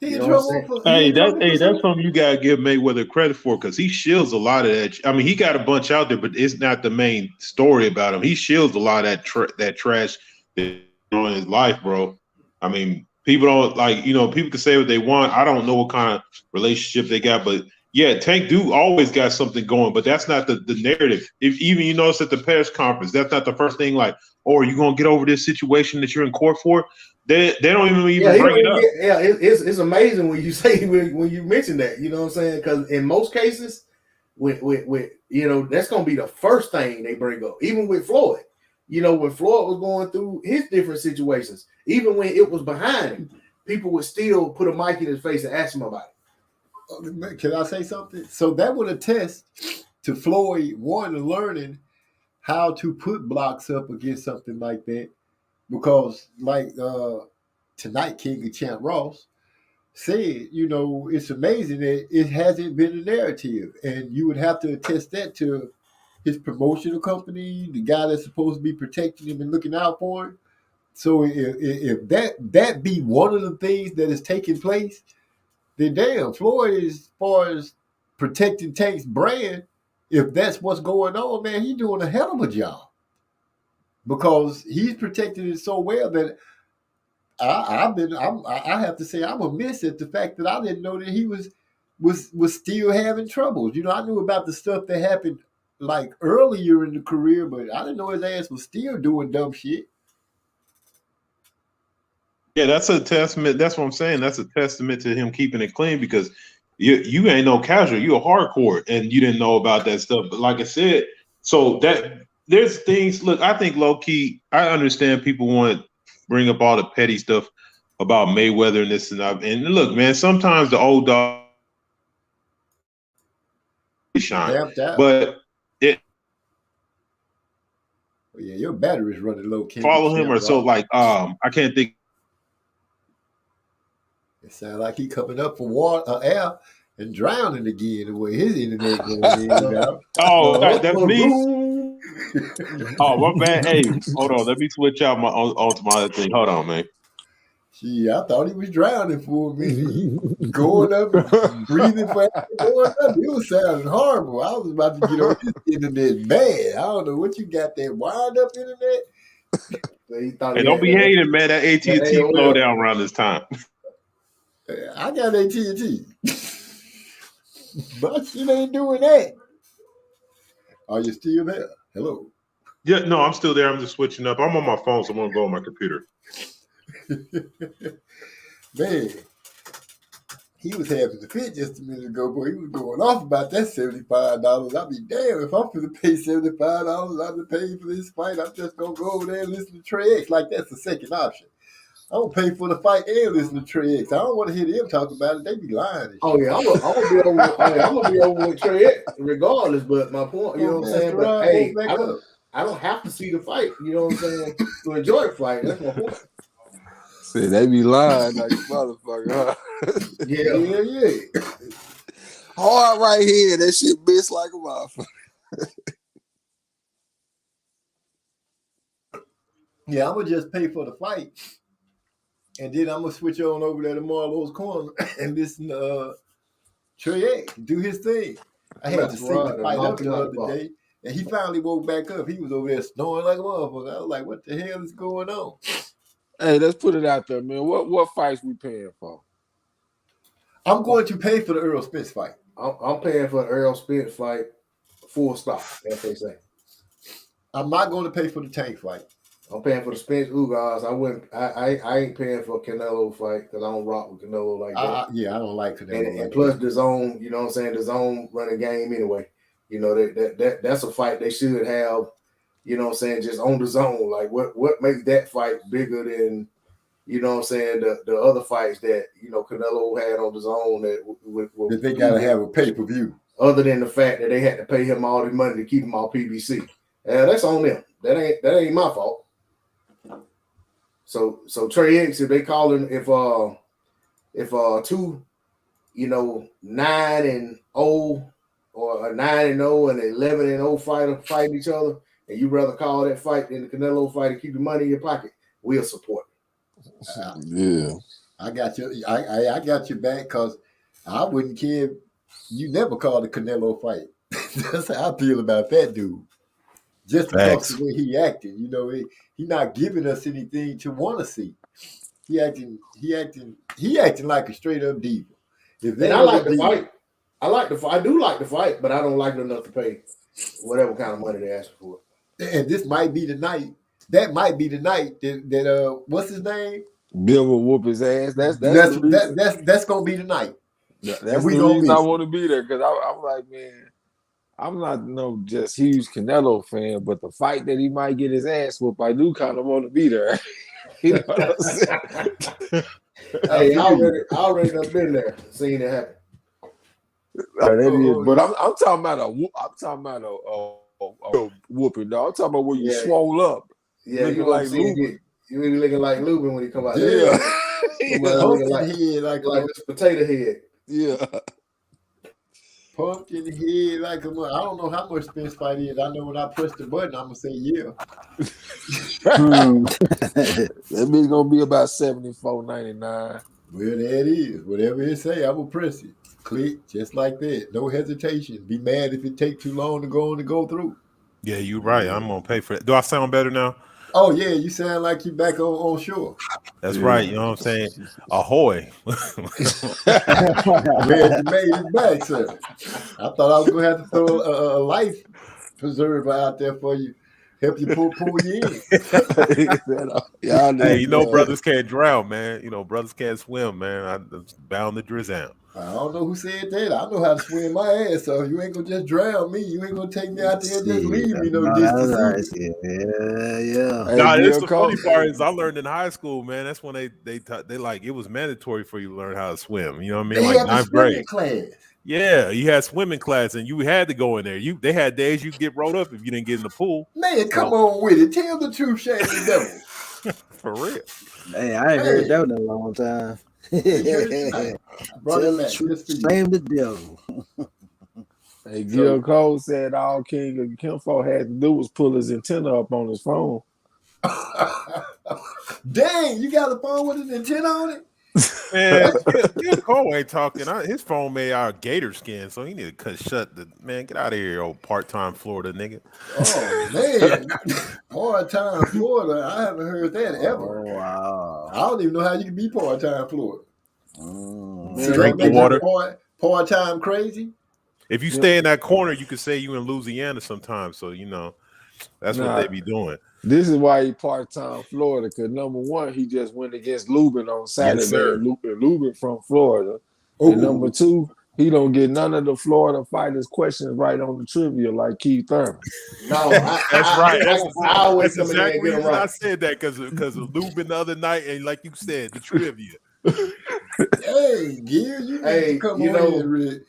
Speaker 5: Hey, that's something you gotta give Mayweather credit for, because he shields a lot of that. I mean, he got a bunch out there, but it's not the main story about him. He shields a lot of that trash in his life, bro. I mean, people don't like, you know, people can say what they want. I don't know what kind of relationship they got, but yeah, Tank do always got something going, but that's not the narrative. If even you notice at the press conference, that's not the first thing, like, oh, are you gonna get over this situation that you're in court for? They don't even bring it up.
Speaker 7: Yeah, it's amazing when you say when you mention that. You know what I'm saying? Because in most cases, with you know, that's gonna be the first thing they bring up. Even with Floyd, you know, when Floyd was going through his different situations, even when it was behind him, people would still put a mic in his face and ask him about it.
Speaker 3: Can I say something? So that would attest to Floyd learning how to put blocks up against something like that. Because, like tonight, King of Champ Ross said, you know, it's amazing that it hasn't been a narrative. And you would have to attest that to his promotional company, the guy that's supposed to be protecting him and looking out for him. So if that be one of the things that is taking place, then damn, Floyd, as far as protecting Tank's brand, if that's what's going on, man, he's doing a hell of a job. Because he's protected it so well that I have to say I'm amiss at the fact that I didn't know that he was still having troubles. You know, I knew about the stuff that happened like earlier in the career, but I didn't know his ass was still doing dumb shit.
Speaker 5: Yeah, that's a testament. That's what I'm saying. That's a testament to him keeping it clean, because you ain't no casual. You a hardcore, and you didn't know about that stuff. But like I said, so that. There's things, look, I think low-key, I understand people want to bring up all the petty stuff about Mayweather and this and that. And look, man, sometimes the old dog shine. But yeah,
Speaker 3: your battery's running low.
Speaker 5: Follow him or so, like, I can't think.
Speaker 3: It sounds like he coming up for water, air, and drowning again the way his internet going in now.
Speaker 5: Oh, that's me.
Speaker 7: Boom.
Speaker 5: Oh, my bad. Hey, hold on. Let me switch out onto my other thing. Hold on, man.
Speaker 3: Gee, I thought he was drowning for a minute. Going up, breathing fast, going up. It was sounding horrible. I was about to get on his internet bad. I don't know what you got that wind up internet.
Speaker 5: Hey, don't be hating, man. That AT&T slow down around this time.
Speaker 3: I got AT&T. But shit ain't doing that. Are you still there? Hello.
Speaker 5: Yeah, no, I'm still there. I'm just switching up. I'm on my phone, so I'm gonna go on my computer.
Speaker 3: Man, he was having the fit just a minute ago, boy. He was going off about that $75. I'll be damn if I'm going to pay $75. I'll be paying for this fight. I'm just going to go over there and listen to Trey X. Like, that's the second option. I don't pay for the fight and listen to Trey X. I don't want to hear them talk about it. They be lying.
Speaker 7: Oh yeah, I'm gonna be over with Trey X regardless. But my point, you know what I'm saying. But hey, I don't have to see the fight. You know what I'm saying, to enjoy the fight. That's my point.
Speaker 9: See, they be lying like a motherfucker. Huh?
Speaker 7: Yeah.
Speaker 9: Hard right here. That shit bitch like a motherfucker.
Speaker 3: Yeah, I'm gonna just pay for the fight. And then I'm gonna switch on over there to Marlowe's Corner and listen to Trey X do his thing. I had to sync the fight up the other day, and he finally woke back up. He was over there snoring like a motherfucker. I was like, "What the hell is going on?"
Speaker 9: Hey, let's put it out there, man. What fights we paying for?
Speaker 3: I'm going to pay for the Earl Spence fight.
Speaker 7: I'm paying for the Earl Spence fight. Full stop. That's what they say.
Speaker 3: I'm not going to pay for the Tank fight.
Speaker 7: I'm paying for the Spence Ugas. I ain't paying for a Canelo fight because I don't rock with Canelo like that.
Speaker 3: Yeah, I don't like Canelo.
Speaker 7: And plus the zone, you know what I'm saying, the zone running game anyway. You know, that's a fight they should have, you know what I'm saying, just on the zone. Like what makes that fight bigger than, you know what I'm saying, the other fights that, you know, Canelo had on the zone that
Speaker 3: they gotta have a pay-per-view.
Speaker 7: Other than the fact that they had to pay him all the money to keep him on PBC. That's on them. That ain't my fault. So Trey X, if they call him, if two, you know, 9-0 or a 9-0 and 11-0 fighter fight each other, and you rather call that fight than the Canelo fight and keep the money in your pocket, we'll support it.
Speaker 9: Yeah,
Speaker 3: I got you. I got your back because I wouldn't care. You never called the Canelo fight. That's how I feel about that dude. Just because of the way he acted, you know, he not giving us anything to want to see. He acting like a straight up diva.
Speaker 7: And I like the fight. I do like the fight, but I don't like it enough to pay whatever kind of money they ask for.
Speaker 3: And this might be the night. That might be the night that what's his name?
Speaker 9: Bill will whoop his ass. That's
Speaker 3: gonna be the night.
Speaker 9: That's the reason I want to be there, because I'm like, man, I'm not just huge Canelo fan, but the fight that he might get his ass whooped, I do kind of want to be there. You know what I'm saying?
Speaker 7: Hey, I already have been there, seen it happen.
Speaker 9: But I'm talking about a whooping, dog. I'm talking about where you swole up.
Speaker 7: Yeah, you like Lubin. You really looking like Lubin when he come out.
Speaker 9: Yeah.
Speaker 7: Looking like this potato head.
Speaker 9: Yeah.
Speaker 3: Pumpkin head like a mother. I don't know how much Spence fight is. I know when I push the button, I'm gonna say yeah.
Speaker 9: That bitch gonna be about $74.99.
Speaker 3: Well, there it is. Whatever it say, I will press it. Click just like that. No hesitation. Be mad if it take too long to go through.
Speaker 10: Yeah, you're right. I'm gonna pay for it. Do I sound better now?
Speaker 3: Oh yeah, you sound like you back on shore.
Speaker 10: That's right. You know what I'm saying? Ahoy!
Speaker 3: Glad you made it back, sir. I thought I was gonna have to throw a life preserver out there for you, help you pull you in.
Speaker 10: Hey, you know, brothers can't drown, man. You know, brothers can't swim, man. I'm bound to drizzle.
Speaker 3: I don't know who said that. I know how to swim my ass, so you ain't gonna just drown me. You ain't gonna take me out there and just leave me just to see.
Speaker 6: Yeah.
Speaker 10: Nah, it's the funny part is I learned in high school, man. That's when they like it was mandatory for you to learn how to swim. You know what I mean?
Speaker 3: They
Speaker 10: like
Speaker 3: had
Speaker 10: 9th grade
Speaker 3: class.
Speaker 10: Yeah, you had swimming class and you had to go in there. They had days you get rolled up if you didn't get in the pool.
Speaker 3: Man, come on with it. Tell the truth, shame the devil.
Speaker 10: For real.
Speaker 6: Hey, I ain't heard that in a long time.
Speaker 3: Brought
Speaker 6: Tell
Speaker 3: him
Speaker 6: the
Speaker 3: back
Speaker 6: truth,
Speaker 3: just for you.
Speaker 6: shame the devil.
Speaker 9: Hey, Gil Cole said all King of Kimfo had to do was pull his antenna up on his phone.
Speaker 3: Dang, you got a phone with an antenna on it?
Speaker 10: Man, Gil Cole ain't talking. His phone made out of gator skin, so he need to cut shut the man. Get out of here, old part-time Florida nigga.
Speaker 3: Oh man, part-time Florida. I haven't heard that ever.
Speaker 6: Oh, wow.
Speaker 3: I don't even know how you can be part-time Florida.
Speaker 6: Mm.
Speaker 10: Drink the water.
Speaker 3: Part-time crazy.
Speaker 10: If you stay in that corner, you could say you in Louisiana sometimes. So you know that's what they be doing.
Speaker 9: This is why he part-time Florida, because number one, he just went against Lubin on Saturday.
Speaker 10: sir.
Speaker 9: Lubin from Florida.
Speaker 3: Ooh.
Speaker 9: And number two, he don't get none of the Florida fighters' questions right on the trivia like Keith Thurman.
Speaker 7: No,
Speaker 10: That's right.
Speaker 7: I always
Speaker 10: That's
Speaker 7: come in there
Speaker 10: exactly
Speaker 7: and get them
Speaker 10: reason I
Speaker 7: right.
Speaker 10: said that because of Lubin the other night, and like you said, the trivia.
Speaker 3: Hey, Gil, you need to come on in, Rick.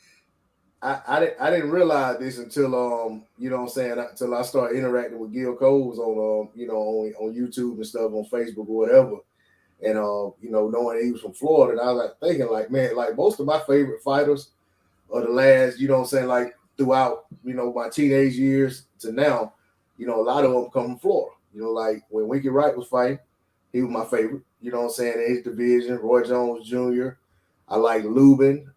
Speaker 7: I didn't realize this until you know what I'm saying, until I started interacting with Gil Coles on you know, on YouTube and stuff, on Facebook or whatever. And you know, knowing he was from Florida, and I was like thinking, like, man, like most of my favorite fighters of the last, you know what I'm saying, like throughout, you know, my teenage years to now, you know, a lot of them come from Florida. You know, like when Winky Wright was fighting, he was my favorite, you know what I'm saying, in his division. Roy Jones Jr. I like Lubin.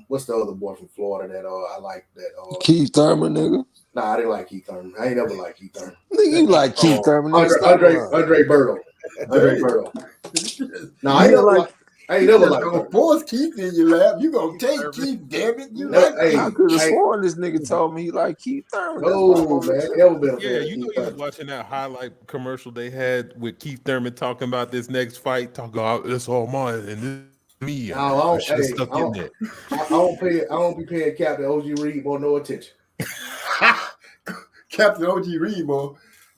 Speaker 7: What's the other boy from Florida that I like that
Speaker 9: Keith Thurman, nigga.
Speaker 7: Nah, I didn't like Keith Thurman. I ain't never liked Keith Thurman.
Speaker 9: Nigga, you like Keith Thurman.
Speaker 7: Andre Berto. Andre Berto. No, I ain't never liked
Speaker 3: gonna force Keith in your lap. You gonna take Keith, damn it. You
Speaker 7: No,
Speaker 3: like
Speaker 7: hey,
Speaker 9: I could have
Speaker 7: hey.
Speaker 9: sworn this nigga told me he like Keith Thurman. That's
Speaker 7: No,
Speaker 9: why I wanted
Speaker 7: man.
Speaker 9: to-
Speaker 7: Never been a fan
Speaker 10: Yeah,
Speaker 7: of
Speaker 10: you know
Speaker 7: Keith
Speaker 10: he was
Speaker 7: Thurman.
Speaker 10: watching that highlight commercial they had with Keith Thurman talking about this next fight, talking about it's all mine and this me.
Speaker 7: No, I don't,
Speaker 10: should have
Speaker 7: hey,
Speaker 10: stuck
Speaker 7: I
Speaker 10: in
Speaker 7: don't-
Speaker 10: there.
Speaker 7: I don't be paying Captain OG Reed more no attention.
Speaker 3: Captain OG Reed, boy.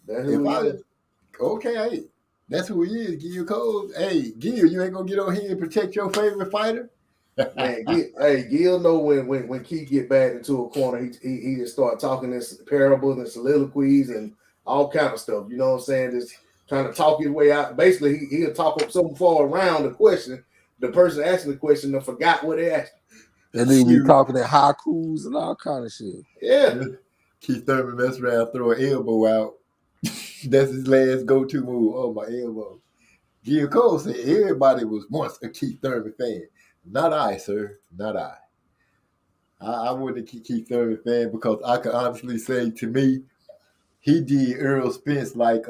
Speaker 7: That's who he is.
Speaker 3: Okay, hey, that's who he is, Gil Cole. Hey, Gil, you ain't gonna get on here and protect your favorite fighter?
Speaker 7: Man, Gil know when Keith get back into a corner, he just start talking this parables and soliloquies and all kind of stuff. You know what I'm saying? Just trying to talk his way out. Basically, he'll talk up so far around the question, the person asking the question done forgot what they asked.
Speaker 9: And then we talking in haikus and all kind of shit.
Speaker 7: Yeah.
Speaker 3: Keith Thurman mess around, throw an elbow out. That's his last go-to move. Oh, my elbow. Gil Cole said everybody was once a Keith Thurman fan. Not I, sir. Not I. I wasn't a Keith Thurman fan because I could honestly say, to me, he did Earl Spence like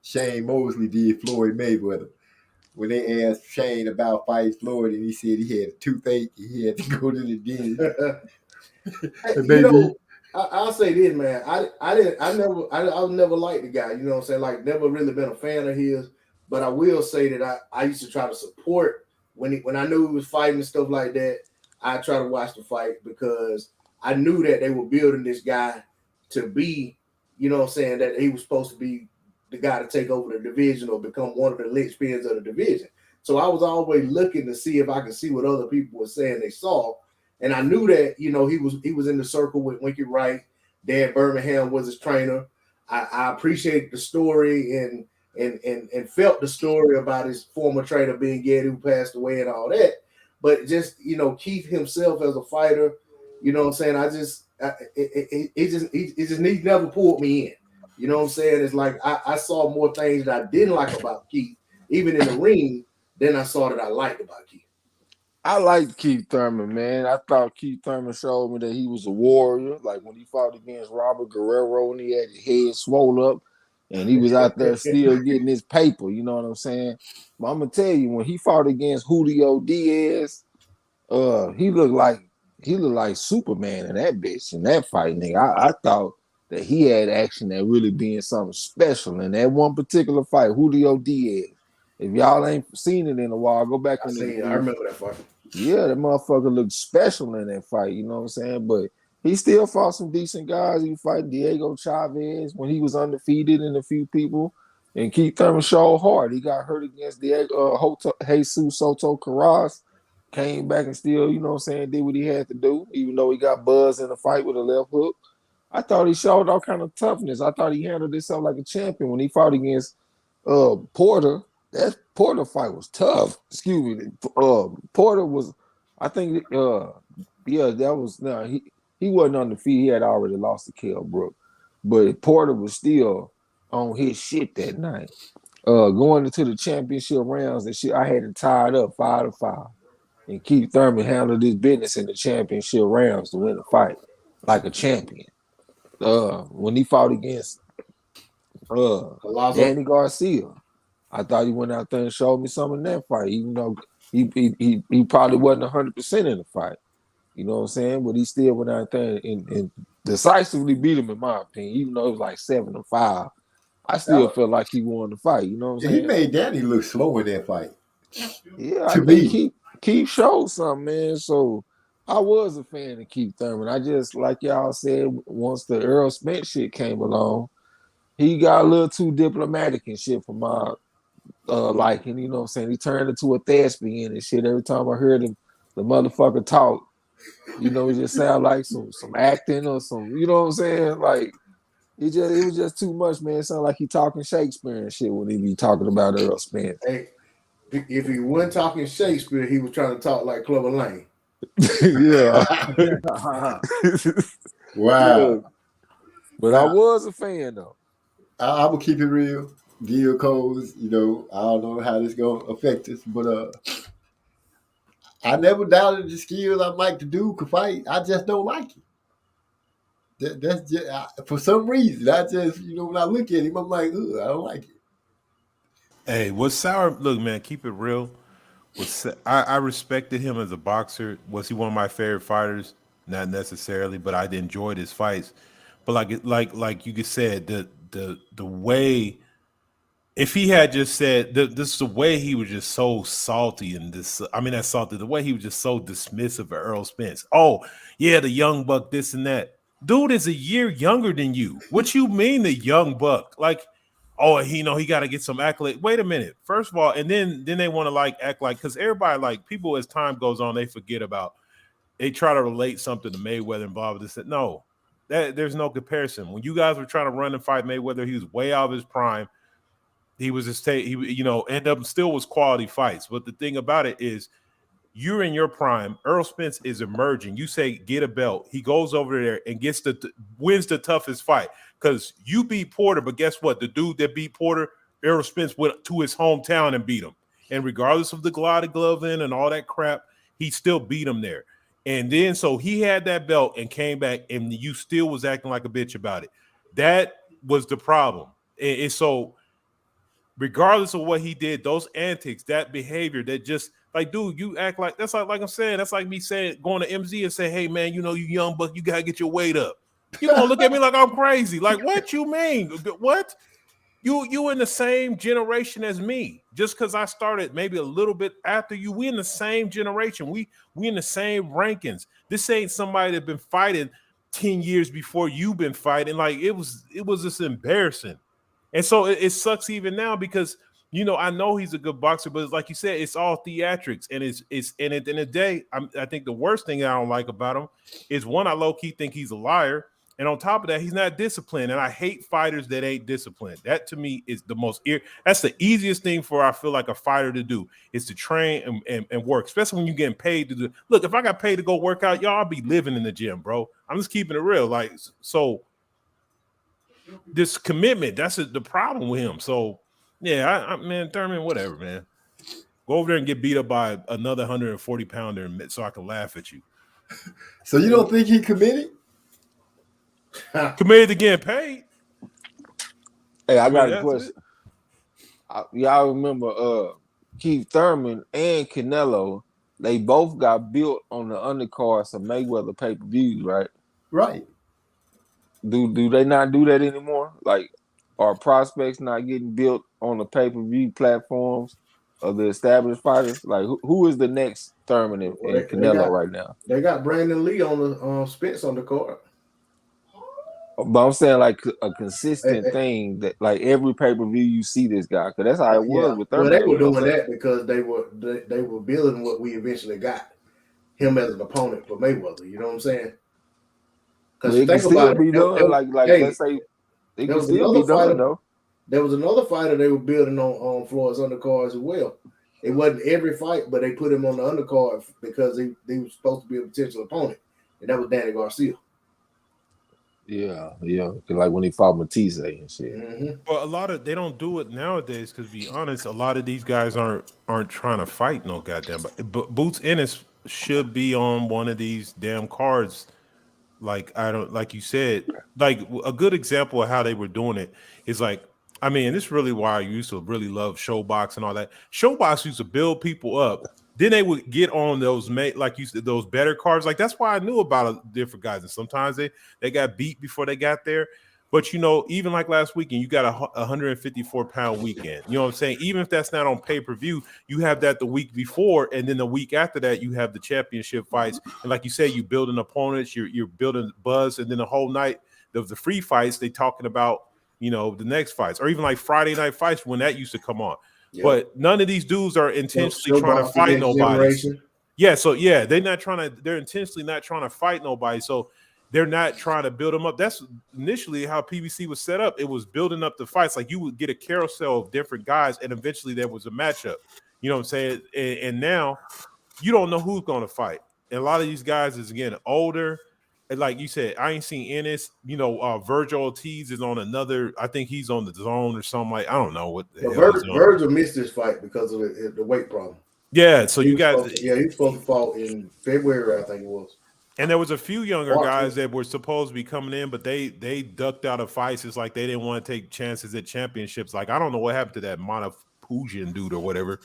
Speaker 3: Shane Mosley did Floyd Mayweather. When they asked Shane about fighting Floyd, and he said he had a toothache, he had to go to the dentist.
Speaker 7: You know, I'll say this, man. I never liked the guy. You know what I'm saying? Like, never really been a fan of his. But I will say that I used to try to support when I knew he was fighting and stuff like that. I try to watch the fight because I knew that they were building this guy to be, you know what I'm saying, that he was supposed to be the guy to take over the division or become one of the linchpins of the division. So I was always looking to see if I could see what other people were saying they saw. And I knew that, you know, he was in the circle with Winky Wright. Dan Birmingham was his trainer. I appreciated the story and felt the story about his former trainer being Getty, who passed away, and all that. But just, you know, Keith himself as a fighter, you know what I'm saying? He never pulled me in. You know what I'm saying? It's like I saw more things that I didn't like about Keith, even in the ring, than I saw that I liked about Keith.
Speaker 9: I liked Keith Thurman, man. I thought Keith Thurman showed me that he was a warrior. Like when he fought against Robert Guerrero and he had his head swole up and he was out there still getting his paper, you know what I'm saying? But I'm gonna tell you, when he fought against Julio Diaz, he looked like Superman in that bitch, in that fight, nigga. I thought that he had action that really being something special in that one particular fight, Julio Diaz. If y'all ain't seen it in a while, go back and
Speaker 7: I remember that fight.
Speaker 9: Yeah, that motherfucker looked special in that fight, you know what I'm saying? But he still fought some decent guys. He fought Diego Chavez when he was undefeated and a few people. And Keith Thurman showed hard. He got hurt against Jesus Soto Carras, came back and still, you know what I'm saying, did what he had to do, even though he got buzzed in the fight with a left hook. I thought he showed all kind of toughness. I thought he handled himself like a champion when he fought against Porter. that Porter fight was tough. Excuse me. Porter was, I think, yeah, that was no. He wasn't undefeated. He had already lost to Kell Brook, but Porter was still on his shit that night. Going into the championship rounds and shit, I had it tied up 5-5, and Keith Thurman handled his business in the championship rounds to win the fight like a champion. When he fought against Danny Garcia, I thought he went out there and showed me some in that fight, even though he probably wasn't 100% in the fight. You know what I'm saying? But he still went out there and decisively beat him, in my opinion, even though it was like 7-5. I still felt like he won the fight. You know what I'm saying?
Speaker 3: He made Danny look slow in that fight.
Speaker 9: Yeah, I think Keith showed something, man. So I was a fan of Keith Thurman. I just, like y'all said, once the Errol Spence shit came along, he got a little too diplomatic and shit for my liking. You know what I'm saying? He turned into a thespian and shit. Every time I heard him, the motherfucker talk, you know, it just sound like some acting or some, you know what I'm saying? Like, it was just too much, man. It sounded like he talking Shakespeare and shit when he be talking about Errol Spence.
Speaker 7: Hey, if he wasn't talking Shakespeare, he was trying to talk like Clover Lane.
Speaker 9: Yeah.
Speaker 3: Wow.
Speaker 9: Yeah. But I was a fan though.
Speaker 3: I will keep it real. Gil Coles, you know, I don't know how this gonna affect us, but I never doubted the skills I like to do could fight. I just don't like it. That's just for some reason. I just, you know, when I look at him, I'm like, ugh, I don't like it.
Speaker 10: Hey, what's sour? Look, man, keep it real. I respected him as a boxer. Was he one of my favorite fighters? Not necessarily, but I enjoyed his fights. But like you said, the way, if he had just said this, the way he was just so salty and this, I mean, that's salty. The way he was just so dismissive of Errol Spence. Oh yeah, the young buck, this and that. Dude is a year younger than you. What you mean the young buck? Like, oh, he got to get some accolade. Wait a minute. First of all, and then they want to like act like, because everybody, like, people, as time goes on, they forget about, they try to relate something to Mayweather and blah blah blah. No, there's no comparison. When you guys were trying to run and fight Mayweather, he was way out of his prime. He was end up still was quality fights. But the thing about it is, you're in your prime. Errol Spence is emerging. You say get a belt. He goes over there and wins the toughest fight. Because you beat Porter, but guess what? The dude that beat Porter, Errol Spence, went to his hometown and beat him. And regardless of the glided glove in and all that crap, he still beat him there. And then so he had that belt and came back, and you still was acting like a bitch about it. That was the problem. And so regardless of what he did, those antics, that behavior, that just like, dude, you act like that's like I'm saying, that's like me saying, going to MZ and say, hey man, you know, you young buck, you gotta get your weight up. You gonna look at me like I'm crazy. Like, what you mean? What? You in the same generation as me. Just because I started maybe a little bit after you, we in the same generation. We in the same rankings. This ain't somebody that been fighting 10 years before you've been fighting. Like, it was just embarrassing. And so it sucks even now because, you know, I know he's a good boxer, but like you said, it's all theatrics. And it's and at the end of the day, I think the worst thing I don't like about him is, one, I low-key think he's a liar. And on top of that, he's not disciplined. And I hate fighters that ain't disciplined. That to me is the most that's the easiest thing for, I feel like, a fighter to do, is to train and work, especially when you're getting paid to do. Look, if I got paid to go work out, y'all, I'll be living in the gym, bro. I'm just keeping it real. Like, so this commitment, that's the problem with him. So yeah, man, Thurman, whatever, man. Go over there and get beat up by another 140-pounder so I can laugh at you.
Speaker 3: So you don't think he committed?
Speaker 10: Committed to getting paid?
Speaker 9: Hey, I got a question. Y'all remember Keith Thurman and Canelo, they both got built on the undercards of Mayweather pay-per-views, right?
Speaker 3: Right.
Speaker 9: Do they not do that anymore? Like, are prospects not getting built on the pay-per-view platforms of the established fighters? Like, who is the next Thurman and Canelo right now?
Speaker 7: They got Brandon Lee on the Spence on the card.
Speaker 9: But I'm saying, like, a consistent thing that, like, every pay-per-view you see this guy, because that's how it was with Thurman.
Speaker 7: Well, they were doing that because they were building what we eventually got, him as an opponent for Mayweather. You know what I'm saying?
Speaker 9: Because it can still be done. Like, let's say, it can still be done, though.
Speaker 7: there was another fighter they were building on Floyd's undercard as well. It wasn't every fight, but they put him on the undercard because he was supposed to be a potential opponent, and that was Danny Garcia.
Speaker 9: Yeah. Like when he fought Matisse and shit.
Speaker 7: Mm-hmm.
Speaker 10: But a lot of they don't do it nowadays because, to be honest, a lot of these guys aren't trying to fight no goddamn. But Boots Ennis should be on one of these damn cards. Like like you said, like a good example of how they were doing it is like, I mean, and this is really why I used to really love Showbox and all that. Showbox used to build people up. Then they would get on those like you said, those better cards. Like that's why I knew about different guys. And sometimes they got beat before they got there. But even like last weekend, you got a 154-pound weekend. You know what I'm saying? Even if that's not on pay-per-view, you have that the week before, and then the week after that, you have the championship fights. And like you said, you building opponents, you're building buzz, and then the whole night of the free fights, they talking about the next fights, or even like Friday night fights when that used to come on. Yep. But none of these dudes are intentionally trying to fight nobody. Yeah, so yeah, they're intentionally not trying to fight nobody. So they're not trying to build them up. That's initially how PBC was set up. It was building up the fights. Like you would get a carousel of different guys, and eventually there was a matchup. You know what I'm saying? And now you don't know who's going to fight. And a lot of these guys is, again, older. And like you said, I ain't seen Ennis. Virgil Ortiz is on another. I think he's on the zone or something. Like I don't know what the hell he's on.
Speaker 7: Virgil missed this fight because of the weight problem.
Speaker 10: Yeah, so you got.
Speaker 7: He was supposed to fight in February, I think it was.
Speaker 10: And there was a few younger guys that were supposed to be coming in, but they ducked out of fights. It's like they didn't want to take chances at championships. Like I don't know what happened to that Monopusian dude or whatever,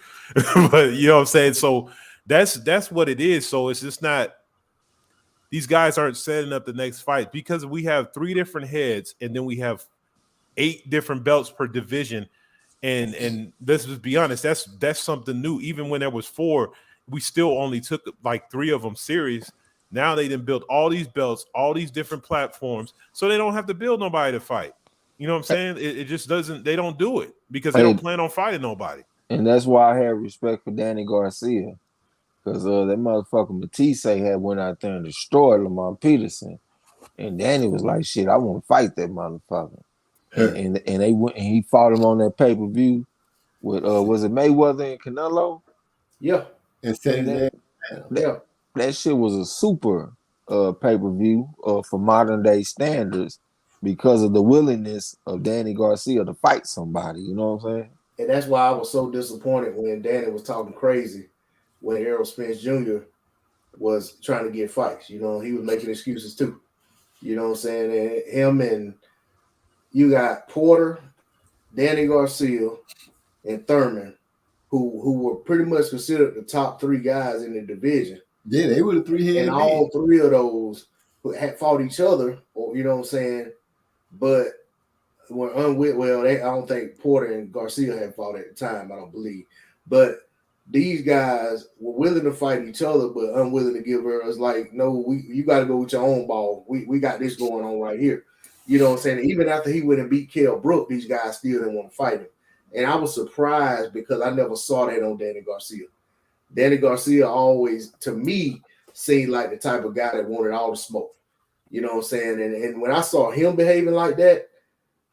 Speaker 10: but you know what I'm saying. So that's what it is. So it's just not. These guys aren't setting up the next fight because we have 3 different heads, and then we have 8 different belts per division. And let's just be honest, that's something new. Even when there was 4, we still only took like 3 of them serious. Now they done built all these belts, all these different platforms, so they don't have to build nobody to fight. You know what I'm saying? It just doesn't. They don't do it because they don't plan on fighting nobody.
Speaker 9: And that's why I have respect for Danny Garcia, because that motherfucker Matisse had went out there and destroyed Lamont Peterson, and Danny was like, "Shit, I want to fight that motherfucker." And they went and he fought him on that pay-per-view with was it Mayweather and Canelo?
Speaker 7: Yeah,
Speaker 9: that shit was a super pay-per-view for modern day standards because of the willingness of Danny Garcia to fight somebody. You know what I'm saying?
Speaker 7: And that's why I was so disappointed when Danny was talking crazy when Errol Spence Jr. was trying to get fights. He was making excuses too. You know what I'm saying? And him and you got Porter, Danny Garcia, and Thurman, who were pretty much considered the top 3 guys in the division.
Speaker 3: Yeah, they were the 3-headed.
Speaker 7: And all 3 of those had fought each other, or you know what I'm saying? But were unwilling. I don't think Porter and Garcia had fought at the time. I don't believe. But these guys were willing to fight each other, but unwilling to give her. It's like, no, you got to go with your own ball. We got this going on right here. You know what I'm saying? Even after he went and beat Kell Brook, these guys still didn't want to fight him. And I was surprised because I never saw that on Danny Garcia. Danny Garcia always, to me, seemed like the type of guy that wanted all the smoke. You know what I'm saying? And when I saw him behaving like that,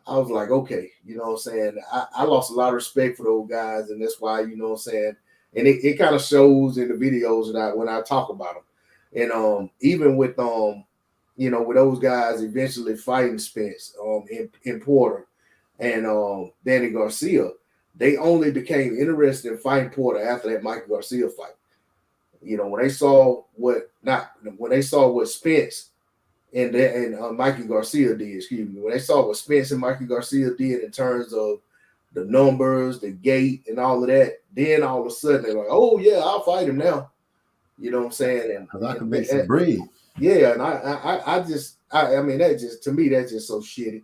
Speaker 7: I was like, okay, you know what I'm saying? I lost a lot of respect for those guys, and that's why, you know what I'm saying? And it kind of shows in the videos that when I talk about them. And even with with those guys eventually fighting Spence in Porter and Danny Garcia, they only became interested in fighting Porter after that Michael Garcia fight. When they saw what Spence and Mikey Garcia did, when they saw what Spence and Mikey Garcia did in terms of the numbers, the gait, and all of that, then all of a sudden they're like, oh yeah, I'll fight him now. You know what I'm saying?
Speaker 3: Because I can make some bread.
Speaker 7: Yeah, and I mean that just, to me, that's just so shitty.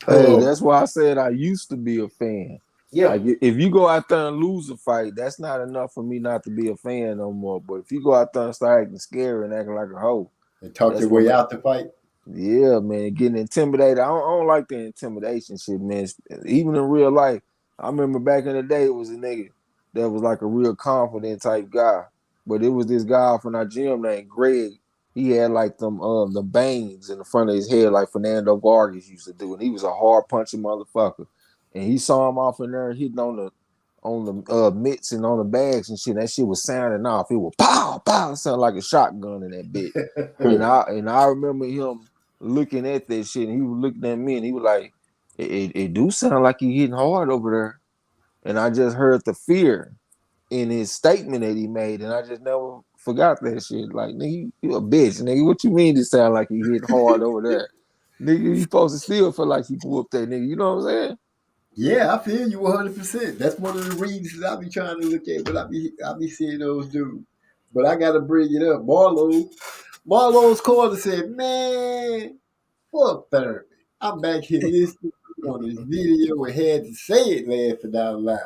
Speaker 9: Hey, that's why I said I used to be a fan.
Speaker 7: Yeah.
Speaker 9: Like, if you go out there and lose a fight, that's not enough for me not to be a fan no more. But if you go out there and start acting scary and acting like a hoe,
Speaker 3: and talk your way out the fight.
Speaker 9: Yeah, man, getting intimidated. I don't like the intimidation shit, man. Even in real life, I remember back in the day, it was a nigga that was like a real confident type guy. But it was this guy from our gym named Greg. He had like the bangs in the front of his head like Fernando Vargas used to do. And he was a hard punching motherfucker. and he saw him off in there hitting on the mitts and on the bags and shit. That shit was sounding off. It was pow pow, sound like a shotgun in that bit. and I remember him looking at that shit, and he was looking at me, and he was like, "It do sound like he hitting hard over there." And I just heard the fear in his statement that he made, and I just never forgot that shit. Like, nigga, you a bitch, nigga. What you mean it sound like he hit hard over there? Nigga, you supposed to still feel like you can whoop that nigga. You know what I'm saying?
Speaker 3: Yeah, I feel you 100%. That's one of the reasons I be trying to look at, but I be seeing those dudes. But I gotta bring it up. Marlowe's corner said, "Man, fuck Thurman. I'm back here listening on this video and had to say it laughing out loud."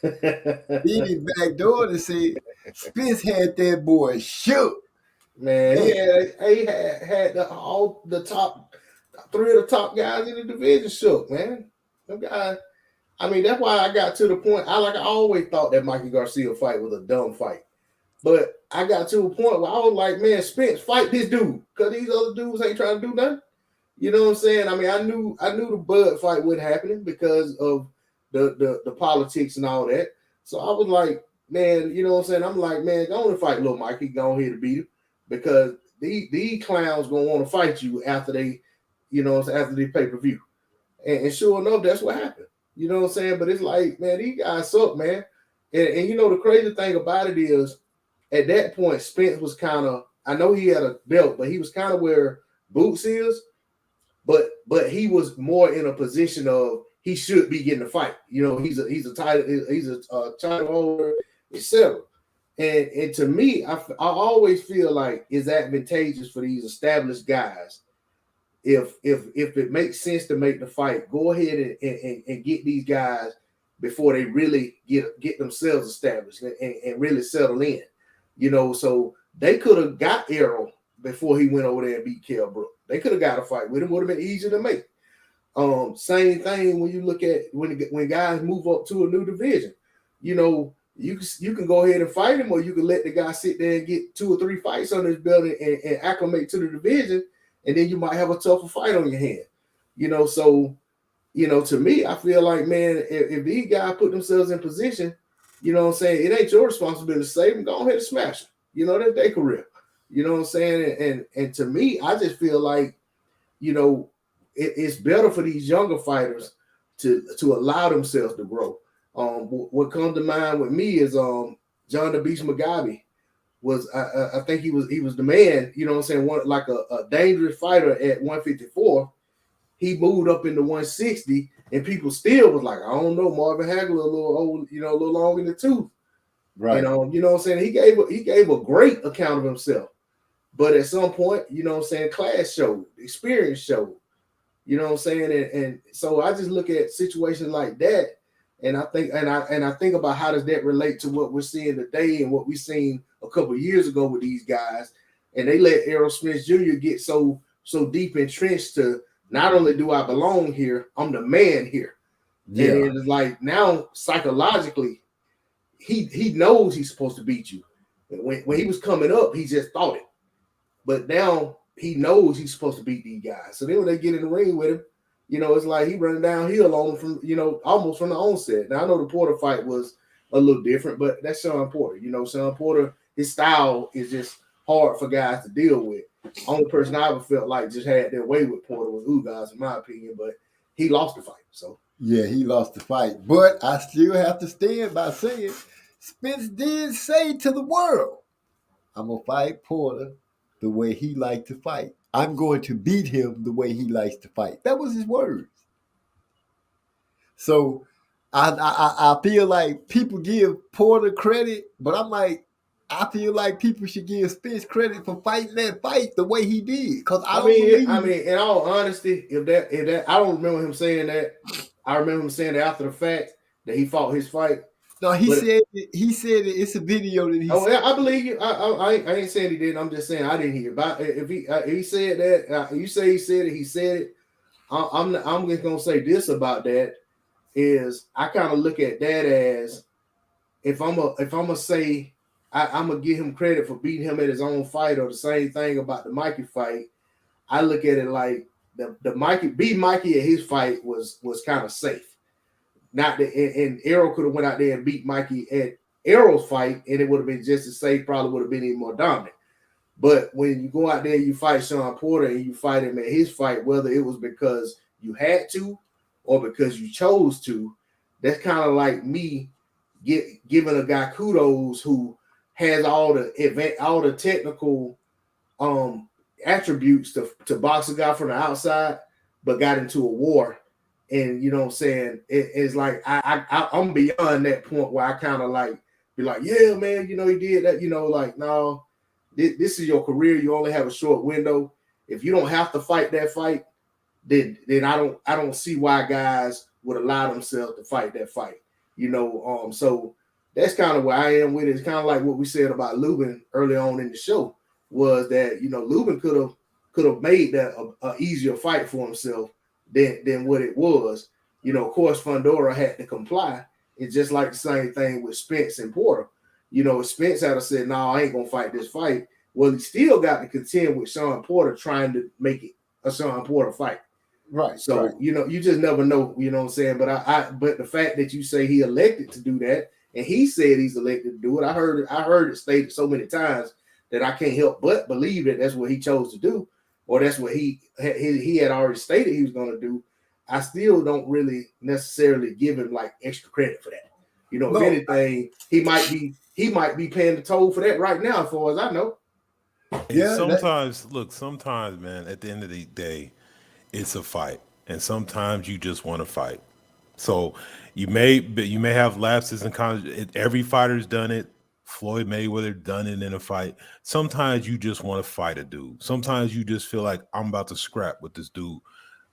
Speaker 3: Then he backdoored and said, "Spence had that boy shook."
Speaker 7: Man, he had all the top 3 of the top guys in the division shook, man. Them guys, I mean, that's why I got to the point. I always thought that Mikey Garcia fight was a dumb fight. But I got to a point where I was like, man, Spence, fight this dude. Because these other dudes ain't trying to do nothing. You know what I'm saying? I mean, I knew the Bud fight wasn't happening because of the politics and all that. So I was like, man, you know what I'm saying? I'm like, man, go on and fight little Mikey. Go ahead and beat him. Because these clowns going to want to fight you after they, you know, after the pay-per-view. And sure enough, that's what happened. You know what I'm saying? But it's like, man, these guys suck, man. And you know, the crazy thing about it is, at that point, Spence was kind of, I know he had a belt, but he was kind of where Boots is. But he was more in a position of he should be getting a fight. You know, he's a title holder, etc. And to me, I always feel like it's advantageous for these established guys. If it makes sense to make the fight, go ahead and get these guys before they really get themselves established and really settle in. You know, so they could have got Errol before he went over there and beat Kell Brook. They could have got a fight with him, would have been easier to make. Same thing when you look at when guys move up to a new division. You know, you can go ahead and fight him, or you can let the guy sit there and get 2 or 3 fights on his belt and acclimate to the division, and then you might have a tougher fight on your hand. You know, so, you know, to me, I feel like, man, if these guys put themselves in position, you know what I'm saying, it ain't your responsibility to save them. Go ahead and smash them. You know, that's their career. You know what I'm saying? And to me, I just feel like, you know, it's better for these younger fighters to allow themselves to grow. What comes to mind with me is John the Beast Mugabe was I think he was the man, you know what I'm saying, one like a dangerous fighter at 154. He moved up into 160, and people still was like, I don't know, Marvin Hagler a little old, you know, a little long in the tooth. Right. You know what I'm saying? He gave a great account of himself. But at some point, you know what I'm saying, class showed, experience showed. You know what I'm saying? And so I just look at situations like that, and I think I think about how does that relate to what we're seeing today and what we seen a couple of years ago with these guys. And they let Errol Spence Jr. get so deep entrenched to not only do I belong here, I'm the man here. Yeah. And it's like now psychologically, he knows he's supposed to beat you. When he was coming up, he just thought it. But now he knows he's supposed to beat these guys. So then when they get in the ring with him, you know, it's like he running downhill on them from, you know, almost from the onset. Now I know the Porter fight was a little different, but that's Sean Porter. You know, Sean Porter, his style is just hard for guys to deal with. Only person I ever felt like just had their way with Porter was Ugas, in my opinion, but he lost the fight. So
Speaker 3: yeah, he lost the fight. But I still have to stand by saying Spence did say to the world, I'm gonna fight Porter the way he liked to fight. I'm going to beat him the way he likes to fight. That was his words. So I feel like people give Porter credit, but I'm like, I feel like people should give Spence credit for fighting that fight the way he did. Because I mean,
Speaker 7: in all honesty, if that I don't remember him saying that. I remember him saying that after the fact that he fought his fight.
Speaker 3: No, he said it's a video that he.
Speaker 7: Oh, yeah, I believe you. I ain't saying he didn't. I'm just saying I didn't hear. But if he said that, you say he said it. He said it. I'm just gonna say this about that is I kind of look at that as if I'm gonna say I'm gonna give him credit for beating him at his own fight, or the same thing about the Mikey fight. I look at it like the Mikey at his fight was kind of safe. not that, and Errol could have went out there and beat Mikey at Errol's fight, and it would have been just as safe. Probably would have been even more dominant. But when you go out there, you fight Shawn Porter, and you fight him at his fight, whether it was because you had to or because you chose to, that's kind of like me giving a guy kudos who has all the technical attributes to box a guy from the outside, but got into a war. And you know what I'm saying? It's like I'm beyond that point where I kind of like be like, yeah, man, you know, he did that, you know, like, no, this is your career. You only have a short window. If you don't have to fight that fight, then I don't see why guys would allow themselves to fight that fight. You know, so that's kind of where I am with it. It's kind of like what we said about Lubin early on in the show, was that, you know, Lubin could have made that a easier fight for himself than what it was. You know, of course, Fundora had to comply. It's just like the same thing with Spence and Porter. You know, Spence had to say, no, I ain't gonna fight this fight. Well, he still got to contend with Shawn Porter trying to make it a Shawn Porter fight.
Speaker 3: Right.
Speaker 7: So,
Speaker 3: right.
Speaker 7: you know, you just never know, you know what I'm saying? But but the fact that you say he elected to do that, and he said he's elected to do it, I heard it stated so many times that I can't help but believe that that's what he chose to do, or that's what he had already stated he was going to do. I still don't really necessarily give him like extra credit for that. You know, if anything, he might be paying the toll for that right now, as far as I know.
Speaker 10: Yeah. Sometimes, man, at the end of the day, it's a fight, and sometimes you just want to fight. So you may have lapses in college. Every fighter's done it. Floyd Mayweather done it in a fight. Sometimes you just want to fight a dude. Sometimes you just feel like I'm about to scrap with this dude.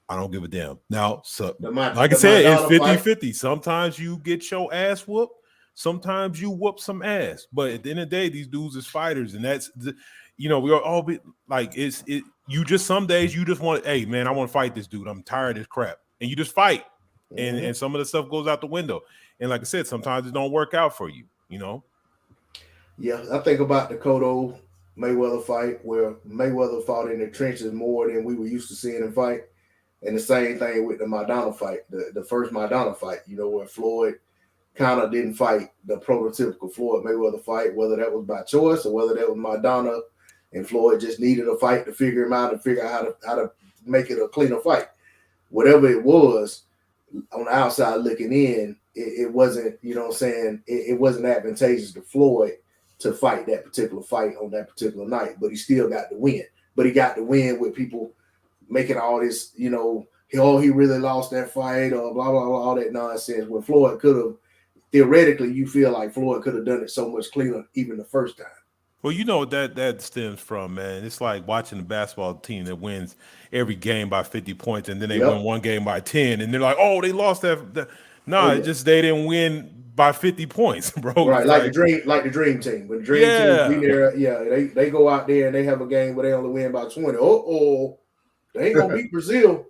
Speaker 10: I don't give a damn. Now, so, like I said, it's 50-50. Sometimes you get your ass whooped. Sometimes you whoop some ass. But at the end of the day, these dudes is fighters, and that's we are all be like you just some days you just want, hey man, I want to fight this dude. I'm tired of this crap. And you just fight. Mm-hmm. And some of the stuff goes out the window. And like I said, sometimes it don't work out for you, you know.
Speaker 7: Yeah, I think about the Cotto Mayweather fight where Mayweather fought in the trenches more than we were used to seeing him fight. And the same thing with the Maidana fight, the first Maidana fight, you know, where Floyd kind of didn't fight the prototypical Floyd Mayweather fight, whether that was by choice or whether that was Maidana and Floyd just needed a fight to figure him out and figure out how to make it a cleaner fight. Whatever it was, on the outside looking in, it wasn't, you know what I'm saying, it wasn't advantageous to Floyd to fight that particular fight on that particular night, but he still got the win. But he got the win with people making all this, you know, he really lost that fight or blah, blah, blah, all that nonsense. When Floyd could have, theoretically, you feel like Floyd could have done it so much cleaner even the first time.
Speaker 10: Well, you know what that stems from, man. It's like watching a basketball team that wins every game by 50 points, and then they win one game by 10, and they're like, oh, they lost that. No, it's just they didn't win by 50 points, bro.
Speaker 7: Right, like the dream team. When the dream team be there, they go out there and they have a game where they only win by 20. They ain't gonna beat Brazil.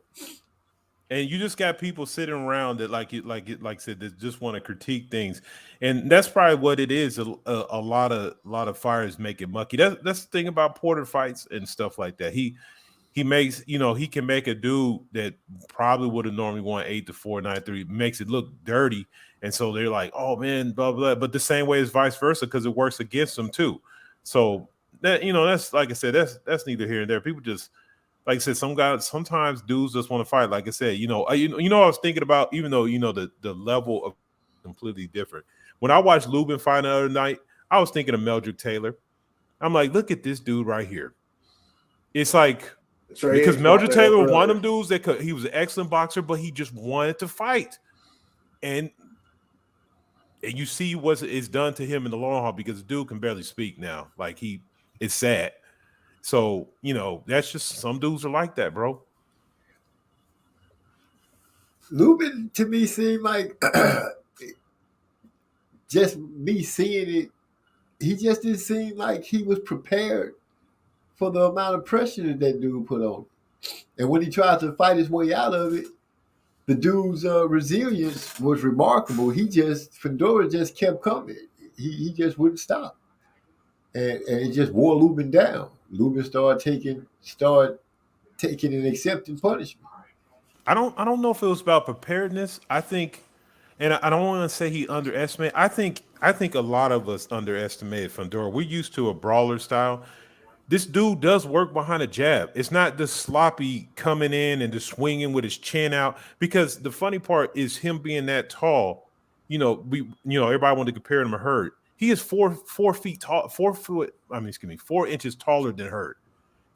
Speaker 10: And you just got people sitting around that like I said, that just want to critique things, and that's probably what it is. A lot of fighters make it mucky. That's the thing about Porter fights and stuff like that. He makes, you know, he can make a dude that probably would have normally won 8-4, 9-3, makes it look dirty, and so they're like, oh man, blah blah. But the same way is vice versa, because it works against them too. So that, you know, that's, like I said, that's neither here nor there. People just, like I said, sometimes dudes just want to fight. Like I said, I was thinking about, even though, you know, the level of completely different. When I watched Lubin fight the other night, I was thinking of Meldrick Taylor. I'm like, look at this dude right here. It's like, because Meldrick Taylor was one of them dudes he was an excellent boxer, but he just wanted to fight. And you see what it's done to him in the long haul, because the dude can barely speak now. Like, it's sad. So, you know, that's just, some dudes are like that, bro.
Speaker 3: Lubin, to me, seemed like, just me seeing it, he just didn't seem like he was prepared for the amount of pressure that dude put on him. And when he tried to fight his way out of it, the dude's resilience was remarkable. Fundora just kept coming. He just wouldn't stop. And it just wore Lubin down. Lubin started taking and accepting punishment.
Speaker 10: I don't know if it was about preparedness. I think and I don't want to say he underestimated. I think a lot of us underestimated Fundora. We're used to a brawler style. This dude does work behind a jab. It's not the sloppy coming in and just swinging with his chin out. Because the funny part is him being that tall. Everybody wanted to compare him to Hurt. He is 4 feet tall, 4 inches taller than Hurt.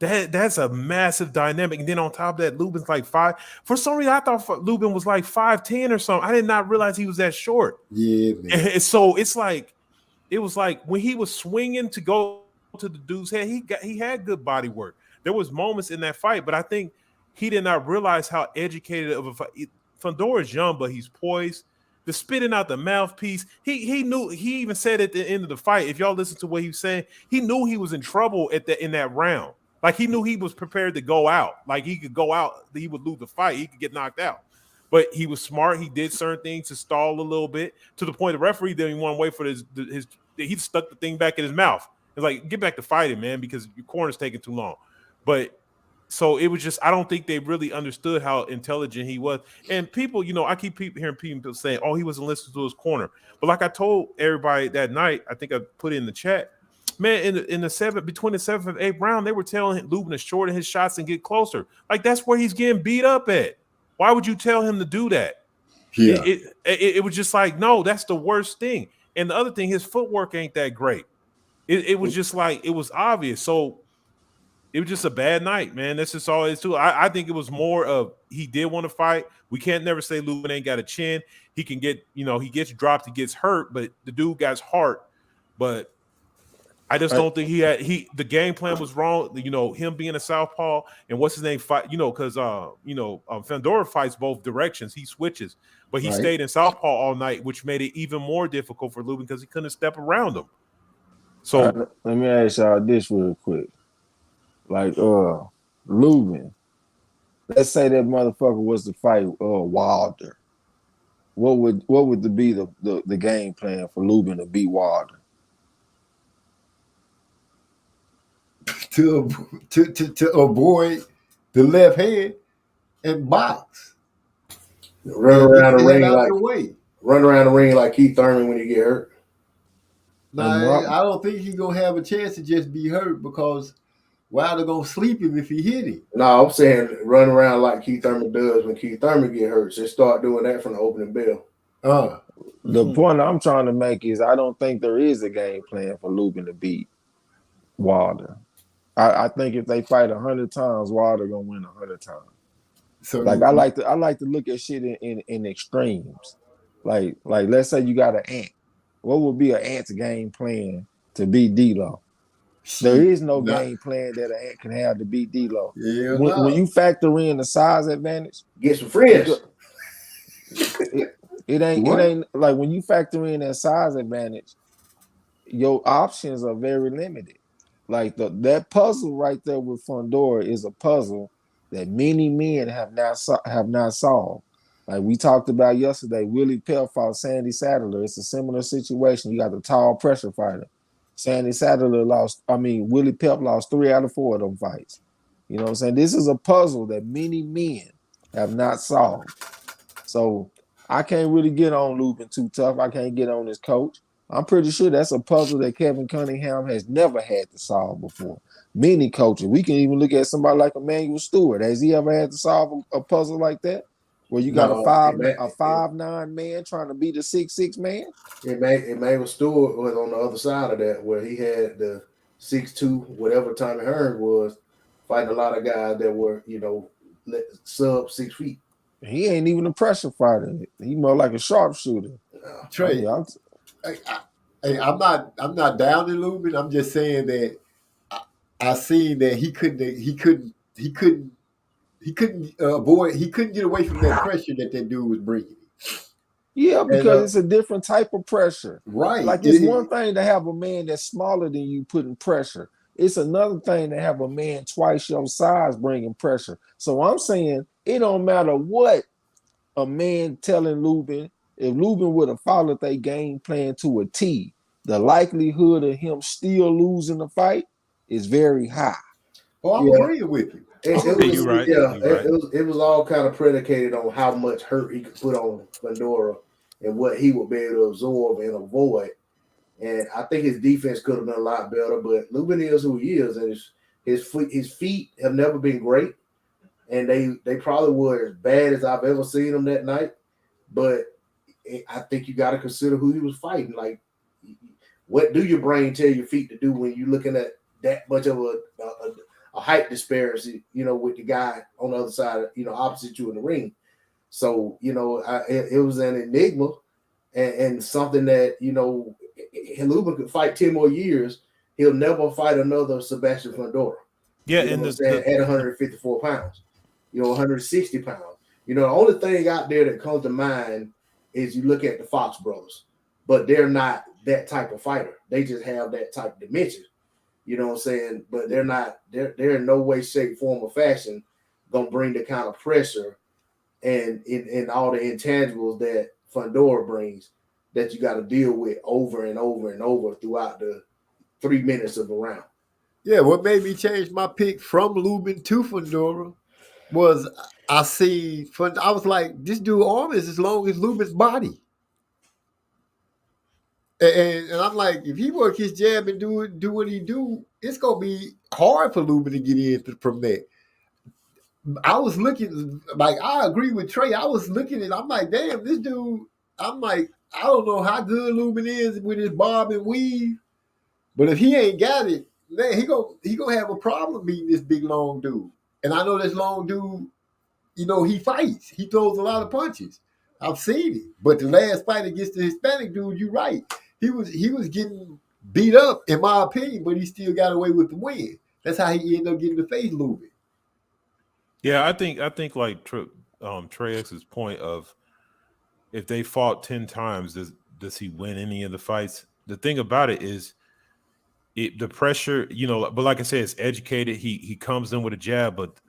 Speaker 10: That's a massive dynamic. And then on top of that, Lubin's like 5. For some reason, I thought Lubin was like 5'10" or something. I did not realize he was that short.
Speaker 3: Yeah, man.
Speaker 10: And so it was like when he was swinging to go to the dude's head, he had good body work. There was moments in that fight, but I think he did not realize how educated of a fight. Fundora is young, but he's poised. The spitting out the mouthpiece, he knew. He even said at the end of the fight, if y'all listen to what he was saying, he knew he was in trouble in that round. Like he knew he was prepared to go out. Like he could go out, he would lose the fight, he could get knocked out. But he was smart. He did certain things to stall a little bit to the point the referee didn't want to wait for his. He stuck the thing back in his mouth. It's like, get back to fighting, man, because your corner's taking too long. But so it was just, I don't think they really understood how intelligent he was. And people, I keep hearing people saying, oh, he wasn't listening to his corner. But like I told everybody that night, I think I put it in the chat, man, between the 7th and 8th round, they were telling Lubin to shorten his shots and get closer. Like that's where he's getting beat up at. Why would you tell him to do that?
Speaker 3: Yeah.
Speaker 10: It was just like, no, that's the worst thing. And the other thing, his footwork ain't that great. It was just like, it was obvious. So it was just a bad night, man. That's just all it is too. I think it was more of he did want to fight. We can't never say Lubin ain't got a chin. He can get, he gets dropped, he gets hurt, but the dude got heart. But I just don't think the game plan was wrong. Him being a southpaw and what's his name fight, because Fundora fights both directions. He switches, but he stayed in southpaw all night, which made it even more difficult for Lubin because he couldn't step around him. So
Speaker 9: let me ask y'all this real quick. Like Lubin, let's say that motherfucker was to fight Wilder. What would be the game plan for Lubin to beat Wilder?
Speaker 3: To avoid the left hand and box.
Speaker 7: Run around the ring like Keith Thurman when he get hurt.
Speaker 3: Nah, I don't think he's gonna have a chance to just be hurt because Wilder gonna sleep him if he hit him.
Speaker 7: No, I'm saying run around like Keith Thurman does when Keith Thurman get hurt. So start doing that from the opening bell.
Speaker 9: The point I'm trying to make is I don't think there is a game plan for Lubin to beat Wilder. I think if they fight 100 times, Wilder gonna win 100 times. So like I like to look at shit in extremes. Like let's say you got an ant. What would be an ant's game plan to beat D-Lo? There is no game plan that an ant can have to beat D-Lo.
Speaker 3: Yeah,
Speaker 9: when you factor in the size advantage,
Speaker 7: get some friends.
Speaker 9: It ain't like when you factor in that size advantage, your options are very limited. Like that puzzle right there with Fundora is a puzzle that many men have not solved. Like we talked about yesterday, Willie Pep fought Sandy Saddler. It's a similar situation. You got the tall pressure fighter. Sandy Saddler Willie Pep lost 3 out of 4 of them fights. You know what I'm saying? This is a puzzle that many men have not solved. So I can't really get on Lubin too tough. I can't get on his coach. I'm pretty sure that's a puzzle that Kevin Cunningham has never had to solve before. Many coaches. We can even look at somebody like Emmanuel Stewart. Has he ever had to solve a puzzle like that? Where you got a 5'9" man trying to beat a 6'6" man?
Speaker 7: Emmanuel Stewart was on the other side of that, where he had the 6'2", whatever Tommy Hearn was, fighting a lot of guys that were, sub 6 feet.
Speaker 9: He ain't even a pressure fighter. He more like a sharpshooter.
Speaker 3: Trey, I'm not down to Lubin. I'm just saying that I seen that he couldn't get away from that pressure that dude was bringing.
Speaker 9: Yeah, because it's a different type of pressure.
Speaker 3: Right.
Speaker 9: Like it's one thing to have a man that's smaller than you putting pressure. It's another thing to have a man twice your size bringing pressure. So I'm saying it don't matter what a man telling Lubin. If Lubin would have followed their game plan to a T, the likelihood of him still losing the fight is very high.
Speaker 3: Oh, I'm agreeing with you.
Speaker 10: You're right.
Speaker 7: It was all kind of predicated on how much hurt he could put on Fundora and what he would be able to absorb and avoid. And I think his defense could have been a lot better, but Lubin is who he is, and his feet have never been great, and they probably were as bad as I've ever seen them that night. But I think you got to consider who he was fighting. Like, what do your brain tell your feet to do when you're looking at that much of a height disparity, with the guy on the other side, opposite you in the ring? So, it was an enigma and something that, Lubin could fight 10 more years. He'll never fight another Sebastian Fundora.
Speaker 10: Yeah,
Speaker 7: at
Speaker 10: and
Speaker 7: 154 pounds, 160 pounds. The only thing out there that comes to mind is you look at the Fox brothers, but they're not that type of fighter. They just have that type of dimension. You know what I'm saying? But they're not, they're in no way, shape, form, or fashion gonna bring the kind of pressure and in all the intangibles that Fundora brings that you got to deal with over and over and over throughout the 3 minutes of a round.
Speaker 3: Yeah, what made me change my pick from Lubin to Fundora was I was like, this dude's arm is as long as Lubin's body. And I'm like, if he work his jab and do what he do, it's gonna be hard for Lubin to get in from that. I was looking, like, I agree with Trey. I was looking and I'm like, damn, this dude, I'm like, I don't know how good Lubin is with his bob and weave, but if he ain't got it, man, he gonna have a problem beating this big long dude. And I know this long dude, he fights. He throws a lot of punches. I've seen it. But the last fight against the Hispanic dude, you're right. He was getting beat up, in my opinion, but he still got away with the win. That's how he ended up getting the face Lubin.
Speaker 10: Yeah, I think like Trey X's point of, if they fought 10 times, does he win any of the fights? The thing about it is, the pressure, but like I said, it's educated. He comes in with a jab, but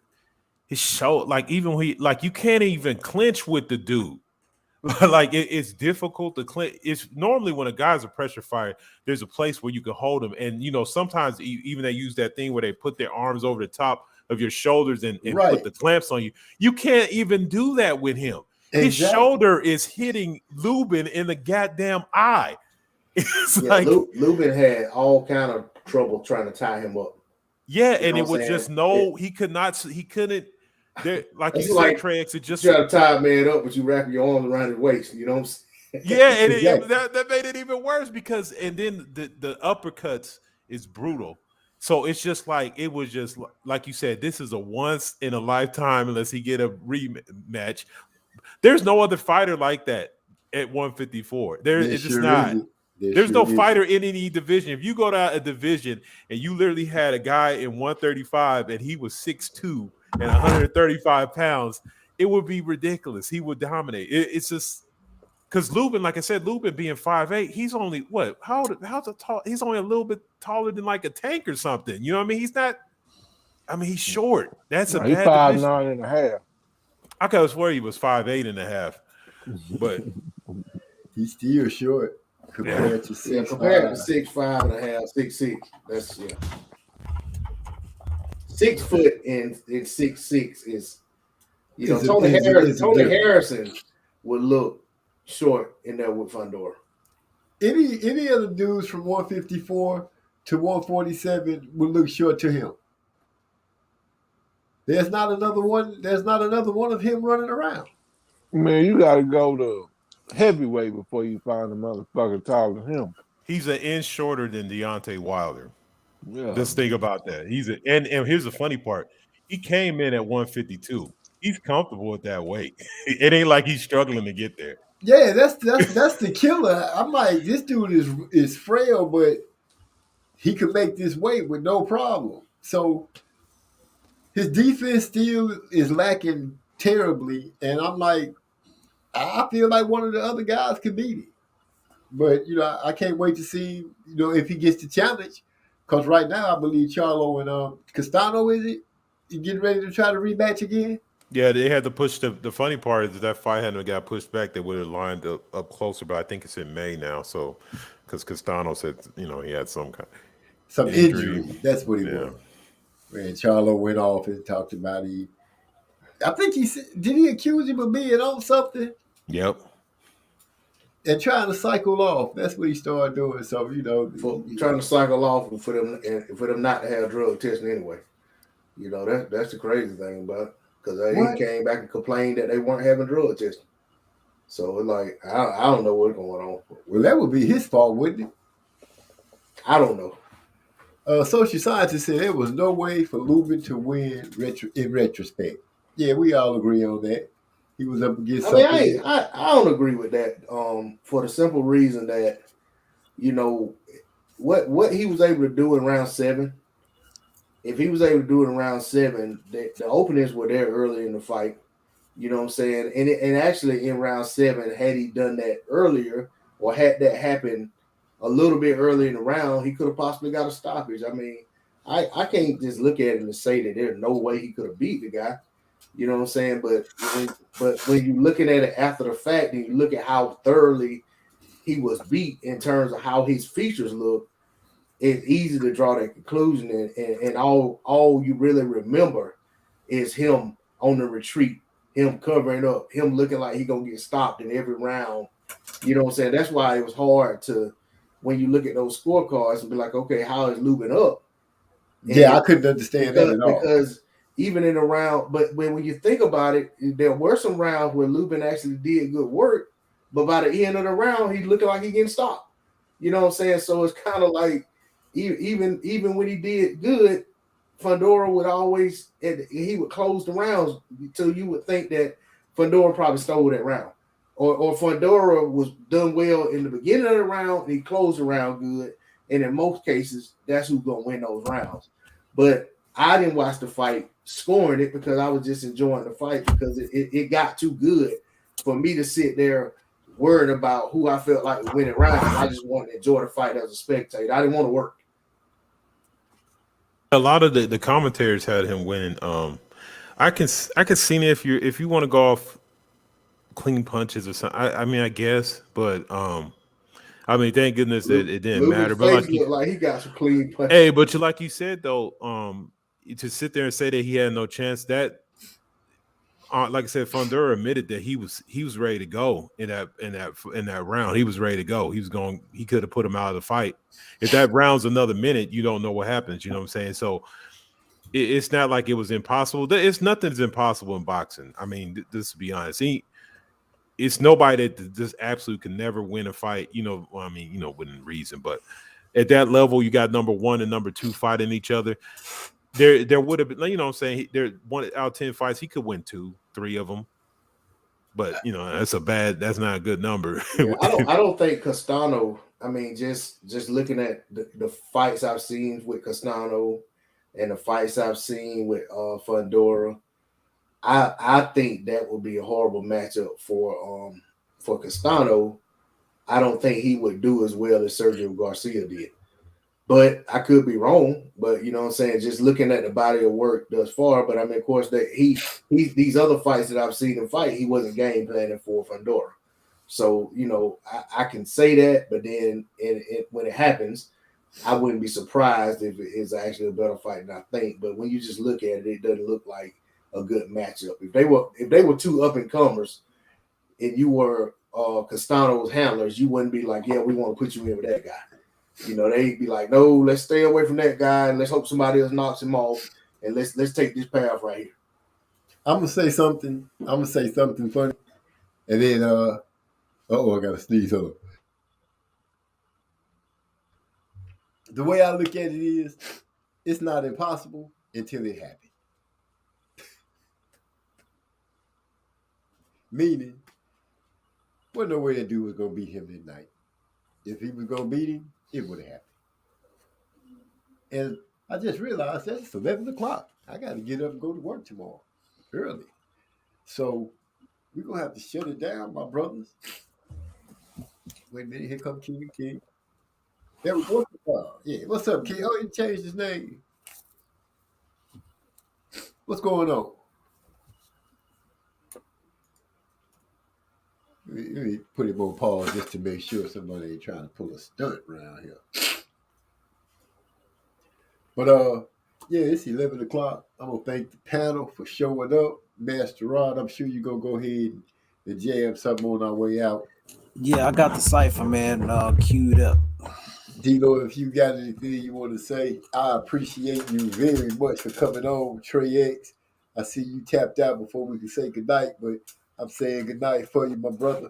Speaker 10: his shoulder, like, even when you can't even clinch with the dude. Like, it's difficult to clinch. It's normally when a guy's a pressure fighter, there's a place where you can hold him. And, sometimes even they use that thing where they put their arms over the top of your shoulders and
Speaker 3: right.
Speaker 10: Put the clamps on you. You can't even do that with him.
Speaker 3: Exactly.
Speaker 10: His shoulder is hitting Lubin in the goddamn eye. It's like
Speaker 7: Lubin had all kind of trouble trying to tie him up.
Speaker 10: Yeah, and it was just he couldn't. There, like you said,
Speaker 7: like,
Speaker 10: Trey X, it just
Speaker 7: try to tie a man up, but you wrap your arms around his waist. You know what I'm saying?
Speaker 10: Yeah, and that made it even worse because, and then the uppercuts is brutal. So it's just like, it was just like you said, this is a once in a lifetime unless he get a rematch. There's no other fighter like that at 154. It's just not. There's no fighter in any division. If you go down a division and you literally had a guy in 135 and he was 6'2" and 135 pounds, it would be ridiculous. He would dominate. It's just because Lubin, like I said, Lubin being 5'8", he's only how's tall? He's only a little bit taller than like a tank or something. You know what I mean? He's not. I mean, he's short. That's a
Speaker 9: he's
Speaker 10: bad
Speaker 9: 5'9.5".
Speaker 10: I could have sworn he was 5'8.5", but
Speaker 3: he's still short. Compared to 6'5",
Speaker 7: compared to 6'5.5", 6'6". That's 6 foot and 6'6" is, Tony Harrison would look short in there with Fundora.
Speaker 3: Any of the dudes from 154 to 147 would look short to him. There's not another one of him running around.
Speaker 9: Man, you gotta go to heavyweight before you find a motherfucker taller than him.
Speaker 10: He's an inch shorter than Deontay Wilder.
Speaker 9: Yeah.
Speaker 10: Just think about that. And here's the funny part. He came in at 152. He's comfortable with that weight. It ain't like he's struggling to get there.
Speaker 3: Yeah, that's the killer. I'm like, this dude is frail, but he could make this weight with no problem. So his defense still is lacking terribly, and I'm like, I feel like one of the other guys could beat it. But, I can't wait to see, if he gets the challenge. Because right now, I believe Charlo and Castano, is it? You getting ready to try to rematch again?
Speaker 10: Yeah, they had to push the funny part is that fight hadn't got pushed back. They would have lined up closer, but I think it's in May now. So, because Castano said, he had some
Speaker 3: injury. That's what he was. When Charlo went off and talked about it. I think he said, did he accuse him of being on something?
Speaker 10: Yep.
Speaker 3: and trying to cycle off. That's what he started doing. So
Speaker 7: for trying to cycle off and for them not to have drug testing anyway. That's the crazy thing about it. Because he came back and complained that they weren't having drug testing. So it's like I don't know what's going on.
Speaker 3: Well, that would be his fault, wouldn't it?
Speaker 7: I don't know.
Speaker 3: Social scientists said there was no way for Lubin to win in retrospect. Yeah, we all agree on that. He was up against something.
Speaker 7: I don't agree with that. For the simple reason that, what he was able to do in round 7. If he was able to do it in round 7, the openings were there early in the fight. You know what I'm saying? And actually in round 7, had he done that earlier or had that happen a little bit early in the round, he could have possibly got a stoppage. I mean, I can't just look at it and say that there's no way he could have beat the guy. You know what I'm saying? But when you're looking at it after the fact and you look at how thoroughly he was beat in terms of how his features look, it's easy to draw that conclusion. And all you really remember is him on the retreat, him covering up, him looking like he's going to get stopped in every round. You know what I'm saying? That's why it was hard to, when you look at those scorecards and be like, okay, how is Lubin up? And
Speaker 3: I couldn't understand that at all.
Speaker 7: Because even in a round, but when you think about it, there were some rounds where Lubin actually did good work, but by the end of the round, he looked like he getting stopped. You know what I'm saying? So it's kind of like, even when he did good, Fundora would always, he would close the rounds until you would think that Fundora probably stole that round. Or Fundora was done well in the beginning of the round and he closed the round good. And in most cases, that's who's going to win those rounds. But I didn't watch the fight scoring it because I was just enjoying the fight because it got too good for me to sit there worried about who I felt like was winning rounds. I just wanted to enjoy the fight as a spectator. I didn't want to work.
Speaker 10: A lot of the commentators had him winning. I can see it if you want to go off clean punches or something. I mean, I guess, but I mean, thank goodness that it didn't matter. But
Speaker 7: like he got some clean punches.
Speaker 10: Hey, but like you said though, to sit there and say that he had no chance, that like I said, Fundora admitted that he was ready to go in that round. He was ready to go. He could have put him out of the fight. If that round's another minute, you don't know what happens. You know what I'm saying? So it's not like it was impossible. Nothing's impossible in boxing. I mean, just to be honest, it's nobody that just absolutely can never win a fight. Within reason, but at that level, you got number 1 and number 2 fighting each other. There would have been, you know what I'm saying? There 1 out of 10 fights, he could win 2, 3 of them. But that's not a good number.
Speaker 7: Yeah, I don't think Castano, I mean, just looking at the fights I've seen with Castano and the fights I've seen with Fundora, I think that would be a horrible matchup for Castano. I don't think he would do as well as Sergio Garcia did. But I could be wrong. But you know what I'm saying? Just looking at the body of work thus far. But I mean, of course, that he these other fights that I've seen him fight, he wasn't game planning for Fundora. So I can say that, but then when it happens, I wouldn't be surprised if it is actually a better fight than I think. But when you just look at it, it doesn't look like a good matchup. If they were 2 up and comers, and you were Castano's handlers, you wouldn't be like, yeah, we want to put you in with that guy. They'd be like, no, let's stay away from that guy and let's hope somebody else knocks him off and let's take this path right here.
Speaker 3: I'm gonna say something funny, and then I gotta sneeze. Hold on. The way I look at it is, it's not impossible until it happens. Meaning, wasn't no way that dude was gonna beat him that night. If he was gonna beat him, it would have happened. And I just realized that it's 11 o'clock. I got to get up and go to work tomorrow early. So we're going to have to shut it down, my brothers. Wait a minute. Here comes King. There we go. Yeah, what's up, King? Oh, he changed his name. What's going on? Let me put him on pause just to make sure somebody ain't trying to pull a stunt around here. But it's 11 o'clock. I'm gonna thank the panel for showing up. Master Rod, I'm sure you're gonna go ahead and jam something on our way out.
Speaker 6: Yeah, I got the cipher, man, queued up.
Speaker 3: D-Lo, if you got anything you want to say, I appreciate you very much for coming on, Trey X. I see you tapped out before we can say goodnight, but I'm saying goodnight for you, my brother.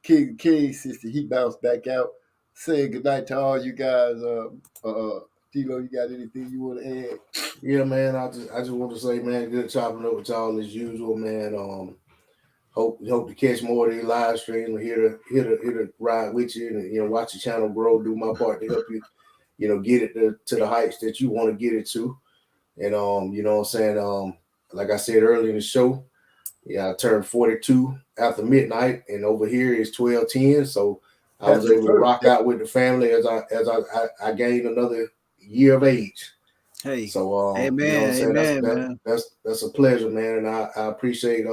Speaker 3: King sister, he bounced back out. Saying goodnight to all you guys. D-Lo, you got anything you want to add?
Speaker 7: Yeah, man. I just want to say, man, good chopping up with y'all as usual, man. Hope to catch more of these live streams. Here to ride with you and watch the channel grow. Do my part to help you, get it to the heights that you want to get it to. And you know what I'm saying. Like I said earlier in the show, I turned 42 after midnight, and over here is 12:10. So I was able to rock out with the family as I gained another year of age.
Speaker 6: Hey,
Speaker 7: so
Speaker 6: amen,
Speaker 7: you know
Speaker 6: amen, man.
Speaker 7: That's a pleasure, man, and I appreciate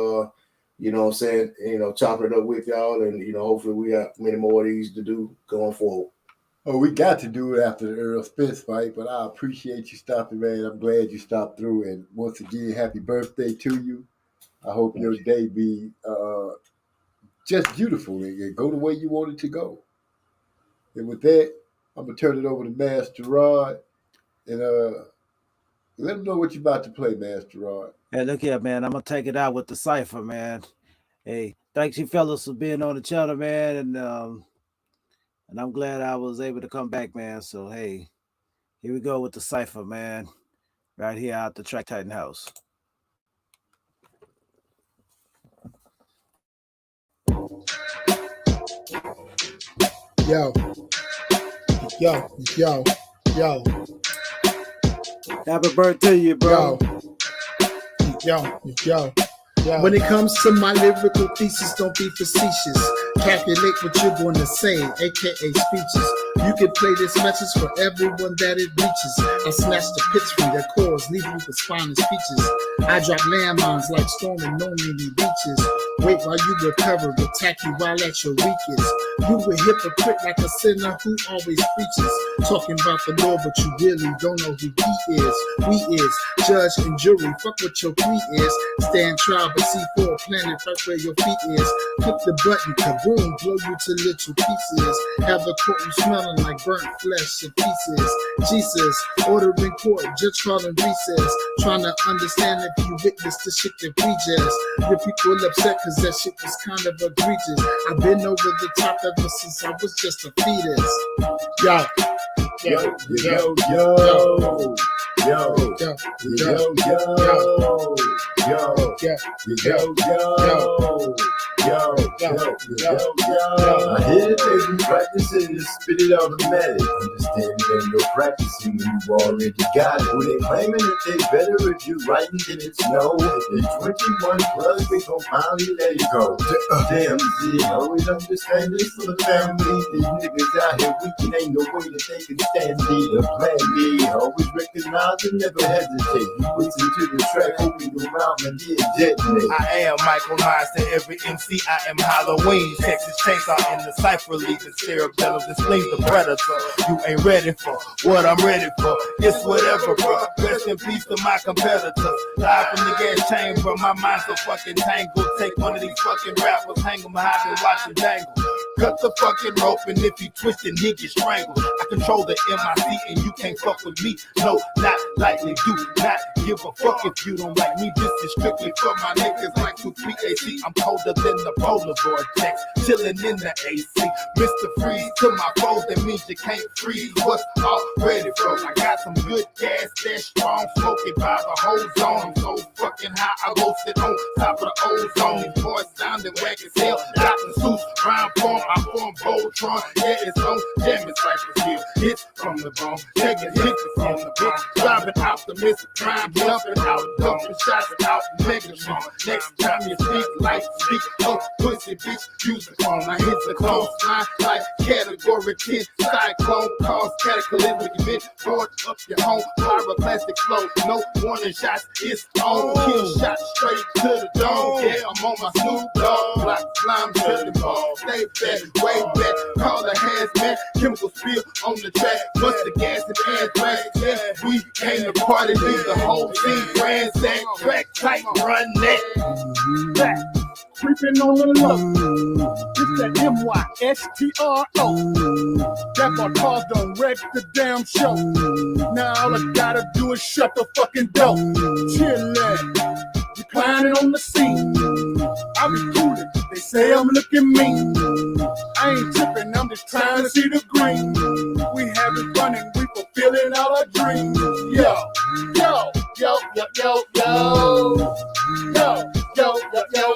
Speaker 7: you know what I'm saying, chopping it up with y'all, and hopefully we got many more of these to do going forward.
Speaker 3: Oh, we got to do it after the Earl Spence fight, but I appreciate you stopping, man. I'm glad you stopped through, and once again, happy birthday to you. I hope your day be just beautiful and go the way you want it to go. And with that, I'm gonna turn it over to Master Rod, and let him know what you're about to play, Master Rod.
Speaker 6: Hey, look here, man. I'm gonna take it out with the cipher, man. Hey, thanks you fellas for being on the channel, man, and I'm glad I was able to come back, man. So hey, here we go with the cipher, man. Right here out the Track Titan house.
Speaker 2: Yo.
Speaker 6: Happy birthday to you, bro.
Speaker 2: Yo. When it comes to my lyrical thesis, don't be facetious. Calculate what you're going to say, aka speeches. You can play this message for everyone that it reaches. I smash the pitch from their cores, leave you with spineless speeches. I drop landmines like storming no-meaning beaches. Wait while you recover, attack you while at your weakest. You a hypocrite like a sinner who always preaches. Talking about the Lord, but you really don't know who he is. We is judge and jury, fuck what your plea is. Stand trial, but C4 planet right where your feet is. Click the button, kaboom, blow you to little pieces. Have the courtroom smelling like burnt flesh and pieces. Jesus, ordering court, judge calling recess. Trying to understand if you witness the shit that we just. Your people upset cause that shit was kind of egregious. I've been over the top ever since I was just a fetus. Yo.
Speaker 1: I hear it, baby, practicing to spit it automatic. Understanding that you're practicing, you already got it. When they claiming that they better if you writing, then it's no. It's 21 plus, we gon' finally let it go. Damn, Z, always understand this for the family. These niggas out here weak, ain't no way that they can stand me. The plan B, always recognize and never hesitate. You listen to the track, hoping the rhyme and get detonate.
Speaker 11: I am Michael Myers to every MC. I am Halloween. Texas Chainsaw in the cipher league. The cerebellum displays the predator. You ain't ready for what I'm ready for. It's whatever, bro. Rest in peace to my competitors. Live from the gas chamber. My mind's so fucking tangled. Take one of these fucking rappers, hang them behind and watch them dangle. Cut the fucking rope, and if you twist and he get strangled. I control the MIC and you can't fuck with me. No, not lightly. Do not give a fuck if you don't like me. This is strictly for my niggas like 23AC. I'm colder than the polar vortex, chilling in the AC. Mr. Freeze to my foes, that means you can't freeze what's already froze. I got some good gas, that strong, smoking by the whole zone. I'm so fucking high, I roasted on top of the ozone. These boys sounding whack as hell. Dr. Seuss, rhyme form, I form Voltron. Yeah, it's on, damn it's like a hill. Hits from the bone, taking hits from the book. Driving optimistic, crime jumping out, dumping shots out, Megatron. Next time you speak, like speak, oh, pussy bitch, use the phone. I hit the close line like category 10. Cyclone cause cataclysmic event. Forge up your home, pyroclastic flow. No warning shots, it's on. Kill shot straight to the dome. Yeah, I'm on my Snoop Dogg. Block slime to the ball. Stay back, way back. Call the hazmat. Chemical spill on the track. Bust the gas and anthrax. Yeah, we came to party. Leave the whole team ransack. Track tight, run that. Back.
Speaker 12: creeping on the low. It's that M-Y-S-T-R-O. That boy cars done wreck the damn show. Now all I gotta do is shut the fucking door. Chillin', reclining on the seat. I be coolin', they say I'm looking mean. I ain't trippin', I'm just trying to see the green. We having fun and we fulfilling all our dreams. Yo, yo, yo, yo, yo, yo. Yo, yo, yo, yo,